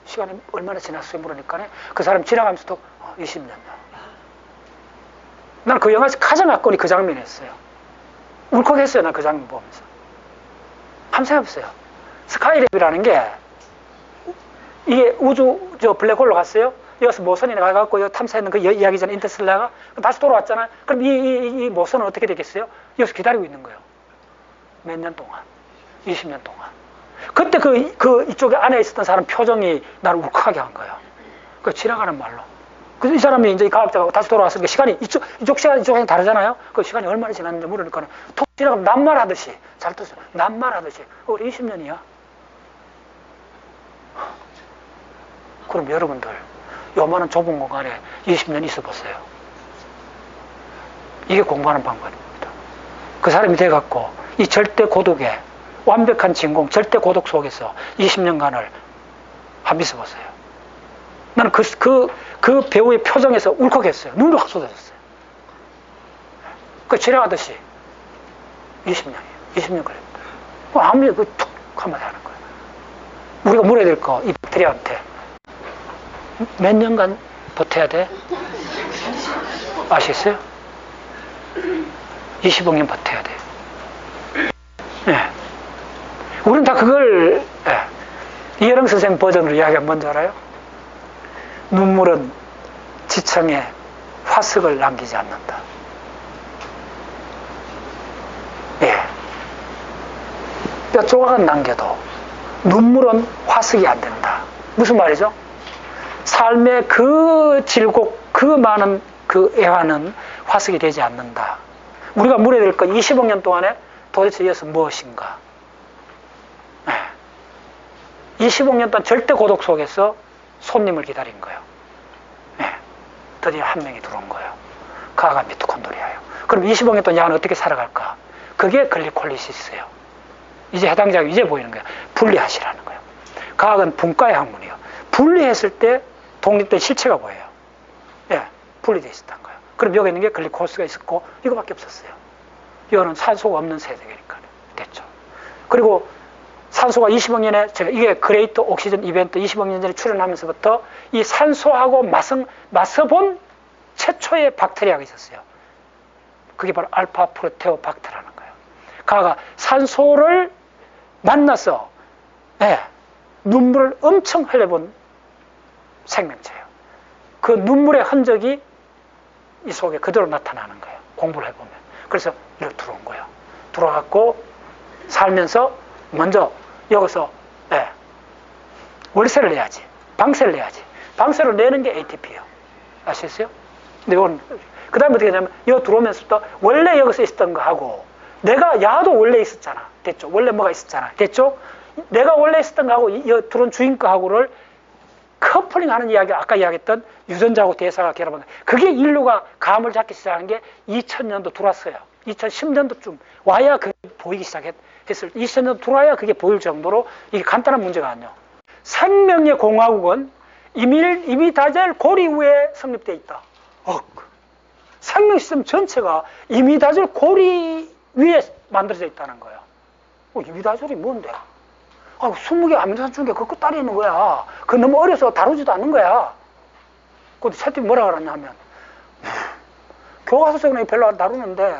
시간이 얼마나 지났어요? 물으니까 그 사람 지나가면서도 20년. 난 그 영화에서 가장 압권이 그 장면이었어요. 울컥했어요. 난 그 장면 보면서. 한번 생각해보세요. 스카이랩이라는 게 이게 블랙홀로 갔어요. 여기서 모선이 나가갖고 탐사했는 그 이야기 전에 인터스텔라가 다시 돌아왔잖아요. 그럼 이 모선은 어떻게 되겠어요? 여기서 기다리고 있는 거예요. 몇 년 동안? 20년 동안. 그때 이쪽에 안에 있었던 사람 표정이 나를 울컥하게 한 거예요. 지나가는 말로. 그래서 이 사람이 이제 이 과학자가 다시 돌아왔으니까 시간이 이쪽 시간이 이쪽이랑 다르잖아요. 그 시간이 얼마나 지났는지 물으니까 톡 지나가면 낱말하듯이, 잘 듣죠. 낱말하듯이. 우리 20년이야. 그럼 여러분들 요만한 좁은 공간에 20년 있어 보세요. 이게 공부하는 방법입니다. 그 사람이 돼갖고 이 절대 고독에 완벽한 진공, 절대 고독 속에서 20년간을 한번 있어 보세요. 나는 그 배우의 표정에서 울컥했어요. 눈으로 확 쏟아졌어요. 지나가듯이 20년이에요. 20년 걸립니다. 아무리 툭 한마디 하는 거예요. 우리가 물어야 될 거, 이 박테리아한테 몇 년간 버텨야 돼? 아시겠어요? 20억 년 버텨야 돼. 네. 우리는 다 그걸, 이혜령 선생 버전으로 이야기하면 뭔지 알아요? 눈물은 지청에 화석을 남기지 않는다. 예. 뼈 조각은 남겨도 눈물은 화석이 안 된다. 무슨 말이죠? 삶의 그 질곡, 그 많은 그 애환은 화석이 되지 않는다. 우리가 물어야 될 건 20억 년 동안에 도대체 이어서 무엇인가? 20억 년 동안 절대 고독 속에서 손님을 기다린 거예요. 드디어 한 명이 들어온 거예요. 그아가 미토콘드리아예요. 그럼 20억 년 동안 야는 어떻게 살아갈까? 그게 글리콜리시스예요. 이제 해당자가 이제 보이는 거예요. 분리하시라는 거예요. 과학은 분과의 학문이에요. 분리했을 때 독립된 실체가 보여요. 분리되어 있었던 거예요. 그럼 여기 있는 게 글리코스가 있었고 이거밖에 없었어요. 이거는 산소가 없는 세대니까 됐죠. 그리고 산소가 20억 년에 이게 그레이트 옥시전 이벤트 20억 년 전에 출현하면서부터 이 산소하고 맞서본 최초의 박테리아가 있었어요. 그게 바로 알파 프로테오박테라는 거예요. 그가 산소를 만나서 눈물을 엄청 흘려본 생명체예요. 그 눈물의 흔적이 이 속에 그대로 나타나는 거예요. 공부를 해보면. 그래서 이렇게 들어온 거예요. 들어왔고 살면서 먼저 여기서 월세를 내야지. 방세를 내야지. 방세를 내는 게 ATP예요. 아시겠어요? 근데 이건 그 다음에 어떻게 하냐면 여기 들어오면서부터 원래 여기서 있었던 거하고 내가 야도 원래 있었잖아. 됐죠? 원래 뭐가 있었잖아. 됐죠? 내가 원래 있었던 거하고 여기 들어온 주인 거하고를 커플링하는 이야기, 아까 이야기했던 유전자하고 대사가 결합한 그게 인류가 감을 잡기 시작한 게 2000년도 들어왔어요. 2010년도쯤 와야 그게 보이기 시작했을 때 2000년도 들어와야 그게 보일 정도로 이게 간단한 문제가 아니에요. 생명의 공화국은 이미다젤 고리 위에 성립되어 있다. 생명 시스템 전체가 이미다젤 고리 위에 만들어져 있다는 거예요. 이미다젤이 뭔데? 20개 아미노산 중에 그거 딸이 있는 거야. 그거 너무 어려서 다루지도 않는 거야. 근데 채팅이 뭐라 그러냐 하면 교과서적으로 별로 안 다루는데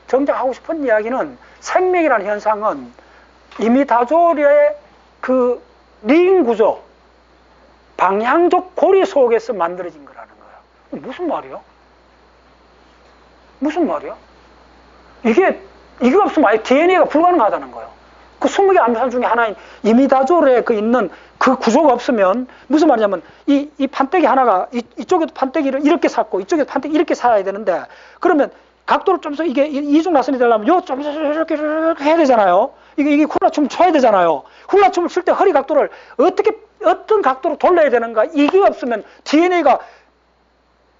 정작 하고 싶은 이야기는 생명이라는 현상은 이미다졸의 그 링 구조, 방향적 고리 속에서 만들어진 거라는 거야. 무슨 말이야? 무슨 말이야? 이게 없으면 아예 DNA가 불가능하다는 거예요. 그 20개 아미노산 중에 하나인 이미다졸에 그 있는 그 구조가 없으면 무슨 말이냐면 이 판때기 하나가 이쪽에도 판때기를 이렇게 샀고 이쪽에도 판때기 이렇게 사야 되는데 그러면 각도를 좀 더 이게 이중나선이 되려면 요 좀 이렇게 해야 되잖아요. 이게 훌라춤을 춰야 되잖아요. 훌라춤을 출 때 허리 각도를 어떤 각도로 돌려야 되는가 이게 없으면 DNA가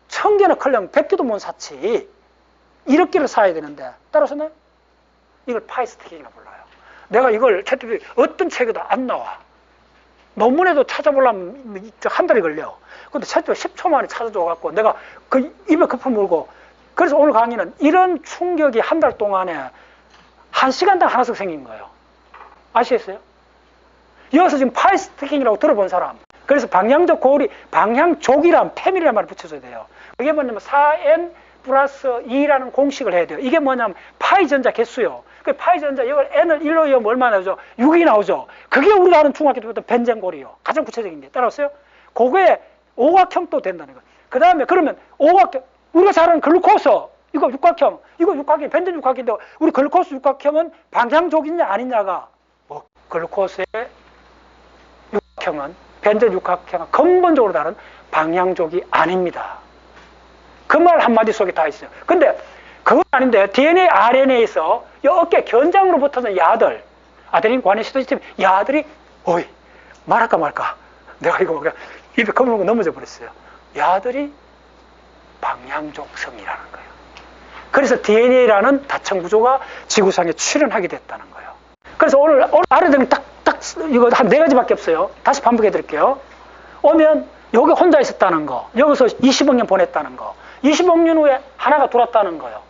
1000개나 컬령 100개도 못 샀지. 1억개를 사야 되는데 따라서나요? 이걸 파이스틱이라 불러요. 내가 이걸 챗GPT 어떤 책에도 안 나와. 논문에도 찾아보려면 한 달이 걸려. 근데 챗GPT 10초 만에 찾아줘갖고 내가 그 입에 거품 물고 그래서 오늘 강의는 이런 충격이 한 달 동안에 1시간당 하나씩 생긴 거예요. 아시겠어요? 여기서 지금 파이스틱이라고 들어본 사람. 그래서 방향적 고리, 방향족이란 패밀이라는 말을 붙여줘야 돼요. 그게 뭐냐면 4n 플러스 2라는 공식을 해야 돼요. 이게 뭐냐면 파이 전자 개수요. 그 파이 전자 이걸 n을 1로 이으면 얼마나 나오죠? 6이 나오죠. 그게 우리가 아는 중학교 때부터 벤젠골이요. 가장 구체적인데 따라왔어요? 그거에 오각형도 된다는 거예요. 그 다음에 그러면 오각형, 우리가 잘 아는 글루코스 이거 육각형, 이거 육각형, 벤젠 육각형인데 우리 글루코스 육각형은 방향족이냐 아니냐가 뭐 글루코스의 육각형은 벤젠 육각형은 근본적으로 다른 방향족이 아닙니다. 그 말 한마디 속에 다 있어요. 근데 그건 아닌데 DNA, RNA에서 이 어깨 견장으로 붙어서 야들, 아데닌 관의 시토시스템 야들이 어이 말할까 말까 내가 이거 그냥 입에 거물고 넘어져 버렸어요. 야들이 방향족성이라는 거예요. 그래서 DNA라는 다층 구조가 지구상에 출현하게 됐다는 거예요. 그래서 오늘 알아야 되는 딱 이거 한 4가지밖에 없어요. 다시 반복해 드릴게요. 오면 여기 혼자 있었다는 거, 여기서 20억 년 보냈다는 거, 20억 년 후에 하나가 돌았다는 거예요.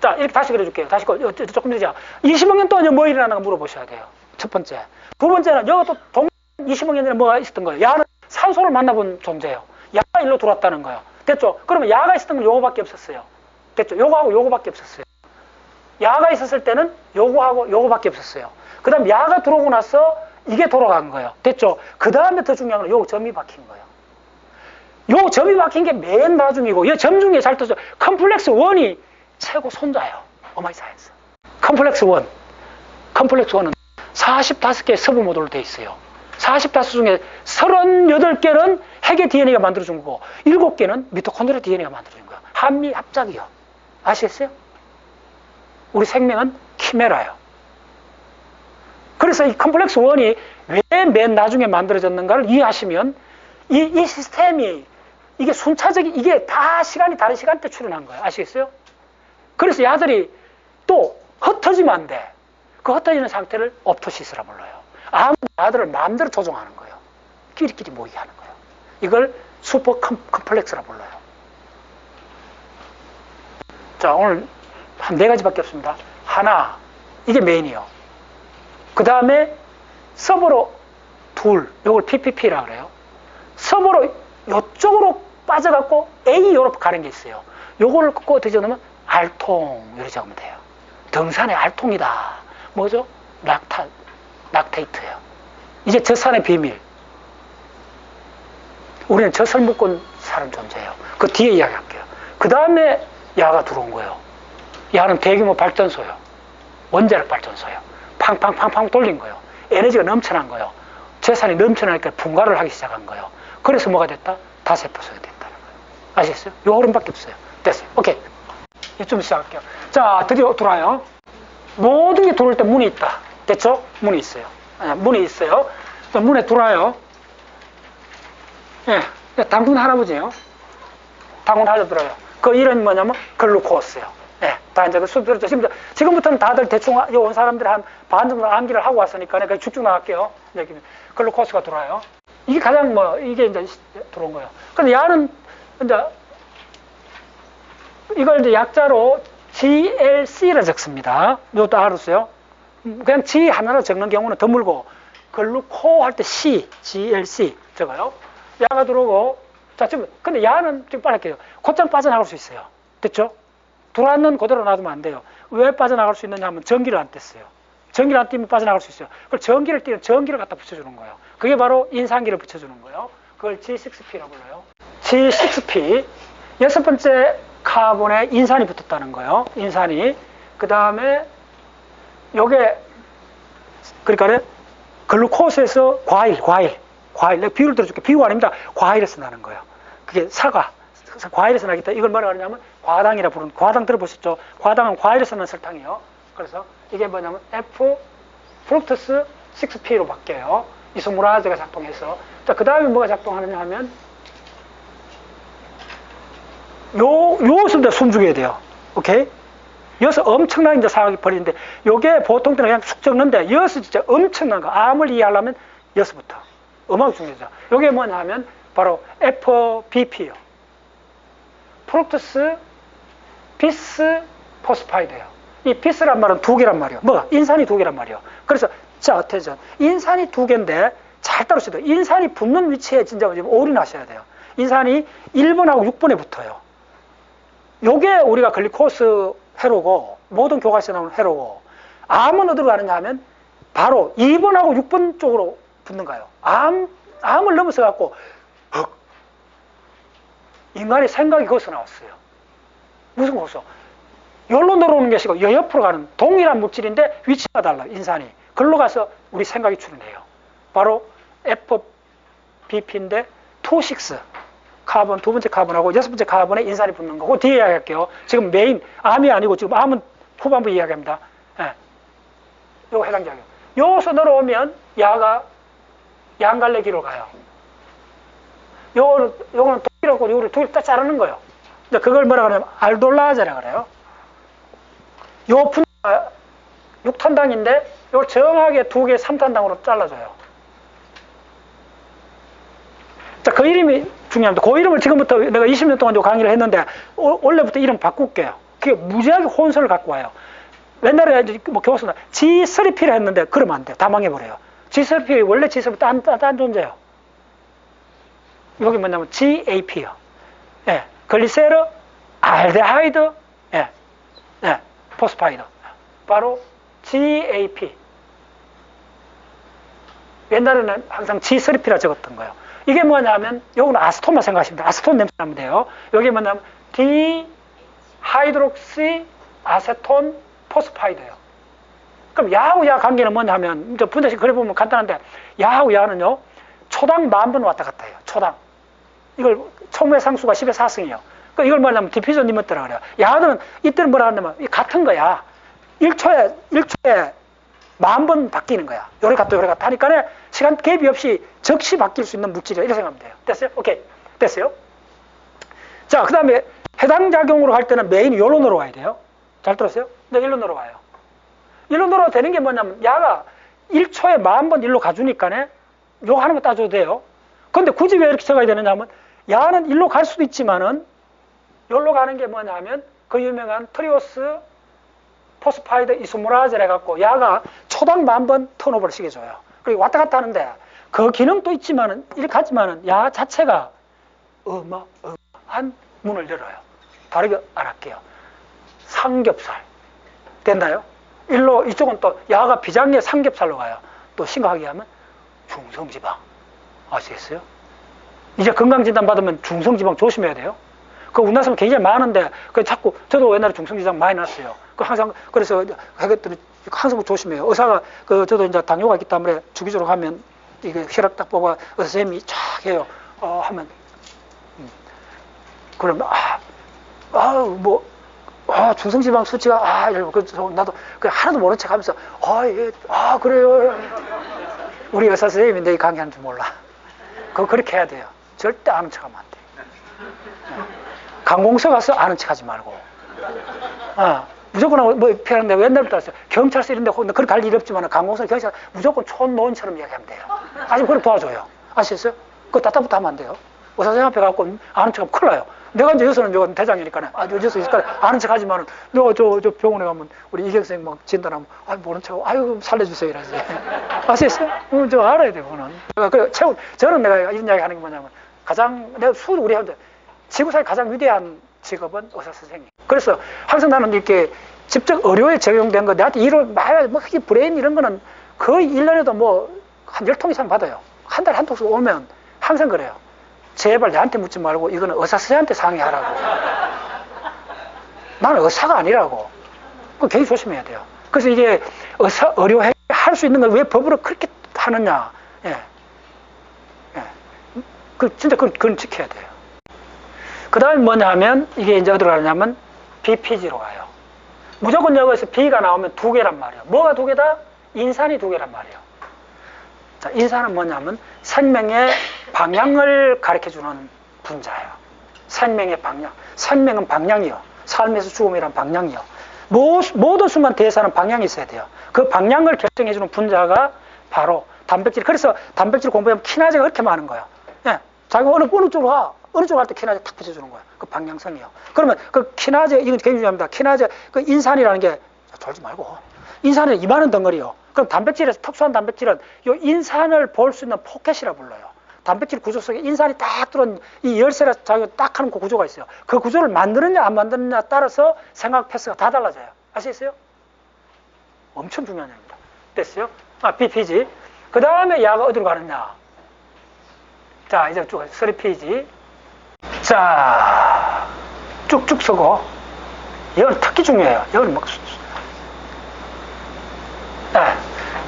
자, 이렇게 다시 그려줄게요. 다시 조금 늦자. 20억 년 동안 뭐 일어나는가 물어보셔야 돼요. 첫 번째. 두 번째는 여기 또 20억 년 전에 뭐가 있었던 거예요. 야는 산소를 만나본 존재예요. 야가 일로 돌았다는 거예요. 됐죠? 그러면 야가 있었던 건 요거밖에 없었어요. 됐죠? 요거하고 요거밖에 없었어요. 야가 있었을 때는 요거하고 요거밖에 없었어요. 그 다음 야가 들어오고 나서 이게 돌아간 거예요. 됐죠? 그 다음에 더 중요한 건 요 점이 박힌 거예요. 요 점이 박힌 게 맨 나중이고 이 점 중에 잘 떠서 컴플렉스 1이 최고 손자예요. 어마이 사이언스. 컴플렉스 1. 컴플렉스 1은 45개의 서브 모듈로 되어 있어요. 45 중에 38개는 핵의 DNA가 만들어준 거고 7개는 미토콘드리아 DNA가 만들어준 거예요. 한미 합작이요. 아시겠어요? 우리 생명은 키메라예요. 그래서 이 컴플렉스 1이 왜 맨 나중에 만들어졌는가를 이해하시면 이 시스템이 이게 순차적인 이게 다 시간이 다른 시간대 출현한 거예요. 아시겠어요? 그래서 야들이 또 흩어지면 안 돼. 그 흩어지는 상태를 업토시스라 불러요. 아무 야들을 마음대로 조종하는 거예요. 끼리끼리 모이게 하는 거예요. 이걸 슈퍼 컴플렉스라 불러요. 자, 오늘 한 4가지밖에 없습니다. 하나, 이게 메인이요. 그 다음에 서버로 둘, 이걸 PPP라 그래요. 서버로 이쪽으로 빠져갖고 A 요로 가는 게 있어요. 요거를 꼭 뒤져놓으면 알통 이렇게 적으면 돼요. 등산의 알통이다. 뭐죠? 락테이트예요. 이제 저산의 비밀. 우리는 젖을 묶은 사는 존재예요. 그 뒤에 이야기할게요. 그 다음에 야가 들어온 거예요. 야는 대규모 발전소예요. 원자력 발전소예요. 팡팡팡팡 돌린 거예요. 에너지가 넘쳐난 거예요. 재산이 넘쳐나니까 분갈을 하기 시작한 거예요. 그래서 뭐가 됐다? 다세포성이 됐다는 거예요. 아시겠어요? 요 흐름밖에 없어요. 됐어요. 오케이. 이쯤 시작할게요. 자, 드디어 들어와요. 모든 게 들어올 때 문이 있다. 됐죠? 문이 있어요. 문이 있어요. 문에 들어와요. 예, 당군 할아버지예요. 당군 할아버지 들어요. 그 이름이 뭐냐면 글루코스예요. 예, 다 이제 그 수표를 지금부터는 다들 대충 온 사람들이 한 반 정도 암기를 하고 왔으니까 그냥 쭉쭉 나갈게요. 여기 글루코스가 들어와요. 이게 가장 이게 이제 들어온 거예요. 근데 야는 이제 이걸 이제 약자로 GLC라 적습니다. 이것도 알았어요. 그냥 G 하나로 적는 경우는 드물고 글루코 할 때 C, GLC 적어요. 야가 들어오고 자 지금 근데 야는 지금 빨리 할게요. 곧장 빠져나갈 수 있어요. 됐죠? 들어왔는 그대로 놔두면 안 돼요. 왜 빠져나갈 수 있느냐 하면 전기를 안 뗐어요. 전기를 안 띄면 빠져나갈 수 있어요. 그걸 전기를 띄는 전기를 갖다 붙여주는 거예요. 그게 바로 인산기를 붙여주는 거예요. 그걸 G6P라고 불러요. G6P 6번째 카본에 인산이 붙었다는 거예요. 인산이. 그 다음에 요게 그러니까 글루코스에서 과일. 내가 비유를 들어줄게. 비유가 아닙니다. 과일에서 나는 거예요. 그게 사과. 과일에서 나기 때문에 이걸 뭐라 그러냐면 과당이라 부르는, 과당 들어보셨죠? 과당은 과일에서 나는 설탕이에요. 그래서 이게 뭐냐면 F 프룩토스 6P로 바뀌어요. 이소모라즈가 작동해서. 자, 그 다음에 뭐가 작동하느냐 하면 요것을 숨죽여야 돼요. 오케이? 여기서 엄청나게 이제 상황이 벌이는데, 요게 보통 때는 그냥 쑥 적는데, 여기서 진짜 엄청난 거, 암을 이해하려면 여기서부터. 음악이 중요하죠. 요게 뭐냐 하면, 바로 FBP요. 프룩토스 비스 포스파이드예요. 이 비스란 말은 두 개란 말이에요. 뭐가? 인산이 두 개란 말이에요. 그래서, 자, 어때죠? 인산이 두 개인데, 잘 따르셔야 돼요. 인산이 붙는 위치에 진짜 좀 올인하셔야 돼요. 인산이 1번하고 6번에 붙어요. 요게 우리가 글리코스 회로고, 모든 교과서에 나오는 회로고, 암은 어디로 가느냐 하면 바로 2번하고 6번 쪽으로 붙는 거예요. 암을 넘어서 갖고 인간의 생각이 거기서 나왔어요. 무슨 거기서? 열로 내려오는 게 아니고 옆으로 가는 동일한 물질인데 위치가 달라요. 인산이. 글로 가서 우리 생각이 출현해요. 바로 FBP인데 2,6 카본, 두 번째 카본하고 여섯 번째 카본에 인산이 붙는 거고, 뒤에 이야기할게요. 지금 메인, 암이 아니고 지금 암은 후반부 이야기합니다. 예. 요거 해당 작용. 요서 내려오면 야가 양갈래기로 가요. 요거는 독이라고 요거를 두 개 딱 자르는 거예요. 근데 그걸 뭐라 그러냐면 알돌라제라 그래요. 요 분자가 6탄당인데 요 정확하게 두 개 3탄당으로 잘라줘요. 자, 그 이름이 중요합니다. 그 이름을 지금부터 내가 20년 동안 요 강의를 했는데 원래부터 이름 바꿀게요. 그게 무지하게 혼선을 갖고 와요. 옛날에 이제 뭐 교과서나 G3P를 했는데 그러면 안 돼. 다 망해버려요. G3P 원래 G3P 딴 존재예요. 여기 뭐냐면 GAP요. 예, 글리세르 알데하이드, 예, 포스파이드. 바로 GAP. 옛날에는 항상 G3P라 적었던 거예요. 이게 뭐냐면, 요거는 아스톤만 생각하시면 돼요. 아스톤 냄새 나면 돼요. 여기 뭐냐면, 디하이드록시 아세톤 포스파이드예요. 그럼 야하고 야 관계는 뭐냐면, 이제 분자식 그려보면 간단한데, 야하고 야는요, 초당 10,000번 왔다 갔다 해요. 초당. 이걸 총매 상수가 10의 4승이에요. 그러니까 이걸 뭐냐면, 디퓨전 리미트라 그래요. 야는 이때는 뭐라 하냐면, 같은 거야. 1초에 10,000번 바뀌는 거야. 요래 갔다 요래 갔다 하니까 시간 갭이 없이 즉시 바뀔 수 있는 물질이야. 이렇게 생각하면 돼요. 됐어요? 오케이. 됐어요? 자, 그 다음에 해당 작용으로 할 때는 메인이 요로 넘어가야 돼요. 잘 들었어요? 네, 일로 넘어가요. 일로 넘어가도 되는 게 뭐냐면 야가 1초에 10,000번 일로 가주니까 요거 하나만 따줘도 돼요. 근데 굳이 왜 이렇게 적어야 되느냐 하면 야는 일로 갈 수도 있지만은 요로 가는 게 뭐냐면 그 유명한 트리오스 포스파이드 이소모라제를 해갖고 야가 초당 10,000번 턴오버를 시켜줘요. 그리고 왔다 갔다 하는데 그 기능도 있지만은 이렇게 하지만은 야 자체가 어마어마한 문을 열어요. 다르게 알할게요. 삼겹살 됐나요? 일로 이쪽은 또 야가 비장의 삼겹살로 가요. 또 심각하게 하면 중성지방 아시겠어요? 이제 건강진단 받으면 중성지방 조심해야 돼요. 그 운나서는 굉장히 많은데 그 자꾸 저도 옛날에 중성지방 많이 났어요. 그 항상 그래서 하겠더니 항상 조심해요. 의사가 그 저도 이제 당뇨가 있기 때문에 주기적으로 하면 이게 혈압 딱 뽑아 의사 선생님이 쫙 해요. 하면 그러면 중성지방 수치가 나도 그 하나도 모른 척하면서 그래요. 우리 의사 선생님인데 이 강의하는 줄 몰라. 그렇게 해야 돼요. 절대 아는 척하면 안 돼. 관공서 가서 아는 척하지 말고. 무조건 뭐 필요한데 옛날부터 알았어요. 경찰서 이런데 그렇게 갈 일 없지만 관공서 경찰 무조건 촌노인처럼 이야기하면 돼요. 아직 그걸 도와줘요. 아시겠어요? 그거 따따부터 하면 안 돼요. 의사 선생님 앞에 가고 아는 척하면 큰일 나요. 내가 이제 여기서는 대장이니까 여기서 있으니까 아는 척하지만은 너 저 병원에 가면 우리 이경 선생님 막 진단하면 모른 척 살려주세요 이러지. 아시겠어요? 저 알아야 돼요 그거는. 저는 내가 이런 이야기 하는 게 뭐냐면 내가 우리 하는데 지구상에 가장 위대한 직업은 의사 선생님. 그래서 항상 나는 이렇게 직접 의료에 적용된 거 내한테 일을 많이 브레인 이런 거는 거의 1년에도 한 10통 이상 받아요. 한 달에 한 통씩 오면 항상 그래요. 제발 내한테 묻지 말고 이거는 의사 선생님한테 상의하라고. 나는 의사가 아니라고. 그거 굉장히 조심해야 돼요. 그래서 이게 의료에 할 할 수 있는 걸 왜 법으로 그렇게 하느냐. 예. 예. 진짜 그건 지켜야 돼요. 그 다음에 뭐냐 하면, 이게 이제 어디로 가냐면, BPG로 가요. 무조건 여기서 B가 나오면 두 개란 말이에요. 뭐가 두 개다? 인산이 두 개란 말이에요. 자, 인산은 뭐냐면, 생명의 방향을 가르쳐주는 분자예요. 생명의 방향. 생명은 방향이요. 삶에서 죽음이란 방향이요. 모든 순간 대사는 방향이 있어야 돼요. 그 방향을 결정해주는 분자가 바로 단백질. 그래서 단백질 공부하면 키나제가 그렇게 많은 거예요. 예. 자기가 어느 쪽으로 가. 어느 쪽으로 갈 때 키나제 탁 붙여주는 거예요. 그 방향성이요. 그러면 그 키나제, 이건 굉장히 중요합니다. 키나제, 그 인산이라는 게, 졸지 말고. 인산은 이만한 덩어리요. 그럼 단백질에서 특수한 단백질은 이 인산을 볼 수 있는 포켓이라 불러요. 단백질 구조 속에 인산이 딱 들어온 이 열쇠라 자기가 딱 하는 그 구조가 있어요. 그 구조를 만드느냐 안 만드느냐 따라서 생각 패스가 다 달라져요. 아시겠어요? 엄청 중요한 얘기입니다. 됐어요? BPG. 그 다음에 야가 어디로 가느냐. 자, 이제 쭉 3페이지. 자, 쭉쭉 쓰고. 이건 특히 중요해요. 이건 막,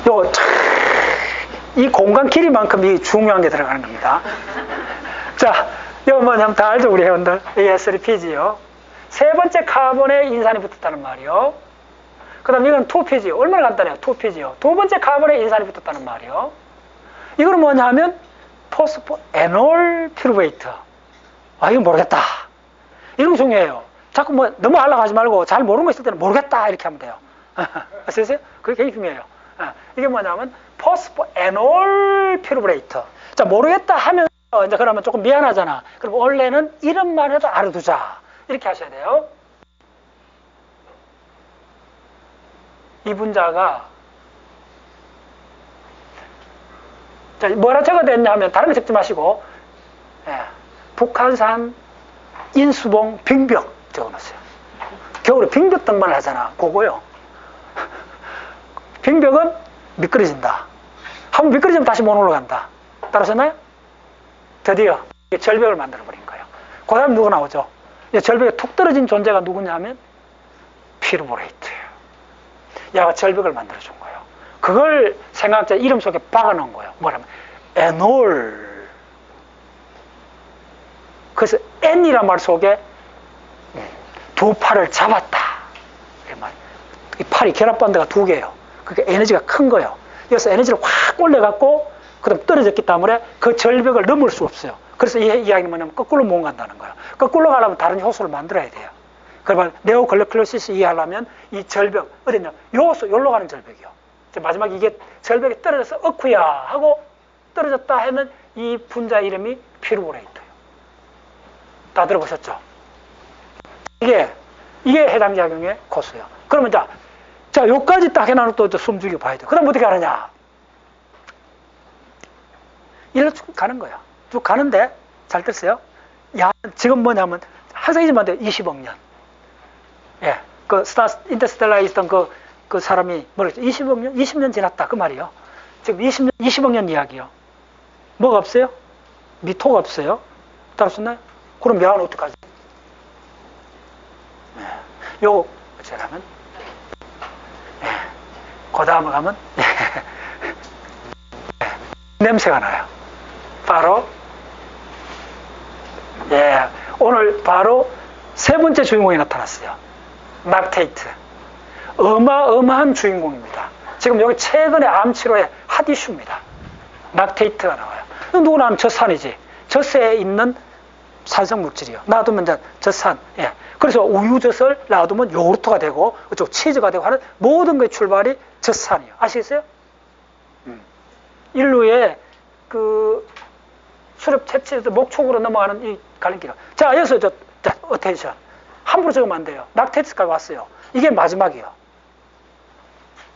요거 이 공간 길이만큼 중요한 게 들어가는 겁니다. 자, 이거 뭐냐면 다 알죠, 우리 회원들. ES3P지요. 세 번째 카본에 인산이 붙었다는 말이요. 그 다음 이건 2P지. 얼마나 간단해요, 2P지요. 두 번째 카본에 인산이 붙었다는 말이요. 이거는 뭐냐 하면 포스포에놀 퓨르베이트. 이건 모르겠다. 이런 거 중요해요. 자꾸 뭐 너무 알아가지 말고 잘 모르는 거 있을 때는 모르겠다 이렇게 하면 돼요. 아시겠어요? 그게 굉장히 중요해요. 이게 뭐냐면 포스포에놀 퓨르베이트. 자, 모르겠다 하면 이제 그러면 조금 미안하잖아. 그럼 원래는 이름만 해도 알아두자. 이렇게 하셔야 돼요. 이 분자가 자, 뭐라 적어냈냐 하면 다른 거 적지 마시고 북한산 인수봉 빙벽 적어놨어요. 겨울에 빙벽 등반을 하잖아. 그거요. 빙벽은 미끄러진다. 한번 미끄러지면 다시 못 올라간다. 따라서나요? 드디어 절벽을 만들어버린 거예요. 그 다음 누구 나오죠? 절벽에 툭 떨어진 존재가 누구냐 하면 피르보레이트예요. 야가 절벽을 만들어준 거예요. 그걸 생각자 이름 속에 박아놓은 거예요. 뭐냐면 에놀. 그래서 N이란 말 속에 두 팔을 잡았다. 이 팔이 결합반대가 두 개예요. 그러니까 에너지가 큰 거예요. 그래서 에너지를 확 올려갖고 그다음 떨어졌기 때문에 그 절벽을 넘을 수 없어요. 그래서 이 이야기는 뭐냐면 거꾸로 못 간다는 거예요. 거꾸로 가려면 다른 효소를 만들어야 돼요. 그러면 네오글리콜리시스 이해하려면 이 절벽 어디냐? 요소 여기로 가는 절벽이요. 마지막에 이게 절벽에 떨어져서 어쿠야 하고 떨어졌다 하는 이 분자 이름이 피르보레이트예요. 다 들어보셨죠? 이게 해당 작용의 코스예요. 그러면 자, 요까지 딱 해놔도 또 숨죽여 봐야 돼. 그 다음 어떻게 하느냐? 이리로 쭉 가는 거야. 쭉 가는데, 잘 됐어요? 야, 지금 뭐냐면, 항상 잊으면 안 돼요. 20억 년. 예. 그, 인터스텔라에 있던 그 사람이 뭐랬죠? 20억 년? 20년 지났다. 그 말이요. 지금 20억 년 이야기요. 뭐가 없어요? 미토가 없어요. 따라섰나요? 그럼 야는 어떡하지? 요거, 어쩌라면? 그 다음에 가면 냄새가 나요. 바로 오늘 바로 세 번째 주인공이 나타났어요. 락테이트. 어마어마한 주인공입니다. 지금 여기 최근에 암치료의 핫 이슈입니다. 락테이트가 나와요. 누구나 하면 젖산이지. 젖새에 있는 산성 물질이요. 놔두면 이제 젖산. 그래서 우유젖을 놔두면 요구르트가 되고 그쪽 치즈가 되고 하는 모든 것의 출발이 젖산이에요. 아시겠어요? 인류의 그 수렵 채취에서 목촉으로 넘어가는 이 갈림길. 자, 여기서 어텐션. 함부로 적으면 안 돼요. 락테이트까지 왔어요. 이게 마지막이에요.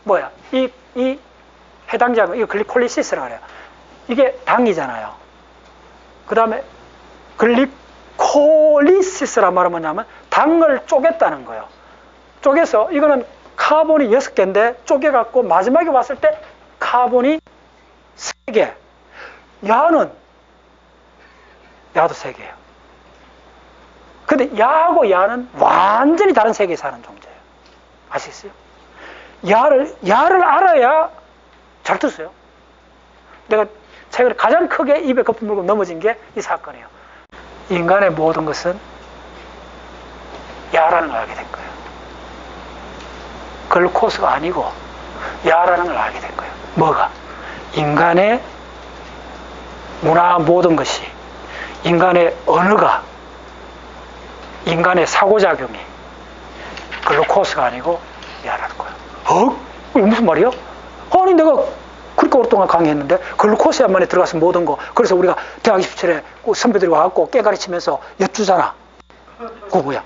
뭐야? 이 해당 작용, 이거 글리콜리시스라고 그래요. 이게 당이잖아요. 그 다음에 글리콜리시스란 말은 뭐냐면 당을 쪼갰다는 거예요. 쪼개서 이거는 카본이 6개인데 쪼개갖고 마지막에 왔을 때 카본이 3개. 야도 3개예요. 근데 야하고 야는 완전히 다른 세계에 사는 존재예요. 아시겠어요? 야를 알아야 잘 들었어요? 내가 최근에 가장 크게 입에 거품 물고 넘어진 게 이 사건이에요. 인간의 모든 것은 야라는 걸 알게 된 거예요. 글루코스가 아니고 야라는 걸 알게 된 거예요. 뭐가? 인간의 문화 모든 것이, 인간의 언어가, 인간의 사고작용이 글루코스가 아니고 야라는 거예요. 이게 무슨 말이야? 아니 내가 그렇게 오랫동안 강의했는데 글루코스야만에 들어가서 모든 거. 그래서 우리가 대학 27에 선배들이 와갖고 깨가르치면서 엿주잖아. 그거 뭐야?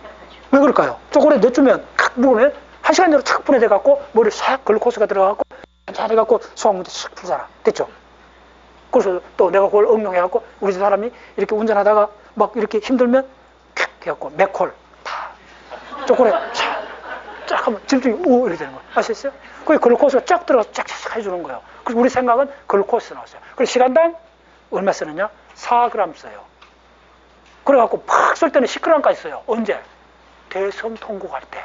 왜 그럴까요? 초콜릿 엿주면 칵 먹으면 1시간 내로 착 분해돼갖고 머리에 싹 글루코스가 들어가갖고 잘해갖고 소화문제 싹 풀잖아. 됐죠? 그래서 또 내가 그걸 응용해갖고 우리 사람이 이렇게 운전하다가 막 이렇게 힘들면 탁 해갖고 맥콜 다 초콜릿 쫙 하면 집중이 이렇게 되는 거예요. 아시겠어요? 그게 글루코스가 쫙 들어가서 쫙쫙 해주는 거예요. 그래서 우리 생각은 글루코스 나왔어요. 그래서 시간당 얼마 쓰느냐? 4g 써요. 그래갖고 팍 쏠 때는 10g까지 써요. 언제? 대섬 통곡할 때.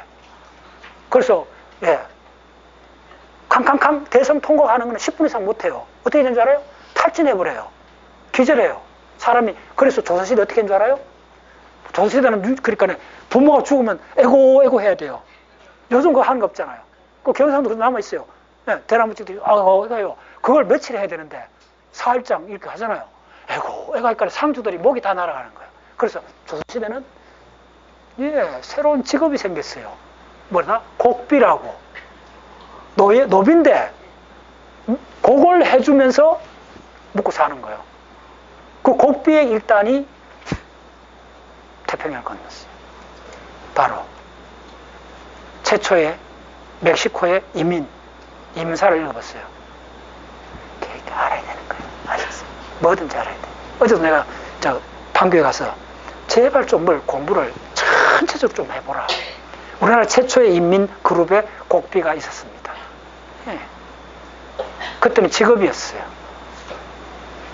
그래서 캉캉캉 대섬 통곡하는 건 10분 이상 못해요. 어떻게 되는 줄 알아요? 탈진해버려요. 기절해요. 사람이. 그래서 조선시대 어떻게 한 줄 알아요? 조선시대는 그러니까 부모가 죽으면 에고 해야 돼요. 요즘 그거 하는 거 없잖아요. 그 경상도 남아있어요. 대나무 찍들이 해요. 그걸 며칠 해야 되는데 4일장 이렇게 하잖아요. 에고 하니까 상주들이 목이 다 날아가는 거예요. 그래서 조선시대는 새로운 직업이 생겼어요. 뭐냐? 곡비라고. 노비인데 그걸 해주면서 먹고 사는 거예요. 그 곡비의 일단이 태평양을 건넜어요. 바로 최초의 멕시코의 이민사를 읽어봤어요. 그러니까 알아야 되는 거예요. 아셨어요? 뭐든지 알아야 돼. 어제도 내가 판교에 가서 제발 좀 뭘 공부를 전체적으로 좀 해보라. 우리나라 최초의 인민 그룹에 곡비가 있었습니다. 그때는 직업이었어요.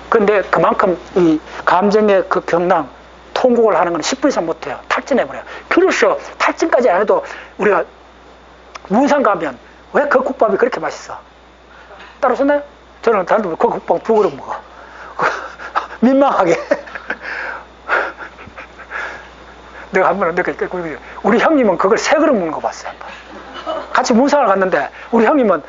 근데 그만큼 이 감정의 그 경랑, 통곡을 하는 건 10분 이상 못해요. 탈진해버려요. 그래서 탈진까지 안 해도 우리가 문산 가면 왜 그 국밥이 그렇게 맛있어? 따라오셨나요? 저는 단도 그 국밥 두 그릇 먹어. 민망하게. 내가 한 번은 우리 형님은 그걸 세 그릇 먹는 거 봤어요. 같이 문산을 갔는데 우리 형님은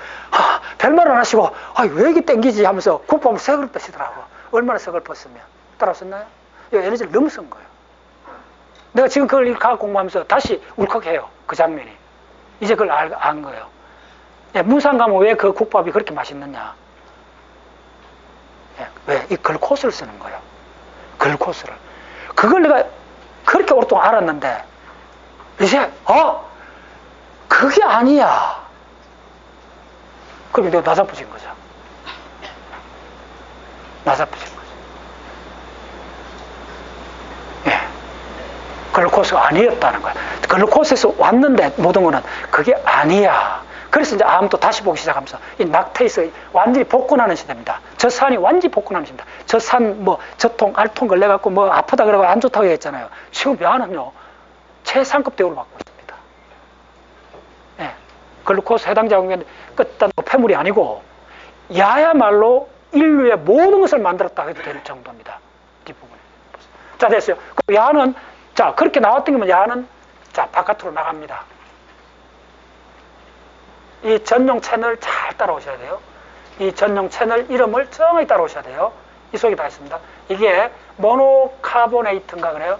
별말 안 하시고 왜 이게 땡기지 하면서 국밥을 세 그릇 드시더라고. 얼마나 서글펐으면. 따라오셨나요? 에너지를 너무 쓴 거예요. 내가 지금 그걸 과학 공부하면서 다시 울컥해요. 그 장면이. 이제 그걸 안 거예요. 문산 가면 왜 그 국밥이 그렇게 맛있느냐? 왜? 이 글코스를 쓰는 거예요. 글코스를. 그걸 내가 그렇게 오랫동안 알았는데, 이제, 그게 아니야. 그럼 내가 나사부진 거죠. 나사부진 거죠. 글루코스가 아니었다는 거야. 글루코스에서 왔는데 모든 거는 그게 아니야. 그래서 이제 암도 다시 보기 시작하면서 이 락테이스 완전히 복근하는 시대입니다. 젖산이 완전히 복근하는 시대입니다. 젖산 젖통, 알통 걸려갖고 아프다 그러고 안 좋다고 했잖아요. 지금 야는요 최상급 대우를 받고 있습니다. 글루코스 해당 작용이 끝단 폐물이 아니고 야야말로 인류의 모든 것을 만들었다 해도 될 정도입니다. 뒷부분에. 자, 됐어요. 그 야는 그렇게 나왔던 게면 야는 바깥으로 나갑니다. 이 전용 채널 잘 따라오셔야 돼요. 이 전용 채널 이름을 정확히 따라오셔야 돼요. 이 속에 다 있습니다. 이게 모노카보네이트인가 그래요?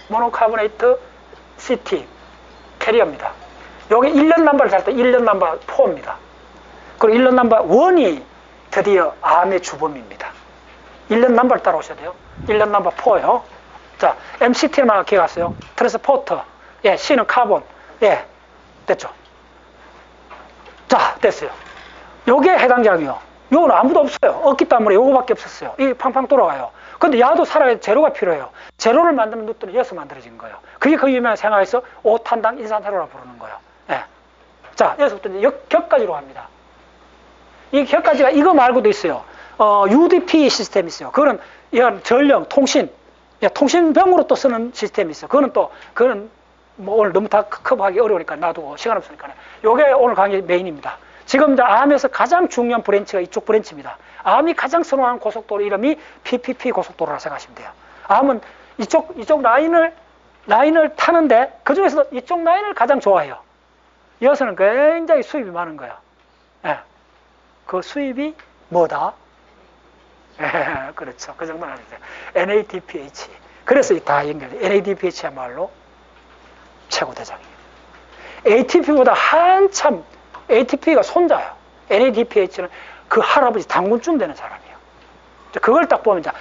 모노카보네이트 CT 캐리어입니다. 여기 1년 넘버를 잘 때 1년 넘버 4입니다. 그리고 1년 넘버 1이 드디어 암의 주범입니다. 1년 넘버를 따라오셔야 돼요. 1년 넘버 4요. 자, MCT만 기억하세요. 트랜스포터. C는 카본. 됐죠? 자, 됐어요. 요게 해당 작용이요. 요건 아무도 없어요. 없기 때문에 요거밖에 없었어요. 이게 팡팡 돌아가요. 근데 야도 살아야 제로가 필요해요. 제로를 만드는 것들은 여기서 만들어진 거예요. 그게 그 유명한 생활에서 오탄당 인산화로라 부르는 거예요. 자, 여기서부터 이제 격가지로 갑니다. 이 격가지가 이거 말고도 있어요. UDP 시스템이 있어요. 그거는 전령, 통신, 통신병으로 또 쓰는 시스템이 있어요. 그거는 오늘 너무 다 커버하기 어려우니까 놔두고 시간 없으니까. 요게 오늘 강의 메인입니다. 지금 이제 암에서 가장 중요한 브랜치가 이쪽 브랜치입니다. 암이 가장 선호하는 고속도로 이름이 PPP 고속도로라 생각하시면 돼요. 암은 이쪽 라인을 타는데 그 중에서도 이쪽 라인을 가장 좋아해요. 이어서는 굉장히 수입이 많은 거예요. 예. 그 수입이 뭐다? 예, 그렇죠. 그 정도는 아니죠. NADPH. 그래서 다 연결돼. NADPH야말로 최고 대장이에요. ATP보다 한참, ATP가 손자예요. NADPH는 그 할아버지 당군쯤 되는 사람이에요. 그걸 딱 보면 이제,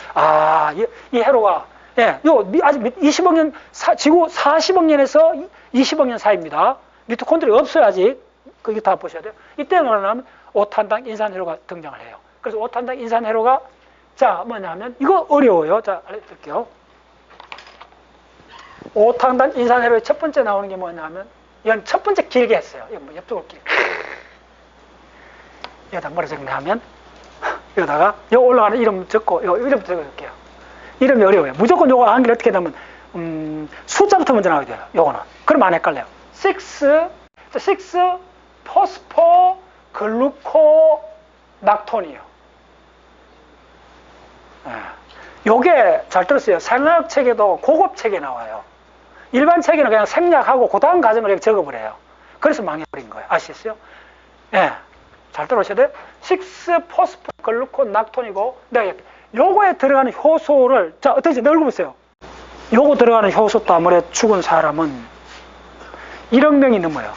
이 회로가, 예, 아직 20억 년, 지구 40억 년에서 20억 년 사이입니다. 미토콘드리아 없어요, 아직. 그게 다 보셔야 돼요. 이때는 뭐냐면, 오탄당 인산회로가 등장을 해요. 그래서 오탄당 인산회로가, 자, 뭐냐면, 이거 어려워요. 자, 알려드릴게요. 오탄당 인산회로의 첫 번째 나오는 게 뭐냐면, 이건 첫 번째 길게 했어요. 이거 뭐 옆쪽으로 길게. 여기다 뭐라 적냐면, 여기다가, 요 올라가는 이름 적고, 요 이름 적어줄게요. 이름이 어려워요. 무조건 요거 한길 어떻게 되면, 숫자부터 먼저 나와야 돼요. 요거는. 그럼 안 헷갈려요. 6 포스포 글루코 낙톤이요. 요게 잘 들었어요. 생화학 책에도 고급 책에 나와요. 일반 책에는 그냥 생략하고 그 다음 과정을 이렇게 적어버려요. 그래서 망해버린 거예요. 아시겠어요? 예. 잘 들어오셔야 돼요. 6 포스포 글루코 낙톤이고, 내가 요거에 들어가는 효소를, 자, 어떤지 읽어보세요. 요거 들어가는 효소 때문에 죽은 사람은 1억 명이 넘어요.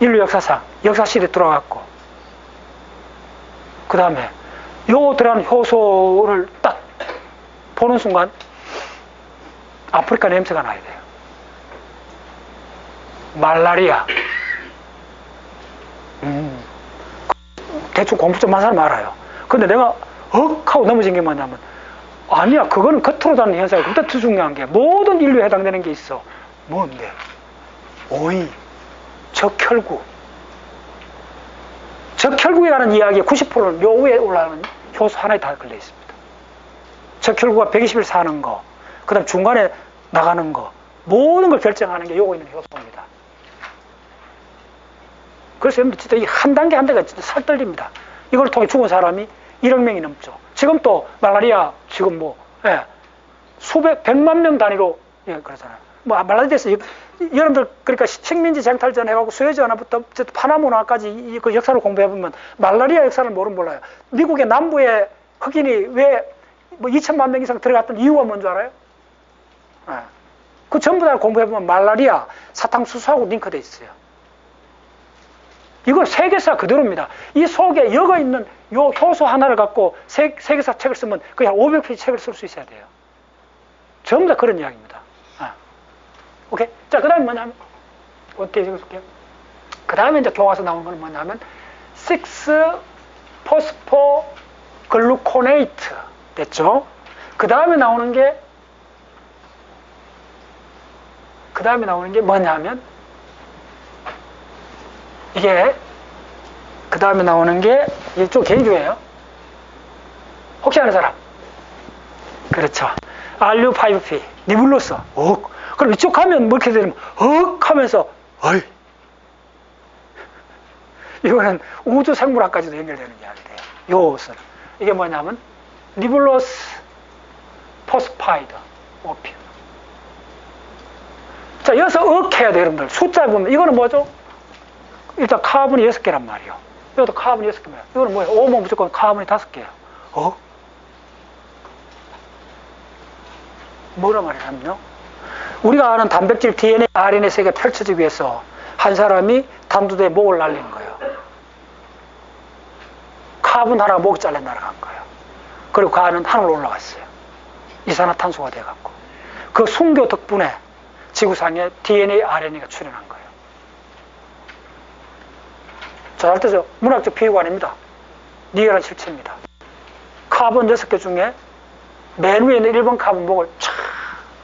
인류 역사상, 역사실에 들어갔고. 그 다음에, 요거 들어가는 효소를 딱 보는 순간, 아프리카 냄새가 나야 돼요. 말라리아. 대충 공부 좀 한 사람 알아요. 근데 내가 하고 넘어진 게 뭐냐면, 아니야, 그거는 겉으로 다는 현상이 그때 더 중요한 게 모든 인류에 해당되는 게 있어. 뭔데? 오이, 적혈구. 적혈구라는 이야기의 90%는 요 위에 올라가는 효소 하나에 다 걸려 있습니다. 적혈구가 120일 사는 거, 그 다음 중간에 나가는 거, 모든 걸 결정하는 게 요거 있는 효소입니다. 그래서 여러분들 진짜 이 한 단계 한 단계가 진짜 살 떨립니다. 이걸 통해 죽은 사람이 1억 명이 넘죠. 지금 또 말라리아 지금 뭐, 예, 수백, 100만 명 단위로, 예, 그러잖아요. 뭐, 말라리아에서 여러분들, 그러니까 식민지 쟁탈전 해가고 수에즈 하나부터 파나무나까지 그 역사를 공부해보면 말라리아 역사를 모르면 몰라요. 미국의 남부에 흑인이 왜 뭐 2천만 명 이상 들어갔던 이유가 뭔지 알아요? 예. 그 전부 다 공부해보면 말라리아, 사탕수수하고 링크되어 있어요. 이거 세계사 그대로입니다. 이 속에 여거 있는 요 효소 하나를 갖고 세계사 책을 쓰면 그냥 500페이지 책을 쓸 수 있어야 돼요. 전부 다 그런 이야기입니다. 오케이? 자, 그 다음에 뭐냐면, 어떻게 적어줄게요? 그 다음에 이제 교과서 나오는 건 뭐냐면, 6 포스포 글루코네이트 됐죠? 그 다음에 나오는 게 뭐냐면, 이게, 그 다음에 나오는 게, 이게 좀 개인주예요. 혹시 아는 사람? 그렇죠. RU5P, 니불로스. 그럼 이쪽 가면 뭐 이렇게 되면, 하면서, 어이. 이거는 우주 생물학까지도 연결되는 이야기예요. 요것은. 이게 뭐냐면, 니불로스 포스파이드 오피움. 자, 여기서 해야 돼요, 여러분들. 숫자 보면, 이거는 뭐죠? 일단 카본이 6개란 말이에요. 이것도 카본이 6개입니다. 이거는 뭐예요? 오면 무조건 카본이 5개예요. 뭐라 말이냐면요. 우리가 아는 단백질 DNA, RNA 세계가 펼쳐지기 위해서 한 사람이 단두대에 목을 날린 거예요. 카본 하나가 목이 잘려 날아간 거예요. 그리고 그 안은 하늘로 올라갔어요. 이산화탄소가 돼갖고. 그 순교 덕분에 지구상에 DNA, RNA가 출현한 거예요. 자, 할 때죠. 문학적 비유가 아닙니다. 리얼한 실체입니다. 카본 6개 중에 맨 위에 있는 1번 카본 목을 촥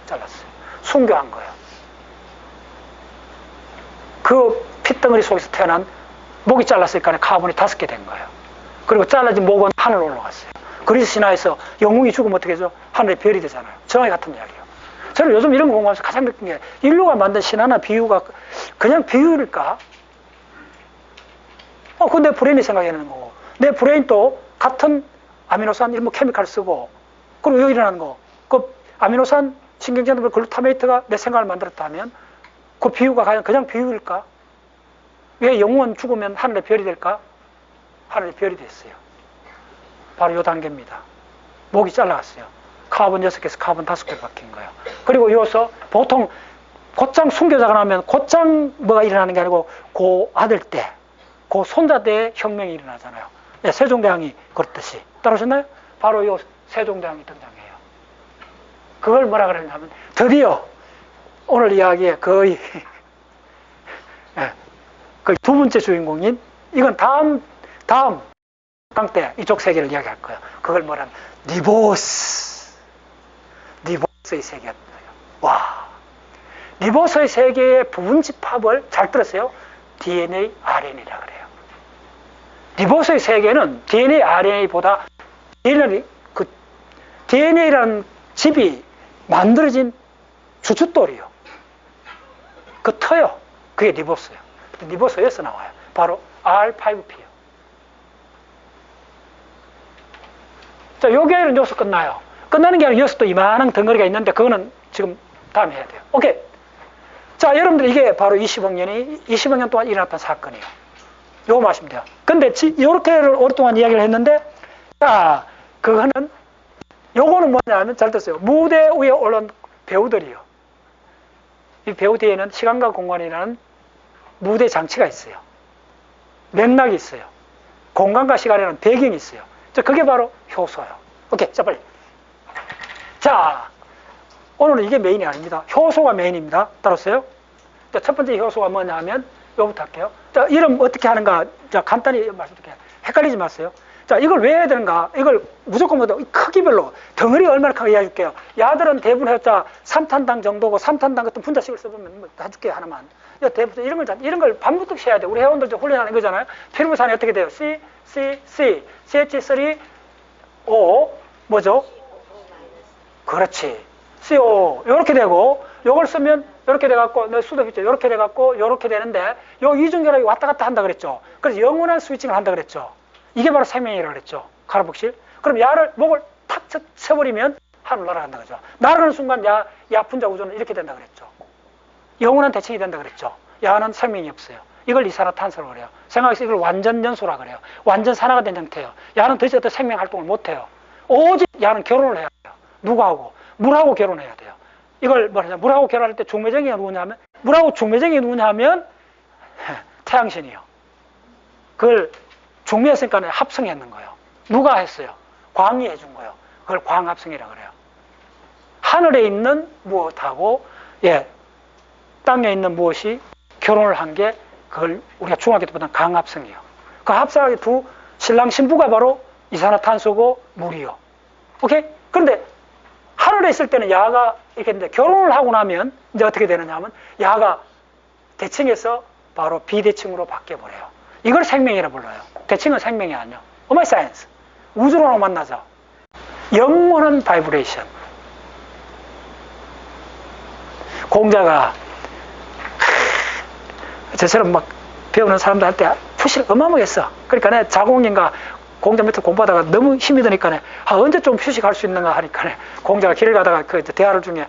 잘랐어요. 순교한 거예요. 그 핏덩어리 속에서 태어난 목이 잘랐으니까 카본이 5개 된 거예요. 그리고 잘라진 목은 하늘로 올라갔어요. 그리스 신화에서 영웅이 죽으면 어떻게 되죠? 하늘에 별이 되잖아요. 정확히 같은 이야기예요. 저는 요즘 이런 거 공부하면서 가장 느낀 게 인류가 만든 신화나 비유가 그냥 비유일까? 그건 내 브레인이 생각해내는 거고, 내 브레인도 같은 아미노산 일부 케미칼 쓰고, 그리고 여기 일어나는 거, 그 아미노산 신경전달 글루타메이트가 내 생각을 만들었다 하면 그 비유가 과연 그냥 비유일까? 왜 영원 죽으면 하늘의 별이 될까? 하늘의 별이 됐어요. 바로 이 단계입니다. 목이 잘라갔어요. 카본 6개에서 카본 5개 바뀐 거예요. 그리고 이어서 보통 곧장 순교자가 나면 곧장 뭐가 일어나는 게 아니고 그 아들 때, 그 손자 때 혁명이 일어나잖아요. 네, 세종대왕이 그렇듯이. 따라오셨나요? 바로 이 세종대왕이 등장해요. 그걸 뭐라 그러냐면 드디어 오늘 이야기에 거의 거의 두 번째 주인공인, 이건 다음 강 때 이쪽 세계를 이야기할 거예요. 그걸 뭐라면 리보스의 세계였어요. 와, 리보스의 세계의 부분 집합을 잘 들었어요. DNA, RNA라 그래요. 리보스의 세계는 DNA, RNA보다 DNA라는 집이 만들어진 주춧돌이요. 그 터요. 그게 리보스예요. 리보스에서 나와요. 바로 R5P요. 자, 요게는 여기서 끝나요. 끝나는 게 아니라 여기서 또 이만한 덩어리가 있는데 그거는 지금 다음에 해야 돼요. 오케이. 자, 여러분들 이게 바로 20억 년 동안 일어났던 사건이에요. 요거 아시면 돼요. 근데 요렇게를 오랫동안 이야기를 했는데, 자, 그거는 요거는 뭐냐면 잘 됐어요. 무대 위에 올라온 배우들이요. 이 배우 뒤에는 시간과 공간이라는 무대 장치가 있어요. 맥락이 있어요. 공간과 시간이라는 배경이 있어요. 자, 그게 바로 효소예요. 오케이, 자, 빨리. 자, 오늘은 이게 메인이 아닙니다. 효소가 메인입니다. 따라오세요. 자, 첫 번째 효소가 뭐냐 하면 요거부터 할게요. 자, 이름 어떻게 하는가, 자, 간단히 말씀드릴게요. 헷갈리지 마세요. 자, 이걸 왜 해야 되는가? 이걸 무조건 크기별로 덩어리가 얼마나 크게 이해해줄게요. 야들은 대부분 해봤자 3탄당 정도고 3탄당 같은 분자식을 써보면 뭐 다 줄게요, 하나만. 대부분 이런 걸 반복도 해야 돼. 우리 회원들 좀 훈련하는 거잖아요. 피르무산이 어떻게 돼요? C, CH3, O, 뭐죠? 그렇지. CO, 요렇게 되고, 요걸 쓰면 요렇게 돼갖고, 수도있죠. 요렇게 돼갖고, 요렇게 되는데, 요 이중결합이 왔다 갔다 한다 그랬죠. 그래서 영원한 스위칭을 한다 그랬죠. 이게 바로 생명이라고 그랬죠. 카르복실. 그럼 목을 탁 쳐버리면 하늘 날아간다 그랬죠. 날아가는 순간 야 분자 구조는 이렇게 된다 그랬죠. 영원한 대칭이 된다 그랬죠. 야는 생명이 없어요. 이걸 이산화탄소라고 그래요. 생각해서 이걸 완전 연소라 그래요. 완전 산화가 된 상태예요. 야는 더 이상 어떤 생명 활동을 못해요. 오직 야는 결혼을 해야 돼요. 누구하고? 물하고 결혼해야 돼요. 이걸 뭐냐? 물하고 결혼할 때 중매쟁이가 누구냐면, 물하고 중매쟁이 누구냐면 태양신이요. 그걸 중매했으니까 합성했는 거예요. 누가 했어요? 광이 해준 거예요. 그걸 광합성이라고 그래요. 하늘에 있는 무엇하고 땅에 있는 무엇이 결혼을 한 게 그걸 우리가 중학교 때 보던 강합성이에요. 그 합성하게 두 신랑 신부가 바로 이산화탄소고 물이요. 오케이? 그런데 하늘에 있을 때는 야가 이렇게 했는데 결혼을 하고 나면 이제 어떻게 되느냐 하면 야가 대칭해서 바로 비대칭으로 바뀌어버려요. 이걸 생명이라 불러요. 대칭은 생명이 아니요. 오마이 사이언스. 우주로 만나죠. 영원한 바이브레이션. 공자가 저처럼 막 배우는 사람들한테 푸시를 어마어마하게 했어. 그러니까 내 자공인가 공자 밑에 공부하다가 너무 힘이 드니까 언제 좀 휴식할 수 있는가 하니까 공자가 길을 가다가 그 대화를 중에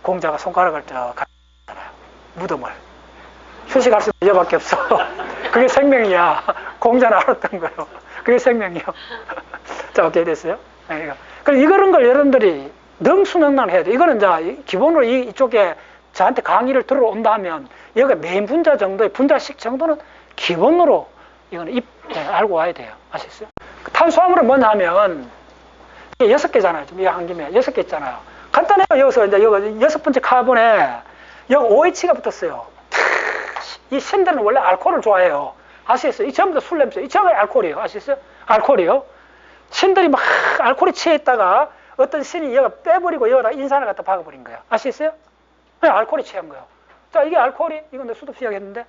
공자가 손가락을 가잖아요. 무덤을. 휴식할 수 있는 여밖에 없어. 그게 생명이야. 공자는 알았던 거예요. 그게 생명이요. 자, 어떻게 됐어요? 그럼 이런 걸 여러분들이 능수능란 해야 돼. 이거는 이제 기본으로 이쪽에 저한테 강의를 들어온다 하면 여기가 메인 분자 정도의 분자식 정도는 기본으로 이거는 알고 와야 돼요. 아시겠어요? 탄수화물은 뭐냐 하면 6개잖아요. 지금 이거 한 김에 6개 있잖아요. 간단해요. 여기서 이제 여기 6번째 카본에 여기 OH가 붙었어요. 이 신들은 원래 알코올을 좋아해요. 아시겠어요? 이 전부 다 술 냄새. 이 전부 다 알코올이에요. 아시겠어요? 알코올이요. 신들이 막 알코올에 취해 있다가 어떤 신이 여기가 빼버리고 여기다 인산을 갖다 박아버린 거예요. 아시겠어요? 그냥 알코올이 취한 거예요. 자, 이게 알코올이, 이건 내 수도 피하겠는데,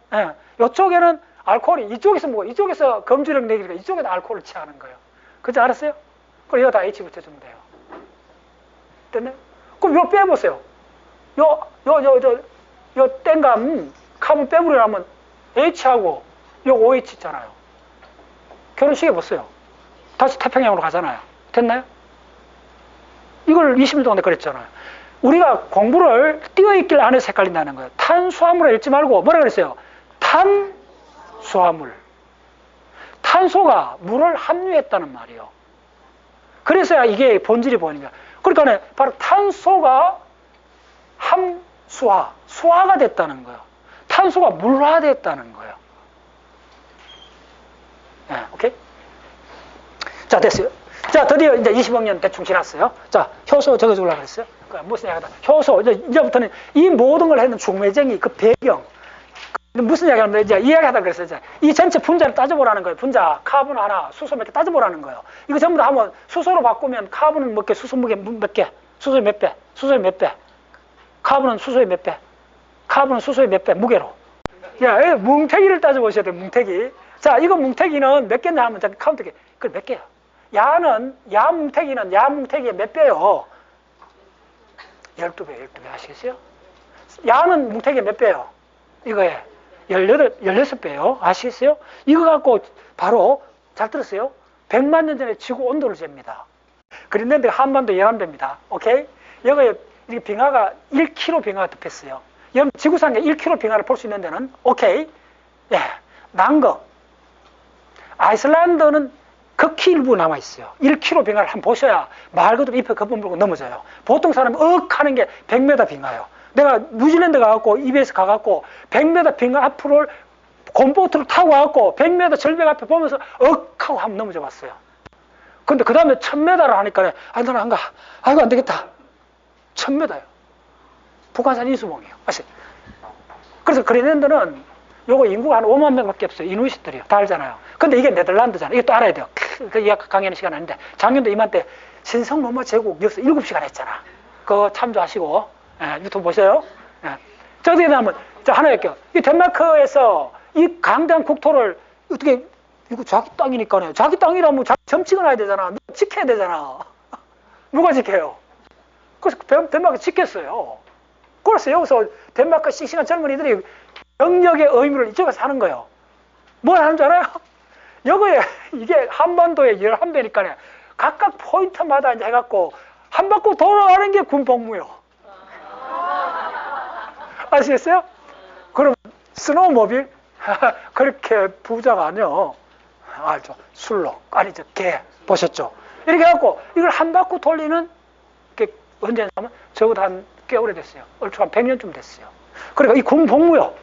이쪽에는 알코올이, 이쪽에서 뭐, 이쪽에서 검주력 내기니까 이쪽에도 알코올을 취하는 거예요. 그죠? 알았어요? 그럼 여기다 H 붙여주면 돼요. 됐네? 그럼 요 빼보세요. 요 땡감, 카본 빼버리면 H하고 요 OH 있잖아요. 결혼식 해봤어요. 다시 태평양으로 가잖아요. 됐나요? 이걸 20년 동안 그랬잖아요. 우리가 공부를 띄어있길 안에서 헷갈린다는 거예요. 탄수화물을 읽지 말고 뭐라 그랬어요? 탄수화물. 탄소가 물을 함유했다는 말이에요. 그래서야 이게 본질이 보이는 거야. 그러니까 바로 탄소가 함수화, 수화가 됐다는 거예요. 탄소가 물화됐다는 거예요. 네, 오케이? 자, 됐어요. 자, 드디어 이제 20억 년 대충 지났어요. 자, 효소 적어주려고 그랬어요. 무슨 이야기다. 효소, 이제부터는 이 모든 걸 했는 중매쟁이 그 배경. 무슨 이야기 하면 이제 이야기하다 그랬어요. 이제 이 전체 분자를 따져보라는 거예요. 분자, 카본 하나, 수소 몇 개 따져보라는 거예요. 이거 전부 다 하면 수소로 바꾸면 카본은 몇 개, 수소 몇 개, 수소의 몇 배, 수소의 몇 배, 카본은 수소의 몇 배, 카본은 수소의 몇 배, 무게로. 야, 뭉태기를 따져보셔야 돼요, 뭉태기. 자, 이거 뭉태기는 몇 개냐 하면 카운트게. 그걸 몇 개야? 야 뭉태기의 몇 배요? 12배, 12배 아시겠어요? 야는 뭉태기의 몇 배요? 이거에 16배요. 아시겠어요? 이거 갖고 바로, 잘 들었어요? 100만 년 전에 지구 온도를 잽니다. 그랬는데 한반도 11배입니다. 오케이? 여기에 이렇게 빙하가 1km 빙하가 덮였어요. 여러분, 지구상에 1km 빙하를 볼 수 있는 데는, 오케이? 예, 남극. 아이슬란드는 극히 일부 남아있어요. 1km 빙하를 한번 보셔야 말 그대로 잎에 거품 불고 넘어져요. 보통 사람이 하는 게 100m 빙하예요. 내가 뉴질랜드 가갖고, EBS 가갖고, 100m 빙하 앞으로 곰보트를 타고 가갖고, 100m 절벽 앞에 보면서 하고 한번 넘어져 봤어요. 근데 그 다음에 1000m를 하니까, 나는 안 가. 아이고, 안 되겠다. 1000m요. 북한산 인수봉이에요. 아시? 그래서 그린랜드는 요거 인구가 한 5만 명밖에 없어요. 이누이트들이요. 다 알잖아요. 근데 이게 네덜란드잖아요. 이거 또 알아야 돼요. 그 강의하는 시간 아닌데. 작년도 이맘때 신성로마 제국 역사 7시간 했잖아. 그거 참조하시고, 예, 유튜브 보세요. 예. 저기에 나면, 하나 할게요. 이 덴마크에서 이 강대한 국토를 어떻게, 이거 자기 땅이니까요. 자기 땅이라면 자기 점 찍어놔야 되잖아. 누가 지켜야 되잖아. 누가 지켜요? 그래서 덴마크 지켰어요. 그래서 여기서 덴마크 씩씩한 젊은이들이 영역의 의무를 이쪽에서 하는 거예요. 뭘 하는 줄 알아요? 여기에, 이게 한반도의 11배니까 각각 포인트마다 이제 해갖고 한 바퀴 돌아가는 게 군복무요. 아시겠어요? 그럼 스노우모빌? 그렇게 부자가 아니요. 알죠? 술록, 아니죠, 개. 보셨죠? 이렇게 해갖고 이걸 한 바퀴 돌리는 게 언제 하면 적어도 꽤 오래됐어요. 얼추 한 100년쯤 됐어요. 그러니까 이 군복무요.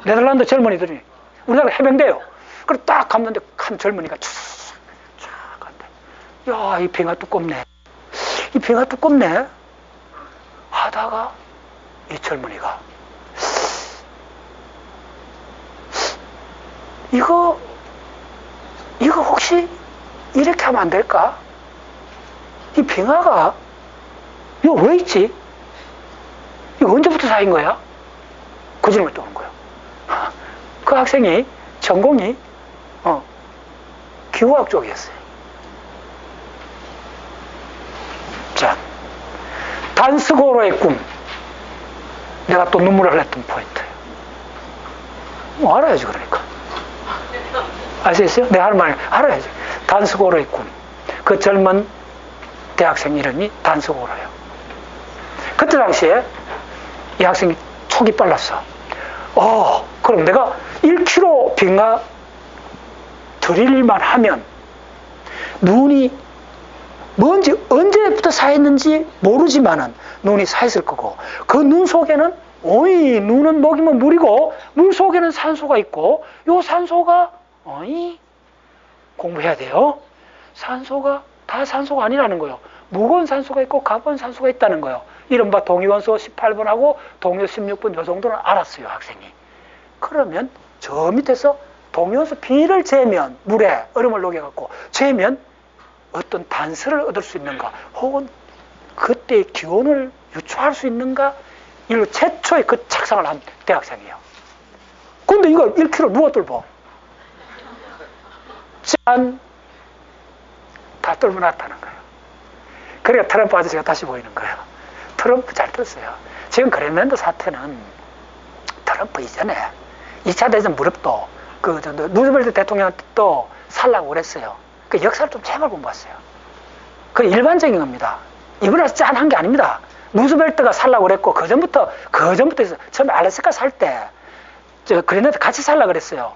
네덜란드 젊은이들이 우리나라 해병대요. 그래 딱 갔는데 한 젊은이가 쫙 간대. 야, 이 빙하 두껍네. 이 빙하 두껍네. 하다가 이 젊은이가 이거 혹시 이렇게 하면 안 될까? 이 빙하가 이거 왜 있지? 이거 언제부터 쌓인 거야? 그 질문을 또 오는 거예요. 그 학생이 전공이 기후학 쪽이었어요. 자, 단스고로의 꿈. 내가 또 눈물을 흘렸던 포인트예요. 뭐 알아야지 그러니까. 아시겠어요? 내가 하는 말 알아야지. 단스고로의 꿈. 그 젊은 대학생 이름이 단스고로예요. 그때 당시에 이 학생이 촉이 빨랐어. 그럼 내가 1km 빙하 드릴만 하면 눈이 뭔지 언제부터 쌓였는지 모르지만은 눈이 쌓였을 거고 그 눈 속에는 눈은 먹이면 물이고 물 속에는 산소가 있고 요 산소가 공부해야 돼요. 산소가 다 산소가 아니라는 거예요. 무거운 산소가 있고 가벼운 산소가 있다는 거예요. 이른바 동위원소 18번하고 동위원소 16번 요 정도는 알았어요, 학생이. 그러면 저 밑에서 동위원소 B를 재면 물에 얼음을 녹여갖고 재면 어떤 단서를 얻을 수 있는가 혹은 그때의 기온을 유추할 수 있는가 인류 최초의 그 착상을 한 대학생이에요. 근데 이거 1km 누가 뚫어? 짠! 다 뚫고 나타나는 거예요. 그러니까 트럼프 아저씨가 다시 보이는 거예요. 트럼프 잘 들었어요. 지금 그린랜드 사태는 트럼프 이전에 2차 대전 무렵도 루즈벨트 대통령도 살라고 그랬어요. 그 역사를 좀 제발 공부했어요. 그 일반적인 겁니다. 이번에 와서 짠한 게 아닙니다. 루즈벨트가 살라고 그랬고, 그전부터 해서 처음에 알래스카 살 때, 그레네드 같이 살라 그랬어요.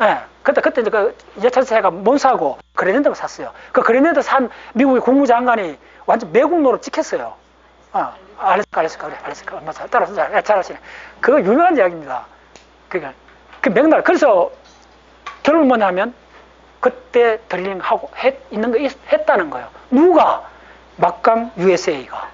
예. 그때 이제 그 2차 세계가 못 사고, 그레네드만 샀어요. 그 그레네드 산 미국의 국무장관이 완전 매국 노릇 찍혔어요. 알래스카. 맞아. 따라서 잘 하시네. 그거 유명한 이야기입니다. 그러니까, 그 맥락. 그래서 결론은 뭐냐면, 그때 드릴링하고 있는 거 했다는 거예요. 누가? 막강 USA가.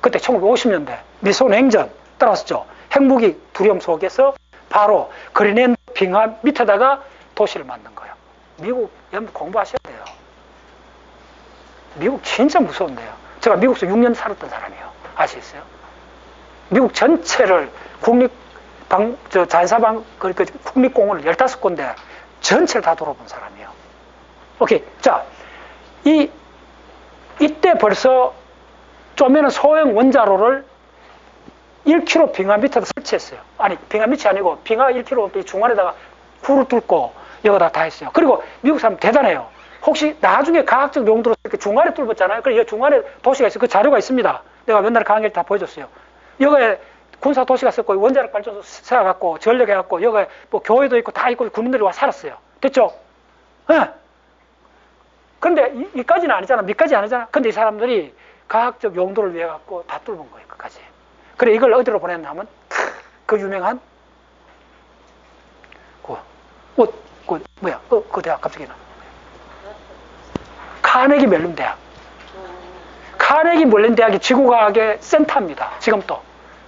그때 1950년대 미소 냉전 따라왔죠. 핵무기 두려움 속에서 바로 그린랜드 빙하 밑에다가 도시를 만든 거예요. 미국 여러분 공부하셔야 돼요. 미국 진짜 무서운데요. 제가 미국에서 6년 살았던 사람이에요. 아시겠어요? 미국 전체를 자연사방 국립공원을 15군데 전체를 다 돌아본 사람이에요. 오케이. 자, 이때 벌써 쪼매는 소형 원자로를 1km 빙하 밑에다 설치했어요. 아니, 빙하 밑이 아니고 빙하 1km 중간에다가 굴을 뚫고 여기다 다 했어요. 그리고 미국 사람 대단해요. 혹시 나중에 과학적 용도로 이렇게 중간에 뚫었잖아요. 그리고 여기 중간에 도시가 있어요. 그 자료가 있습니다. 내가 맨날 강의를 다 보여줬어요. 여기에 군사 도시가 있었고 원자력 발전소 세워갖고 전력해갖고 여기에 뭐 교회도 있고 다 있고 군인들이 와 살았어요. 됐죠? 예. 근데 이까지는 아니잖아. 밑까지 아니잖아. 근데 이 사람들이 과학적 용도를 위해 갖고 다 뚫은 거예요. 끝까지. 그래 이걸 어디로 보냈나 하면 그 유명한 그 대학 갑자기 나. 카네기 멜론 대학. 카네기 멜론 대학이 지구과학의 센터입니다. 지금도.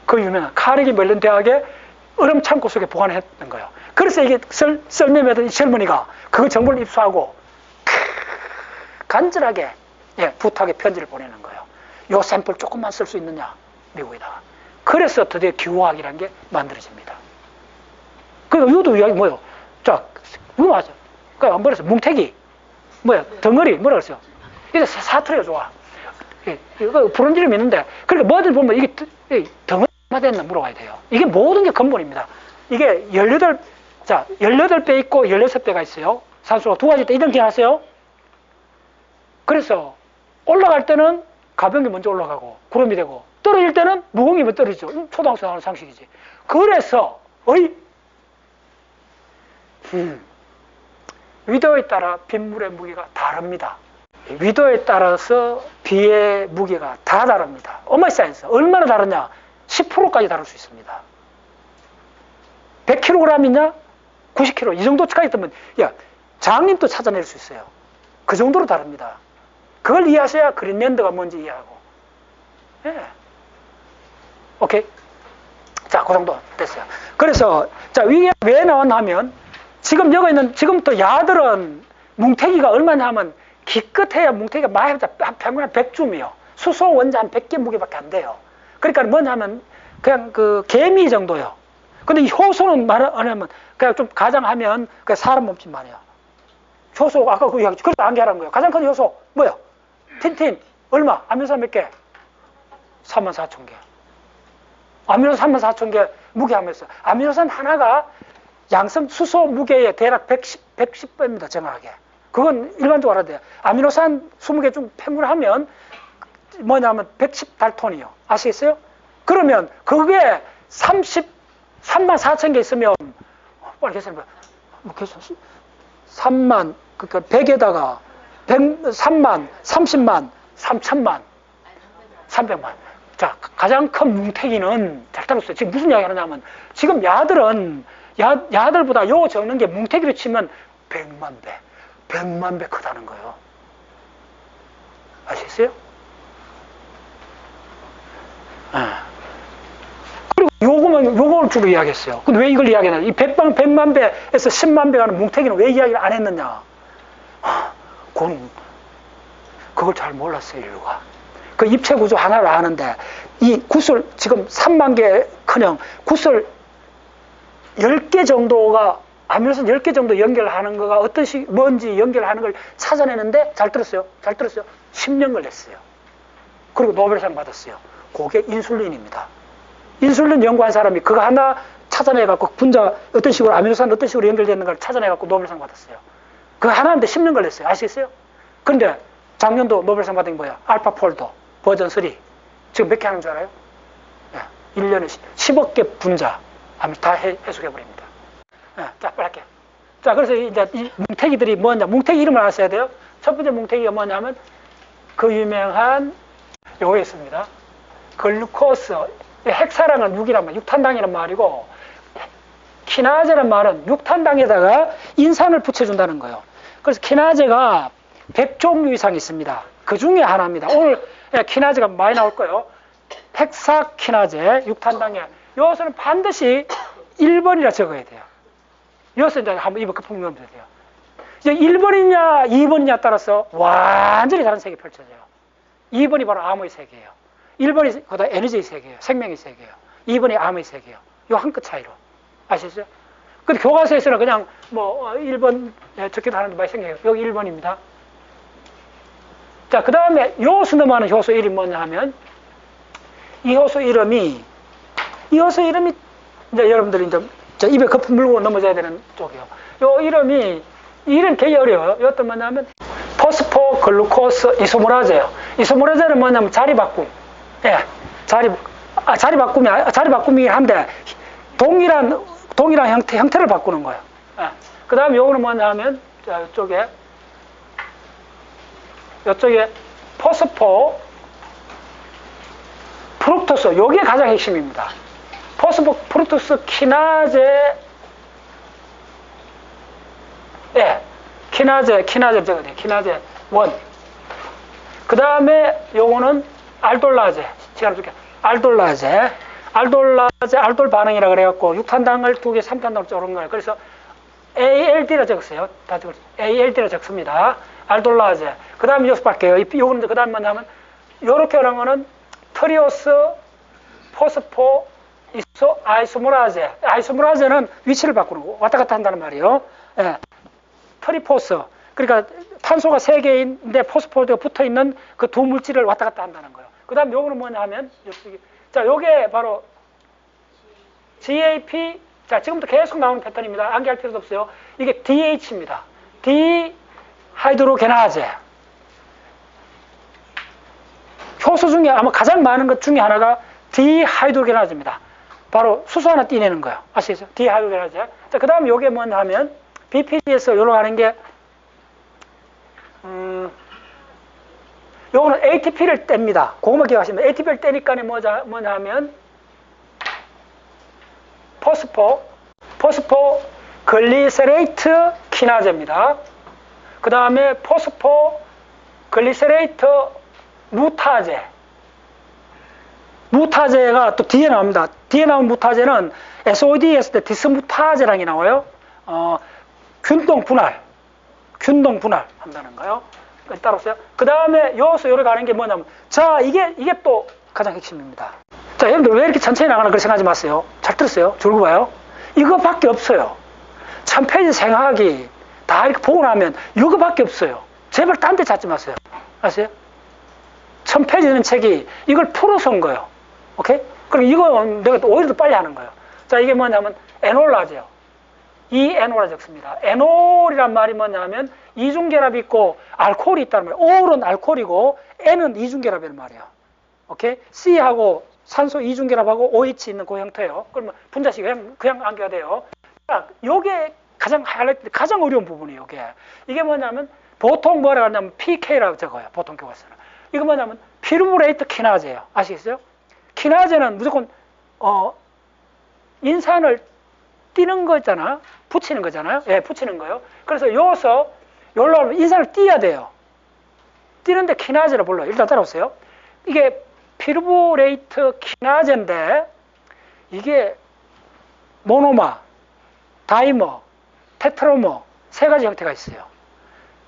그 유명한 카네기 멜론 대학의 얼음 창고 속에 보관했던 거예요. 그래서 이게 썰매매던 이 젊은이가 그 정보를 입수하고 간절하게 부탁의 편지를 보내는 거예요. 요 샘플 조금만 쓸 수 있느냐, 미국에다가. 그래서 드디어 기후학이라는 게 만들어집니다. 그러니까 이것도 이야기 뭐예요? 자, 이거 맞아. 그러니까 뭐라 했어요? 뭉태기. 덩어리. 뭐라 그랬어요? 이게 사투리가 좋아. 이거 부른 이름이 있는데, 그러니까 뭐든 보면 이게 덩어리가 됐나 물어봐야 돼요. 이게 모든 게 근본입니다. 이게 18배 있고 16배가 있어요. 산소가 두 가지 때 이런 기억하세요? 그래서 올라갈 때는 가벼운 게 먼저 올라가고 구름이 되고 떨어질 때는 무거운 게 먼저 떨어지죠. 초등학생 하는 상식이지. 그래서 위도에 따라 빗물의 무게가 다릅니다. 위도에 따라서 비의 무게가 다 다릅니다. 엄마의 사이언스. 얼마나 다르냐? 10%까지 다를 수 있습니다. 100kg이냐? 90kg. 이 정도까지 되면 장님도 찾아낼 수 있어요. 그 정도로 다릅니다. 그걸 이해하셔야 그린랜드가 뭔지 이해하고. 오케이? 자, 그 정도 됐어요. 그래서, 자, 이게 왜 나왔나 하면, 지금 여기 있는, 지금부터 야들은 뭉태기가 얼마냐 하면, 기껏해야 뭉태기가 많이 해봤자 평균 한 100줌이요. 수소 원자 한 100개 무게밖에 안 돼요. 그러니까 뭐냐 하면, 그냥 개미 정도요. 근데 이 효소는 말하면, 그냥 좀 가장하면, 그냥 사람 몸집만 해요. 효소, 아까 그 이야기, 그래서 안개라는 거예요. 가장 큰 효소, 뭐요? 틴틴, 얼마? 아미노산 몇 개? 34,000개. 아미노산 34,000개 무게하면서. 아미노산 하나가 양성 수소 무게의 대략 110배입니다, 정확하게. 그건 일반적으로 알아야 돼요. 아미노산 20개 중 평균하면 뭐냐면 110달톤이요. 아시겠어요? 그러면 그게 34,000개 있으면, 빨리 계산해봐. 3만, 그러니까 100에다가 3만, 30만, 3천만, 300만. 자, 가장 큰 뭉태기는 잘 따라오세요. 지금 무슨 이야기 하느냐면, 지금 야들보다 요 적는 게 뭉태기로 치면 100만 배, 100만 배 크다는 거예요. 아시겠어요? 그리고 요걸 주로 이야기했어요. 근데 왜 이걸 이야기하냐? 이 100만 배에서 10만 배 가는 뭉태기는 왜 이야기를 안 했느냐? 그걸 잘 몰랐어요, 인류가. 그 입체 구조 하나를 아는데, 이 구슬, 지금 3만 개 커녕 구슬 10개 정도가, 아미노산 10개 정도 연결하는 거가 뭔지 연결하는 걸 찾아내는데, 잘 들었어요? 10년 걸렸어요. 그리고 노벨상 받았어요. 그게 인슐린입니다. 인슐린 연구한 사람이 그거 하나 찾아내갖고 분자 어떤 식으로 아미노산 어떤 식으로 연결되는가를 찾아내갖고 노벨상 받았어요. 그거 하나인데 10년 걸렸어요. 아시겠어요? 근데 작년도 노벨상 받은 게 뭐야? 알파폴더 버전 3. 지금 몇 개 하는 줄 알아요? 1년에 10억 개 분자 다 해석해버립니다. 자, 빨리 할게요. 자, 그래서 이제 이 뭉태기들이 뭐냐? 뭉태기 이름을 아셔야 돼요. 첫 번째 뭉태기가 뭐냐면 그 유명한 요거 있습니다. 글루코스. 핵사랑은 6이란 말, 6탄당이란 말이고, 키나제란 말은 6탄당에다가 인산을 붙여준다는 거예요. 그래서 키나제가 100종류 이상 있습니다. 그 중에 하나입니다. 오늘 키나제가 많이 나올 거예요. 헥사키나제, 6탄당에. 여기서는 반드시 1번이라 적어야 돼요. 여기서 이제 한번 입에 거품 넣으면 돼요. 이제 1번이냐, 2번이냐 따라서 완전히 다른 세계 펼쳐져요. 2번이 바로 암의 세계예요. 1번이 그다 에너지의 세계예요. 생명의 세계예요. 2번이 암의 세계예요. 요 한 끗 차이로. 아시죠? 근데 교과서에서는 그냥 뭐 1번 적기도 하는데 많이 생겨요. 여기 1번입니다. 자, 그 다음에 요수 넘어가는 효소 이름이 뭐냐 하면 이 효소 이름이 이제 여러분들이 이제 입에 거품 물고 넘어져야 되는 쪽이요. 요 이름이 이름 되게 어려워요. 이것도 뭐냐면 포스포 글루코스 이소모라제예요. 이소모라제는 뭐냐면 자리 바꿈. 예, 자리 바꿈이긴 한데 동일한 형태를 바꾸는 거예요. 예. 그 다음에 요거는 뭐냐 하면 이쪽에 포스포 프룩토스, 요게 가장 핵심입니다. 포스포 프룩토스 키나제, 예, 키나제 적어야 돼요. 키나제 1. 그 다음에 요거는 알돌라제, 시간을 줄게. 알돌라제, 알돌 반응이라 그래갖고 6탄당을 2개, 3탄당을 쪼른 거예요. 그래서 ALD라 적었어요. 다 적었어요. ALD라 적습니다. 알돌라제. 그 다음에 여기서 볼게요. 요거는 그 다음 뭐냐면 요렇게 하는 거는 트리오스 포스포 아이소모라제. 아이소모라제는 위치를 바꾸는 거, 왔다 갔다 한다는 말이에요. 예. 트리포스. 그러니까 탄소가 3개인데 포스포드가 붙어 있는 그 두 물질을 왔다 갔다 한다는 거예요. 그 다음 요거는 뭐냐 하면, 자, 요게 바로 GAP. 자, 지금부터 계속 나오는 패턴입니다. 암기할 필요도 없어요. 이게 DH입니다. 디하이드로게나제. 효소 중에 아마 가장 많은 것 중에 하나가 디하이드로게나제입니다. 바로 수소 하나 띠내는 거예요. 아시겠죠? 디하이드로게나제. 자, 그 다음 요게 뭐냐 하면 BPD에서 요로 하는 게 요거는 ATP를 뗍니다. 그것만 기억하시면 ATP를 떼니까 뭐냐 하면 포스포 글리세레이트 키나제입니다. 그 다음에 포스포 글리세레이트 무타제가 또 뒤에 나옵니다. 뒤에 나온 무타제는 SOD 했을 때 디스무타제랑이 나와요. 균동 분할 한다는 거예요. 따라오세요. 그 다음에 요소 요래 가는 게 뭐냐면, 자, 이게 또 가장 핵심입니다. 자, 여러분들 왜 이렇게 천천히 나가나 그렇게 생각하지 마세요. 잘 들었어요? 졸고 봐요. 이거밖에 없어요. 1000페이지 생각하기 다 이렇게 보고 나면 이거밖에 없어요. 제발 딴 데 찾지 마세요. 아세요? 1000페이지 되는 책이 이걸 풀어서 온 거예요. 오케이? 그럼 이거 내가 또 오히려 더 빨리 하는 거예요. 자, 이게 뭐냐면 에놀라제요. 이에놀라 적습니다. 에놀이란 말이 뭐냐면 이중결합이 있고 알코올이 있다는 말이에요. O는 알코올이고 N은 이중결합이란 말이에요. 오케이? C하고 산소 이중결합하고 OH 있는 그 형태예요. 그러면 분자식 그냥 암기가 돼요. 자, 요게 가장 하이라이트, 가장 어려운 부분이에요. 이게 뭐냐면 보통 뭐라고 하냐면 PK라고 적어요. 보통 교과서는. 이거 뭐냐면 피루브레이트 키나제예요. 아시겠어요? 키나제는 무조건 인산을 띄는 거잖아. 붙이는 거잖아요. 예, 붙이는 거요. 그래서 여기서 여기로 하면 인산을 띄어야 돼요. 띄는데 키나제를 불러요. 일단 따라오세요. 이게 피루브레이트 키나제인데 이게 모노마, 다이머, 테트로머 세 가지 형태가 있어요.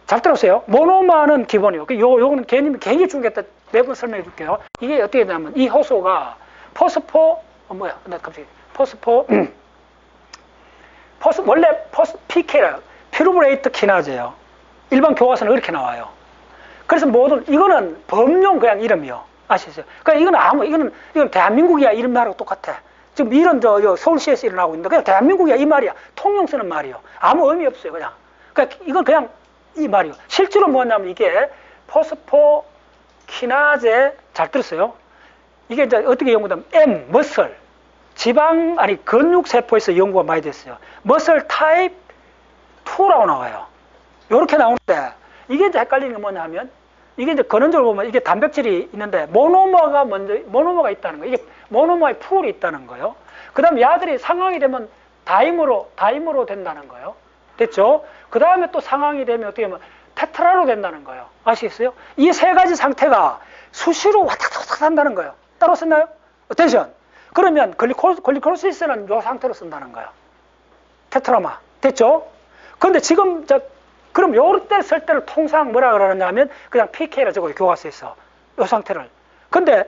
잘 들었어요. 모노마는 기본이요. 요거는 괜히 중계 때 매번 설명해 줄게요. 이게 어떻게 되냐면 이 효소가 원래 PK라 피루브레이트 키나제예요. 일반 교과서는 이렇게 나와요. 그래서 이거는 범용 그냥 이름이요. 아시겠어요? 그러니까 이건 대한민국이야 이름 나라고 똑같아. 지금 이런 서울시에서 일어나고 있는데 그냥 대한민국이야 이 말이야. 통용 쓰는 말이요. 아무 의미 없어요 그냥. 그러니까 이건 그냥 이 말이요. 실제로 뭐냐면 이게 포스포키나제 잘 들었어요? 이게 이제 어떻게 연구되면 머슬 지방 아니 근육 세포에서 연구가 많이 됐어요. 머슬 타입 2라고 나와요. 이렇게 나오는데 이게 이제 헷갈리는 게 뭐냐면 이게 이제 근원적으로 보면 이게 단백질이 있는데 모노머가 있다는 거예요. 이게 모노머의 풀이 있다는 거예요. 그 다음에 야들이 상황이 되면 다이머로 된다는 거예요. 됐죠? 그 다음에 또 상황이 되면 어떻게 하면 테트라로 된다는 거예요. 아시겠어요? 이 세 가지 상태가 수시로 왔다 갔다 한다는 거예요. 따로 썼나요? 어텐션. 그러면 글리코시스는 이 상태로 쓴다는 거예요. 테트라마. 됐죠? 근데 지금 그럼 요때 쓸 때를 통상 뭐라 그러느냐 하면 그냥 PK라 적어요. 교과서에서. 요 상태를. 근데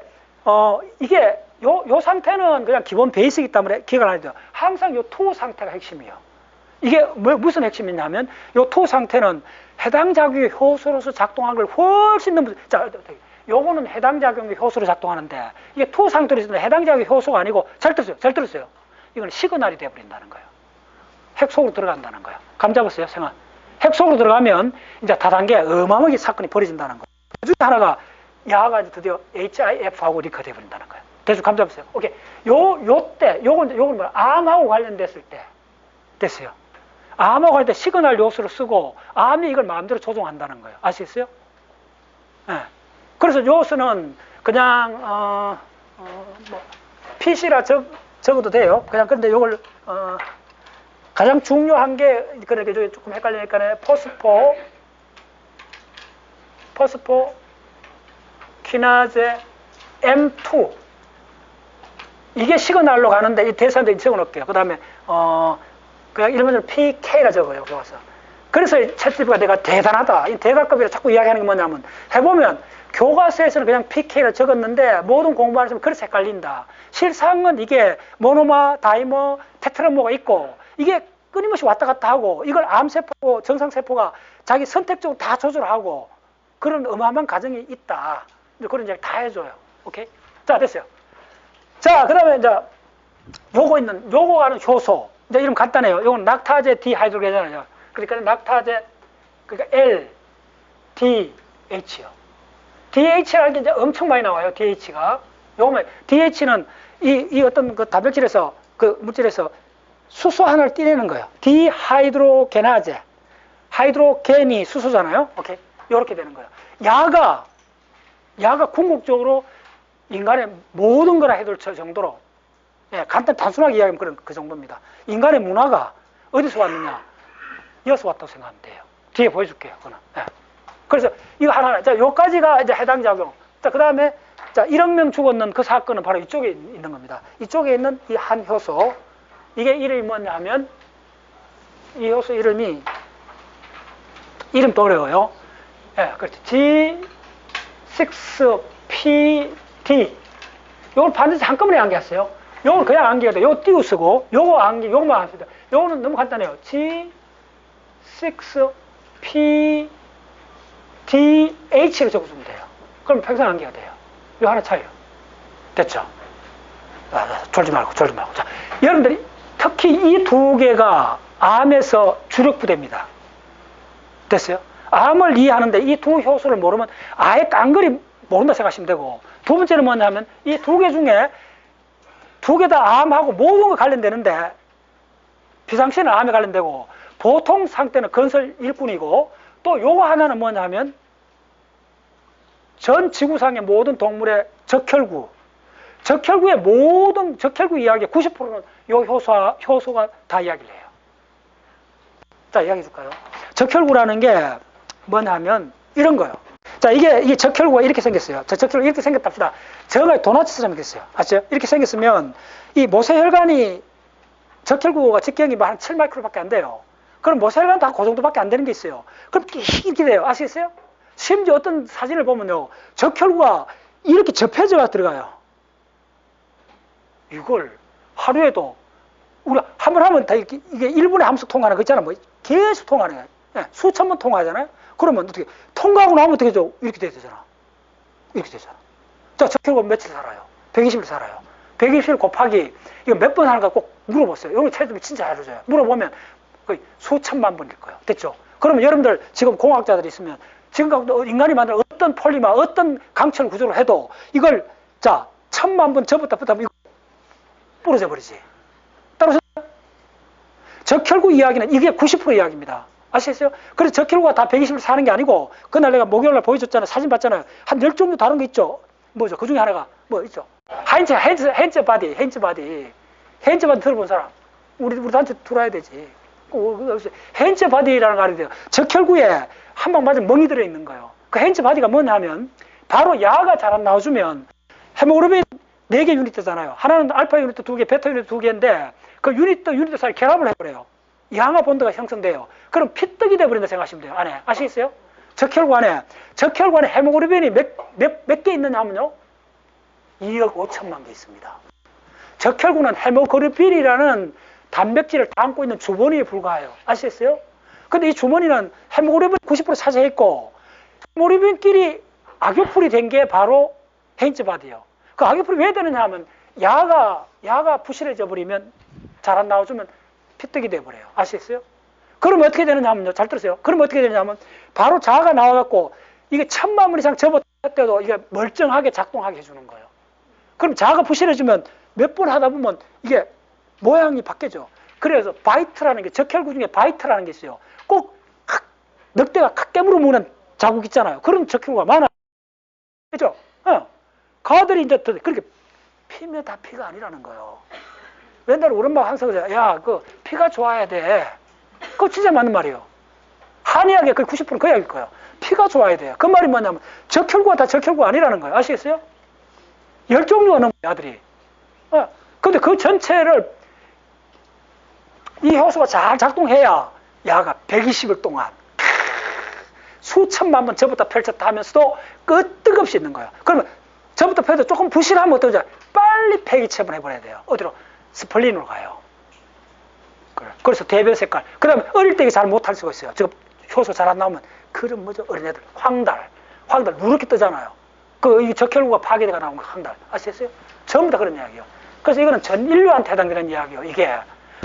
이게 요 상태는 그냥 기본 베이직이기 때문에 기억을 안 해도 항상 요 투 상태가 핵심이에요. 이게 무슨 핵심이냐면 요 투 상태는 해당 작용의 효소로서 작동하는 걸 훨씬 넘는 자, 요거는 해당 작용의 효소로 작동하는데 이게 투 상태로 있으면 해당 작용의 효소가 아니고 잘 들었어요. 이건 시그널이 돼버린다는 거예요. 핵 속으로 들어간다는 거예요. 감 잡았어요, 생각? 핵 속으로 들어가면 이제 다단계 어마어마하게 사건이 벌어진다는 거예요. 그 중에 하나가 야가 드디어 HIF하고 리커 돼버린다는 거예요. 대충 감 잡았어요. 오케이. 요건 뭐야? 암하고 관련됐을 때 됐어요. 암하고 관련된 시그널 요소를 쓰고 암이 이걸 마음대로 조종한다는 거예요. 아시겠어요? 네. 그래서 요소는 그냥 PC라 적어도 돼요. 그냥 근데 요걸 가장 중요한 게 그러니까 조금 헷갈리니까 포스포 키나제 M2 이게 시그널로 가는데 이 대사인데 적어놓을게요. 그 다음에 그냥 일반적으로 PK라 적어요. 교과서. 그래서 챗GPT가 내가 대단하다. 이 대가급이라 자꾸 이야기하는 게 뭐냐면 해보면 교과서에서는 그냥 PK라 적었는데 모든 공부하시면 그래서 헷갈린다. 실상은 이게 모노마, 다이머, 테트라모가 있고 이게 끊임없이 왔다 갔다 하고 이걸 암세포, 정상세포가 자기 선택적으로 다 조절하고 그런 어마어마한 과정이 있다. 그런 이야기 다 해줘요. 오케이? 자, 됐어요. 자, 그 다음에 이제 요거 하는 효소. 이제 이름 간단해요. 요건 락타제 디하이드로게잖아요. 그러니까 락타제, 그러니까 L, D, H요. DH라는 게 이제 엄청 많이 나와요. DH가. 요거면 DH는 이 어떤 그 단백질에서 그 물질에서 수소 하나를 떼내는 거예요. 디하이드로게나제. 하이드로겐이 수소잖아요. 오케이. 요렇게 되는 거예요. 야가 궁극적으로 인간의 모든 거라 해도 정도로 간단 단순하게 이야기하면 그 정도입니다. 인간의 문화가 어디서 왔느냐? 여기서 왔다고 생각하면 돼요. 뒤에 보여줄게요. 그거는. 그래서 이거 하나, 자, 요까지가 이제 해당 작용. 자, 그 다음에, 자, 1억 명 죽었는 그 사건은 바로 이쪽에 있는 겁니다. 이쪽에 있는 이 한 효소. 이게 이름이 뭐냐 하면, 이 효소 이름이, 이름도 어려워요. 그렇지. G6PD. 요걸 반드시 한꺼번에 암기했어요. 요걸 그냥 암기해야 돼. 요거 띄우 쓰고, 요거만 합시다. 요거는 너무 간단해요. G6PD. DH를 적어주면 돼요. 그럼 평생 암기가 돼요. 요 하나 차이요. 됐죠? 졸지 말고. 자, 여러분들이 특히 이 두 개가 암에서 주력 부대입니다. 됐어요? 암을 이해하는데 이 두 효소를 모르면 아예 깡그리 모른다 생각하시면 되고, 두 번째는 뭐냐면 이 두 개 중에 두 개 다 암하고 모든 거 관련되는데 비상시에는 암에 관련되고 보통 상태는 건설 일꾼이고 또 요거 하나는 뭐냐 하면 전 지구상의 모든 동물의 적혈구의 모든 적혈구 이야기의 90%는 요 효소가 다 이야기를 해요. 자, 이야기해 줄까요? 적혈구라는 게 뭐냐 하면 이런 거예요. 자, 이게 적혈구가 이렇게 생겼어요. 자, 적혈구 이렇게 생겼답시다. 저가 도넛처럼 생겼어요. 아시죠? 이렇게 생겼으면 이 모세혈관이 적혈구가 직경이 한 7마이크로밖에 안 돼요. 그럼 모세혈관 다 그 정도밖에 안 되는 게 있어요. 그럼 이렇게 돼요. 아시겠어요? 심지어 어떤 사진을 보면요, 적혈구가 이렇게 접혀져 들어가요. 이걸 하루에도 우리가 한 번 하면 다 이게 1분에 한 번씩 통과하는 거 있잖아. 뭐 계속 통과하는 거야. 수천 번 통과하잖아요. 그러면 어떻게 통과하고 나면 어떻게 되죠? 이렇게 돼야 되잖아. 이렇게 되잖아. 자, 적혈구가 며칠 살아요? 120일 살아요. 120을 곱하기 이거 몇 번 하는가 꼭 물어보세요. 여기 체험이 진짜 알려줘요. 물어보면 거의 수천만 번일 거예요. 됐죠? 그러면 여러분들 지금 공학자들이 있으면 지금 인간이 만든 어떤 폴리머, 어떤 강철 구조를 해도 이걸 자 1000만 번 접었다 폈다 이거 부러져 버리지. 따라서 적혈구 이야기는 이게 90% 이야기입니다. 아시겠어요? 그래서 적혈구가 다 120을 사는 게 아니고 그날 내가 목요일날 보여줬잖아요. 사진 봤잖아요. 한 10종류 다른 거 있죠. 뭐죠? 그 중에 하나가 뭐 있죠? 핸즈 바디 들어본 사람 우리 단체 들어야 되지. 핸즈 바디라는 거 알아야 돼요. 적혈구에 한 방 맞으면 멍이 들어있는 거예요. 그 핸즈 바디가 뭐냐 하면 바로 야가 잘 안 나와주면 헤모글로빈 4개 유닛이잖아요. 하나는 알파 유닛 2개, 베타 유닛 2개인데 그 유닛 사이 결합을 해버려요. 양화 본드가 형성돼요. 그럼 피떡이 돼버린다 생각하시면 돼요. 안에 아시겠어요? 적혈구 안에 헤모글로빈이 몇 개 있느냐 하면요 2억 5천만 개 있습니다. 적혈구는 헤모글로빈이라는 단백질을 담고 있는 주머니에 불과해요. 아시겠어요? 근데 이 주머니는 헤모글로빈 90% 차지했고 헤모글로빈끼리 악효풀이 된 게 바로 헤인츠 바디예요. 그 악효풀이 왜 되느냐 하면 야가 부실해져 버리면 잘 안 나와주면 피떡이 돼버려요. 아시겠어요? 그러면 어떻게 되느냐 하면요. 잘 들으세요. 그러면 어떻게 되느냐 하면 바로 자가 나와갖고 이게 1000만 번 이상 접었대도 이게 멀쩡하게 작동하게 해주는 거예요. 그럼 자가 부실해지면 몇 번 하다 보면 이게 모양이 바뀌죠. 그래서 바이트라는 게 적혈구 중에 바이트라는 게 있어요. 꼭 늑대가 깨물어 먹는 자국 있잖아요. 그런 적혈구가 많아요. 그죠? 가들이 이제 그렇게 피면 다 피가 아니라는 거예요. 옛날에 우리 엄마가 항상 그래요. 야, 그 피가 좋아야 돼. 그거 진짜 맞는 말이에요. 한의학의 거의 90%는 그 이야기일 거예요. 피가 좋아야 돼요. 그 말이 뭐냐면 적혈구가 다 적혈구가 아니라는 거예요. 아시겠어요? 10종류가 넘어요, 아들이. 근데 그 전체를 이 효소가 잘 작동해야 야가 120일 동안 수천만 번 접었다 펼쳤다 하면서도 끄떡없이 있는 거예요. 그러면 접었다 펼쳐도 조금 부실하면 어떠죠? 빨리 폐기체분 해버려야 돼요. 어디로? 스플린으로 가요. 그래서 대변 색깔. 그 다음에 어릴 때 잘 못할 수가 있어요. 저 효소 잘 안 나오면 그런 뭐죠? 어린애들 황달 누렇게 뜨잖아요. 이 적혈구가 파괴돼가 나온 거 황달 아시겠어요? 전부 다 그런 이야기예요. 그래서 이거는 전 인류한테 해당되는 이야기예요. 이게.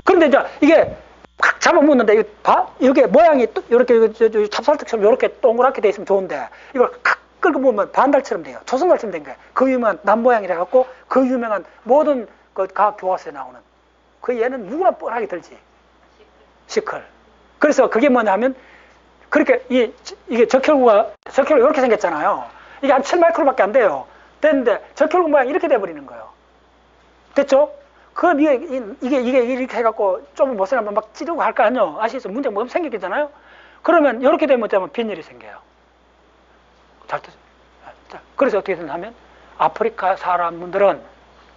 그런데 이제 이게 확 잡아먹는데 이게 모양이 이렇게 찹쌀떡처럼 이렇게 동그랗게 돼 있으면 좋은데 이걸 칵 끌고 보면 반달처럼 돼요. 조선달처럼 된 거예요. 그 유명한 남모양이라 갖고 그 유명한 모든 그 과학 교과서에 나오는 그 얘는 누구나 뻔하게 들지. 시클. 그래서 그게 뭐냐면 그렇게 이게 적혈구가 이렇게 생겼잖아요. 이게 한 7마이크로밖에 안 돼요. 됐는데 적혈구 모양 이렇게 돼버리는 거예요. 됐죠? 그럼 이게 이렇게 해갖고 좀 못을 한번 막 찌르고 할 거 아니에요. 아시겠어요? 문제가 뭐 생기잖아요. 그러면 이렇게 되면 빈혈이 생겨요. 잘 뜨죠? 그래서 어떻게 되냐면 아프리카 사람들은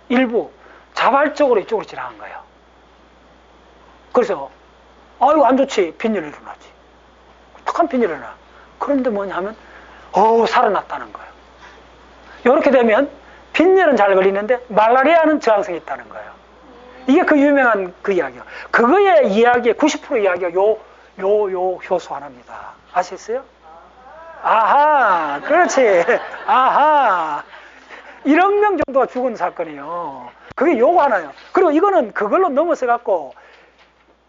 일부 자발적으로 이쪽으로 지나간 거예요. 그래서 아유 안 좋지. 빈혈이 일어나지. 툭한 빈혈이 일어나. 그런데 뭐냐면 살아났다는 거예요. 이렇게 되면 빈혈은 잘 걸리는데 말라리아는 저항성이 있다는 거예요. 이게 그 유명한 그 이야기예요. 그거의 이야기의 90% 이야기가 요 효소 하나입니다. 아시겠어요? 아하, 그렇지. 아하. 1억 명 정도가 죽은 사건이에요. 그게 요거 하나예요. 그리고 이거는 그걸로 넘어서 갖고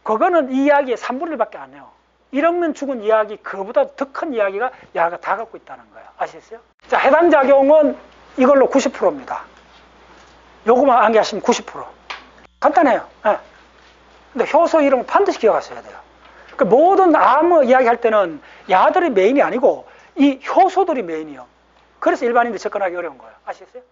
그거는 이 이야기의 3분의 1밖에 안 해요. 1억 명 죽은 이야기 그보다 더 큰 이야기가 야가 다 갖고 있다는 거예요. 아시겠어요? 자, 해당 작용은 이걸로 90%입니다. 요거만 암기하시면 90%. 간단해요. 네. 근데 효소 이름은 반드시 기억하셔야 돼요. 그 모든 암 이야기 할 때는 야들이 메인이 아니고 이 효소들이 메인이요. 그래서 일반인들이 접근하기 어려운 거예요. 아시겠어요?